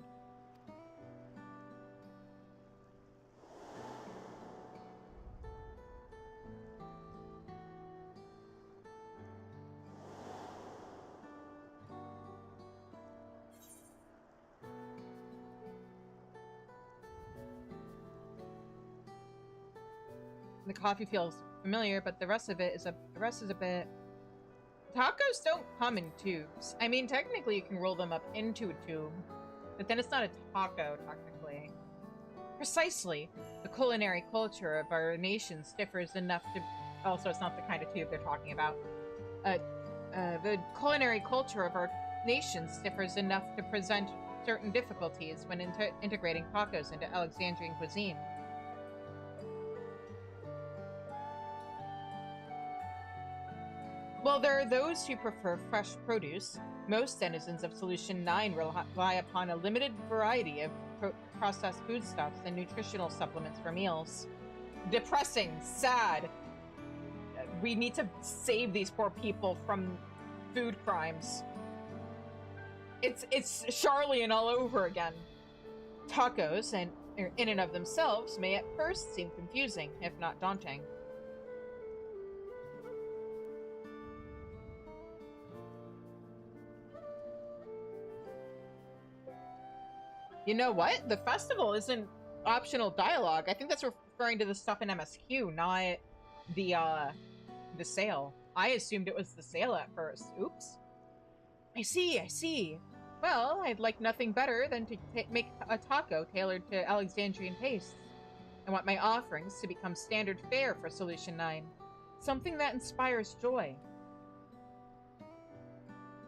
The coffee feels familiar, but the rest is a bit. Tacos don't come in tubes. I mean, technically you can roll them up into a tube, but then it's not a taco, technically. Precisely. The culinary culture of our nations differs enough to... Also, it's not the kind of tube they're talking about. The culinary culture of our nations differs enough to present certain difficulties when integrating tacos into Alexandrian cuisine. While there are those who prefer fresh produce, most denizens of Solution 9 rely upon a limited variety of processed foodstuffs and nutritional supplements for meals. Depressing, sad. We need to save these poor people from food crimes. It's Charlene all over again. Tacos, in and of themselves, may at first seem confusing, if not daunting. You know what? The festival isn't optional dialogue. I think that's referring to the stuff in MSQ, not the sale. I assumed it was the sale at first. Oops. I see. Well, I'd like nothing better than to make a taco tailored to Alexandrian tastes. I want my offerings to become standard fare for Solution 9. Something that inspires joy.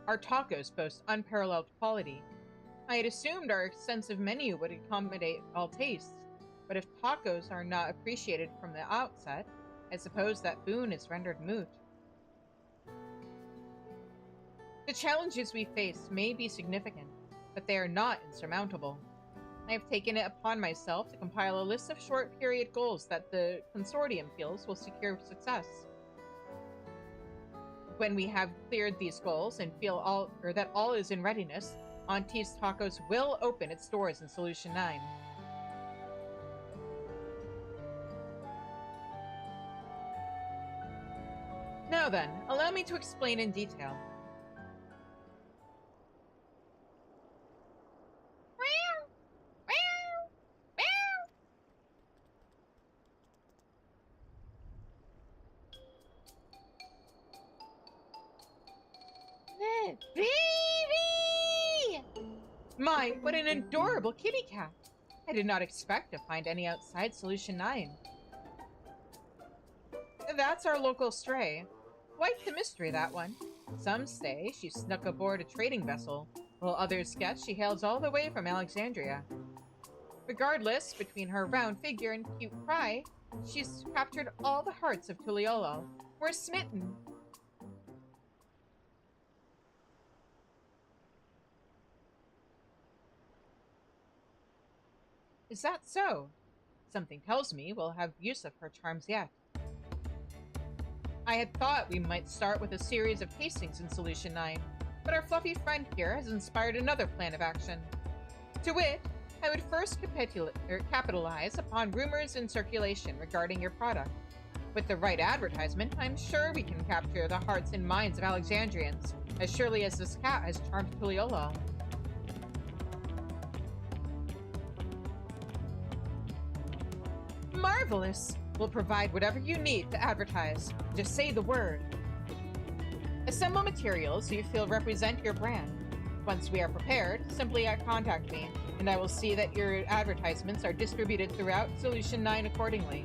Our tacos boast unparalleled quality. I had assumed our extensive menu would accommodate all tastes, but if tacos are not appreciated from the outset, I suppose that boon is rendered moot. The challenges we face may be significant, but they are not insurmountable. I have taken it upon myself to compile a list of short-period goals that the consortium feels will secure success. When we have cleared these goals and feel that all is in readiness, Auntie's Tacos will open its doors in Solution 9. Now then, allow me to explain in detail. Baby! My, what an adorable kitty cat! I did not expect to find any outside Solution 9. That's our local stray. Quite the mystery, that one. Some say she snuck aboard a trading vessel, while others guess she hails all the way from Alexandria. Regardless, between her round figure and cute cry, she's captured all the hearts of Tuliolo. We're smitten. Is that so? Something tells me we'll have use of her charms yet. I had thought we might start with a series of tastings in Solution 9, but our fluffy friend here has inspired another plan of action. To wit, I would first capitalize upon rumors in circulation regarding your product. With the right advertisement, I'm sure we can capture the hearts and minds of Alexandrians, as surely as this cat has charmed Tuliolo. Marvelous! We'll provide whatever you need to advertise. Just say the word. Assemble materials you feel represent your brand. Once we are prepared, simply contact me, and I will see that your advertisements are distributed throughout Solution 9 accordingly.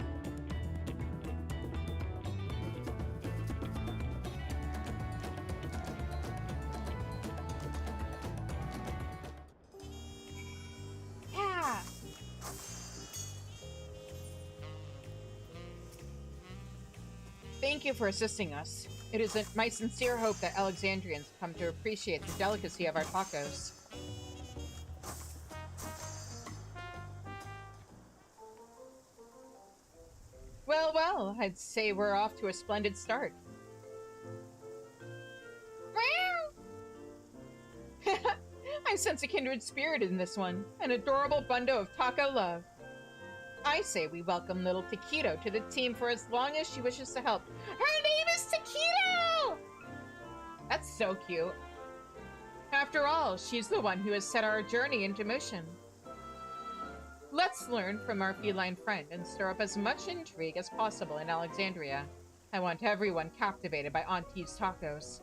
Yeah! Thank you for assisting us. It is my sincere hope that Alexandrians come to appreciate the delicacy of our tacos. Well, I'd say we're off to a splendid start. I sense a kindred spirit in this one, an adorable bundo of taco love. I say we welcome little Taquito to the team for as long as she wishes to help. Her name is Taquito! That's so cute. After all, she's the one who has set our journey into motion. Let's learn from our feline friend and stir up as much intrigue as possible in Alexandria. I want everyone captivated by Auntie's Tacos.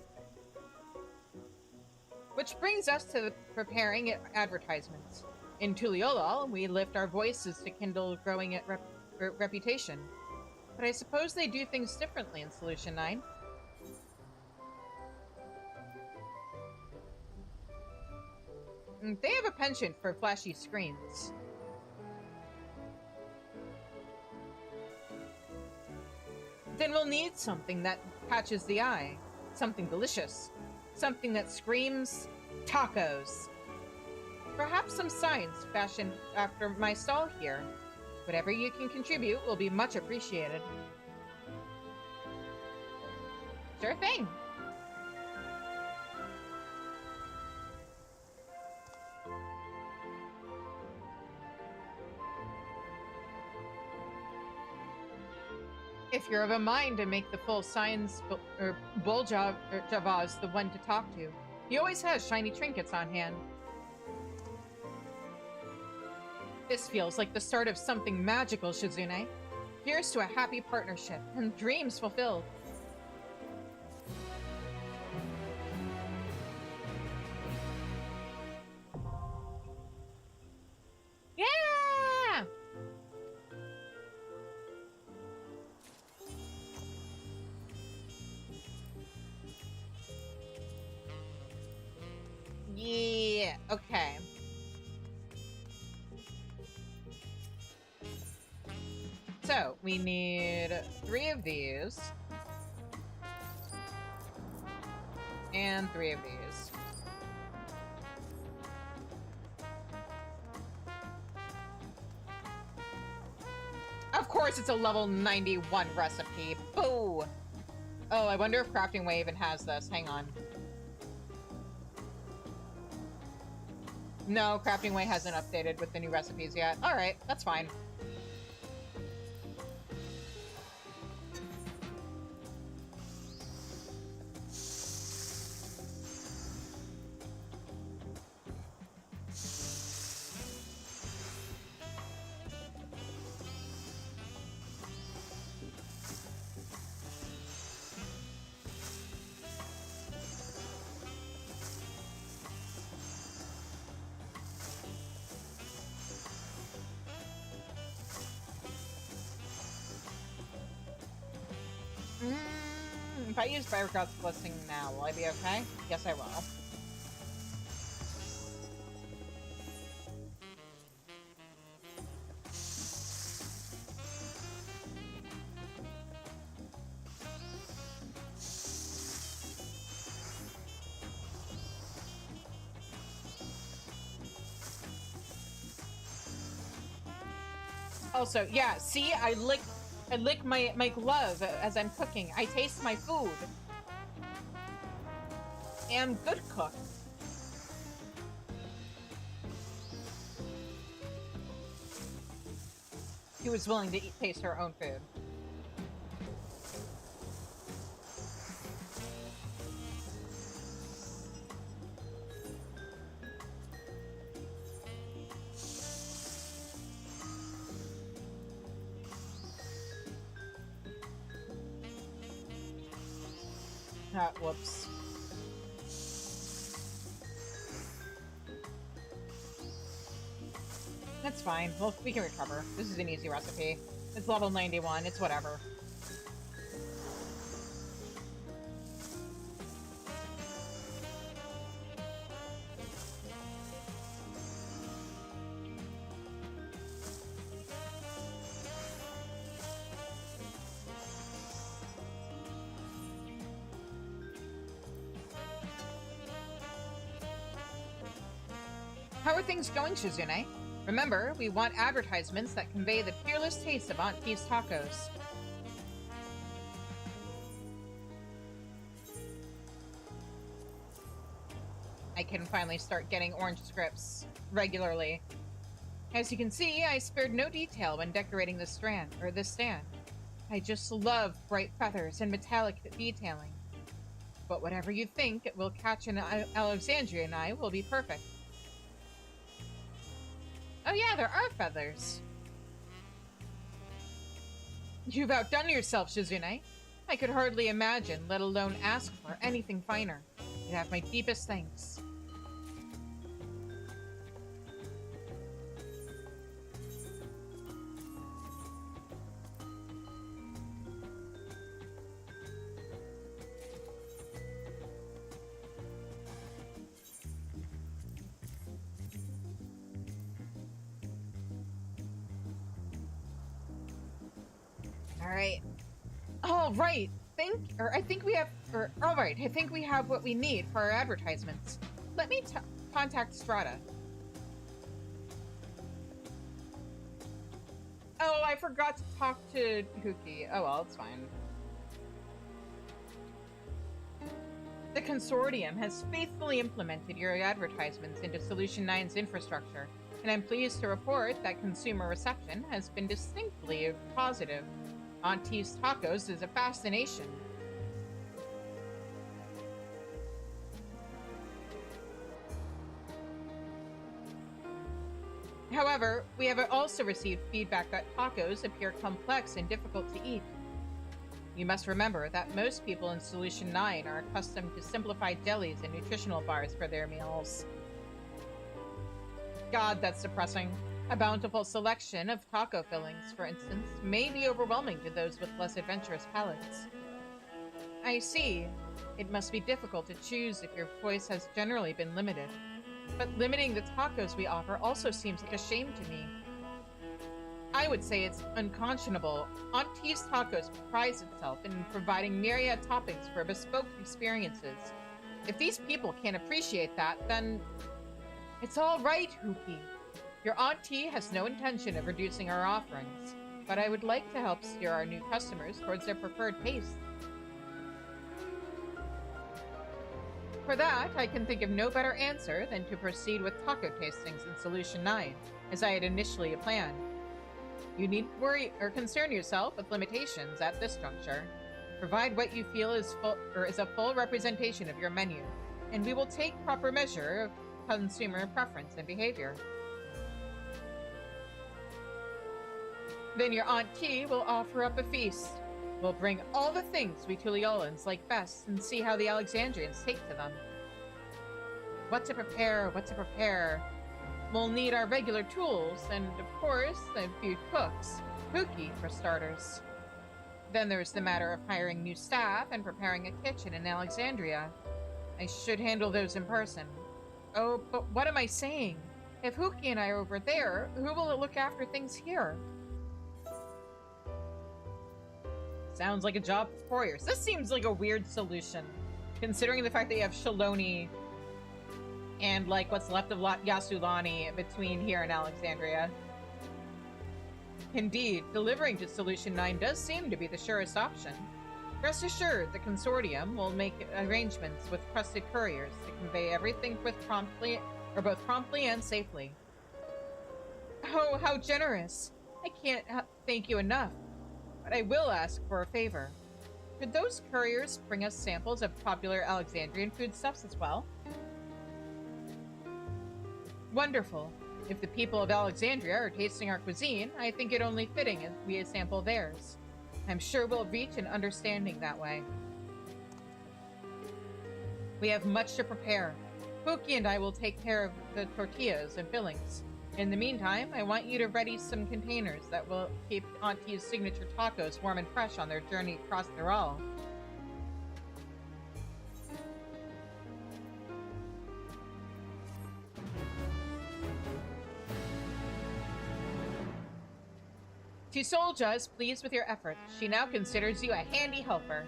Which brings us to preparing advertisements. In Tuliolo, we lift our voices to kindle growing reputation. But I suppose they do things differently in Solution 9. They have a penchant for flashy screens. Then we'll need something that catches the eye. something delicious. Something that screams tacos. Perhaps some signs fashioned after my stall here. Whatever you can contribute will be much appreciated. Sure thing. If you're of a mind to make the full signs, or Buljava's the one to talk to. He always has shiny trinkets on hand. This feels like the start of something magical, Shizune. Here's to a happy partnership and dreams fulfilled. Yeah! Yeah, okay. So, we need 3 of these. And 3 of these. Of course it's a level 91 recipe. Boo! Oh, I wonder if Crafting Way even has this. Hang on. No, Crafting Way hasn't updated with the new recipes yet. Alright, that's fine. If I use Firegod's Blessing now, will I be okay? Yes, I will. Also, yeah, see, I lick my glove as I'm cooking. I taste my food. Am good cook. She was willing to taste her own food. Whoops. That's fine. Well, we can recover. This is an easy recipe. It's level 91. It's whatever. How are things going, Shizune? Remember, we want advertisements that convey the fearless taste of Aunt Pea's tacos. I can finally start getting orange scripts regularly. As you can see, I spared no detail when decorating this stand. I just love bright feathers and metallic detailing. But whatever you think it will catch in Alexandria and I will be perfect. Oh yeah, there are feathers. You've outdone yourself, Shizune. I could hardly imagine, let alone ask for, anything finer. You have my deepest thanks. All right. I think we have what we need for our advertisements. Let me contact Strata. Oh, I forgot to talk to Huki. Oh well, it's fine. The consortium has faithfully implemented your advertisements into Solution 9's infrastructure, and I'm pleased to report that consumer reception has been distinctly positive. Auntie's Tacos is a fascination. However, we have also received feedback that tacos appear complex and difficult to eat. You must remember that most people in Solution 9 are accustomed to simplified delis and nutritional bars for their meals. God, that's depressing. A bountiful selection of taco fillings, for instance, may be overwhelming to those with less adventurous palates. I see. It must be difficult to choose if your choice has generally been limited. But limiting the tacos we offer also seems like a shame to me. I would say it's unconscionable. Auntie's Tacos prides itself in providing myriad toppings for bespoke experiences. If these people can't appreciate that, then it's all right, Huki. Your auntie has no intention of reducing our offerings, but I would like to help steer our new customers towards their preferred taste. For that, I can think of no better answer than to proceed with taco tastings in Solution 9, as I had initially planned. You needn't worry or concern yourself with limitations at this juncture. Provide what you feel is a full representation of your menu, and we will take proper measure of consumer preference and behavior. Then your auntie will offer up a feast. We'll bring all the things we Tuliolans like best and see how the Alexandrians take to them. What to prepare? We'll need our regular tools and, of course, a few cooks. Huki, for starters. Then there's the matter of hiring new staff and preparing a kitchen in Alexandria. I should handle those in person. Oh, but what am I saying? If Huki and I are over there, who will look after things here? Sounds like a job for couriers. This seems like a weird solution, considering the fact that you have Shaloni and, like, what's left of Yasulani between here and Alexandria. Indeed, delivering to Solution 9 does seem to be the surest option. Rest assured, the consortium will make arrangements with trusted couriers to convey everything both promptly and safely. Oh, how generous! I can't thank you enough. But I will ask for a favor. Could those couriers bring us samples of popular Alexandrian foodstuffs as well? Wonderful. If the people of Alexandria are tasting our cuisine, I think it only fitting if we sample theirs. I'm sure we'll reach an understanding that way. We have much to prepare. Huki and I will take care of the tortillas and fillings. In the meantime, I want you to ready some containers that will keep Auntie's signature tacos warm and fresh on their journey across Doral. Tusolja is pleased with your efforts. She now considers you a handy helper.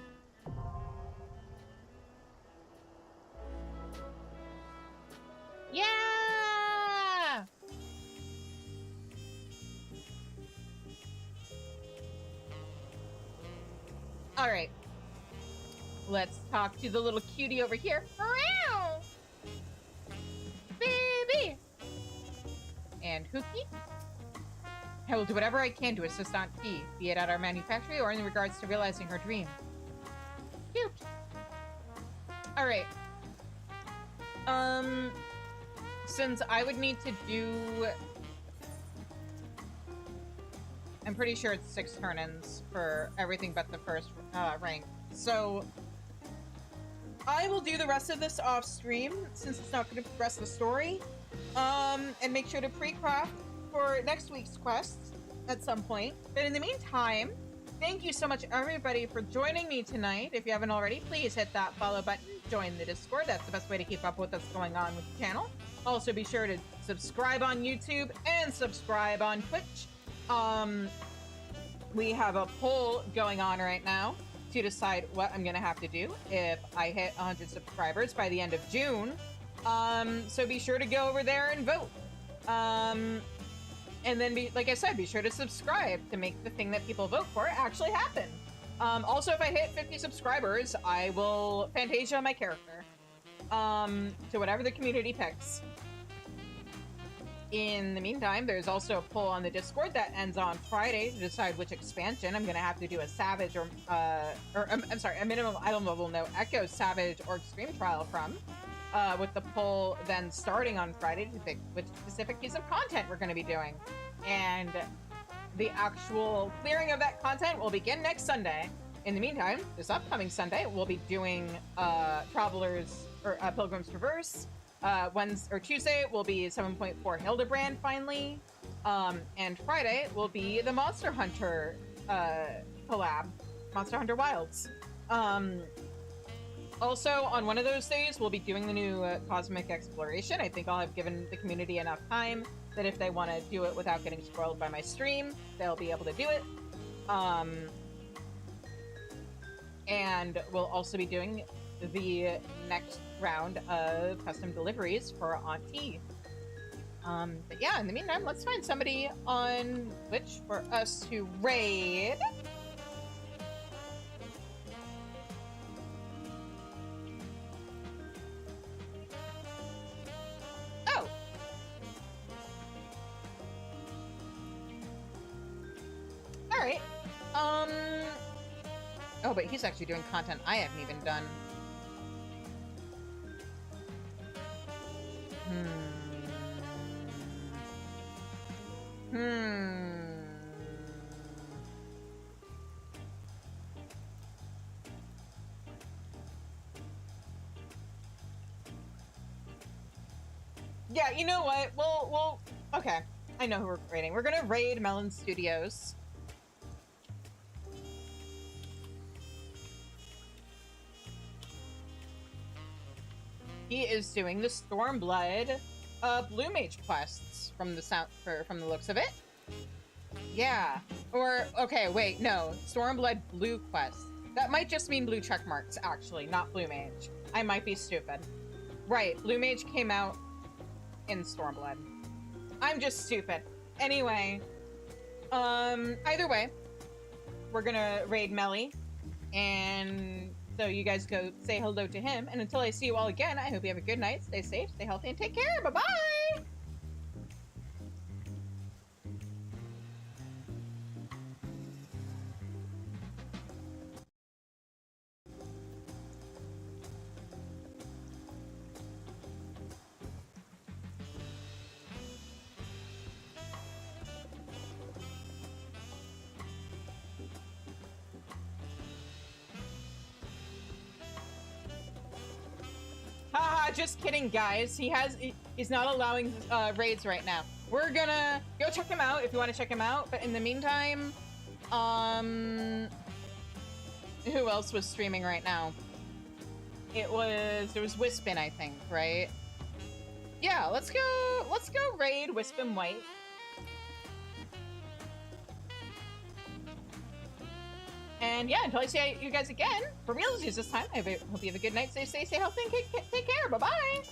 Yeah! Alright. Let's talk to the little cutie over here. Meow! Baby! And Huki? I will do whatever I can to assist Aunt T, be it at our manufactory or in regards to realizing her dream. Cute! Alright. Since I would need to do... I'm pretty sure it's 6 turn-ins for everything but the first rank. So, I will do the rest of this off-stream, since it's not going to progress the story. And make sure to pre-craft for next week's quests at some point. But in the meantime, thank you so much, everybody, for joining me tonight. If you haven't already, please hit that follow button. Join the Discord. That's the best way to keep up with what's going on with the channel. Also, be sure to subscribe on YouTube and subscribe on Twitch. We have a poll going on right now to decide what I'm gonna have to do if I hit 100 subscribers by the end of June. So be sure to go over there and vote. And then, like I said, be sure to subscribe to make the thing that people vote for actually happen. Also, if I hit 50 subscribers, I will Fantasia my character. To whatever the community picks. In the meantime, there's also a poll on the Discord that ends on Friday to decide which expansion I'm gonna have to do a Savage or I'm sorry, a minimum item level no Echo, Savage, or Extreme trial from. With the poll then starting on Friday to pick which specific piece of content we're gonna be doing. And the actual clearing of that content will begin next Sunday. In the meantime, this upcoming Sunday, we'll be doing Travelers or Pilgrim's Traverse. Wednesday or Tuesday will be 7.4 Hildebrand finally. And Friday will be the Monster Hunter collab, Monster Hunter Wilds. Also, on one of those days, we'll be doing the new Cosmic Exploration. I think I'll have given the community enough time that if they want to do it without getting spoiled by my stream, they'll be able to do it. And we'll also be doing the next round of custom deliveries for Auntie. But yeah, in the meantime, let's find somebody on Twitch for us to raid. Oh! Alright. Oh, but he's actually doing content I haven't even done. Yeah, you know what? We'll okay. I know who we're raiding. We're gonna raid Melon Studios. He is doing the Stormblood Blue Mage quests from the looks of it. Yeah. Or okay, wait, no. Stormblood Blue quests. That might just mean blue check marks, actually, not Blue Mage. I might be stupid. Right, Blue Mage came out in Stormblood. I'm just stupid. Anyway, either way, we're gonna raid Melly, and so you guys go say hello to him, and until I see you all again, I hope you have a good night, stay safe, stay healthy, and take care. Bye-bye! Haha, just kidding, guys. He's not allowing raids right now. We're gonna go check him out if you want to check him out. But in the meantime, who else was streaming right now? There was Wispin, I think, right? Yeah, let's go raid Wispin White. And yeah, until I see you guys again, for realsies this time, I hope you have a good night, stay safe, stay healthy, and take care. Bye-bye!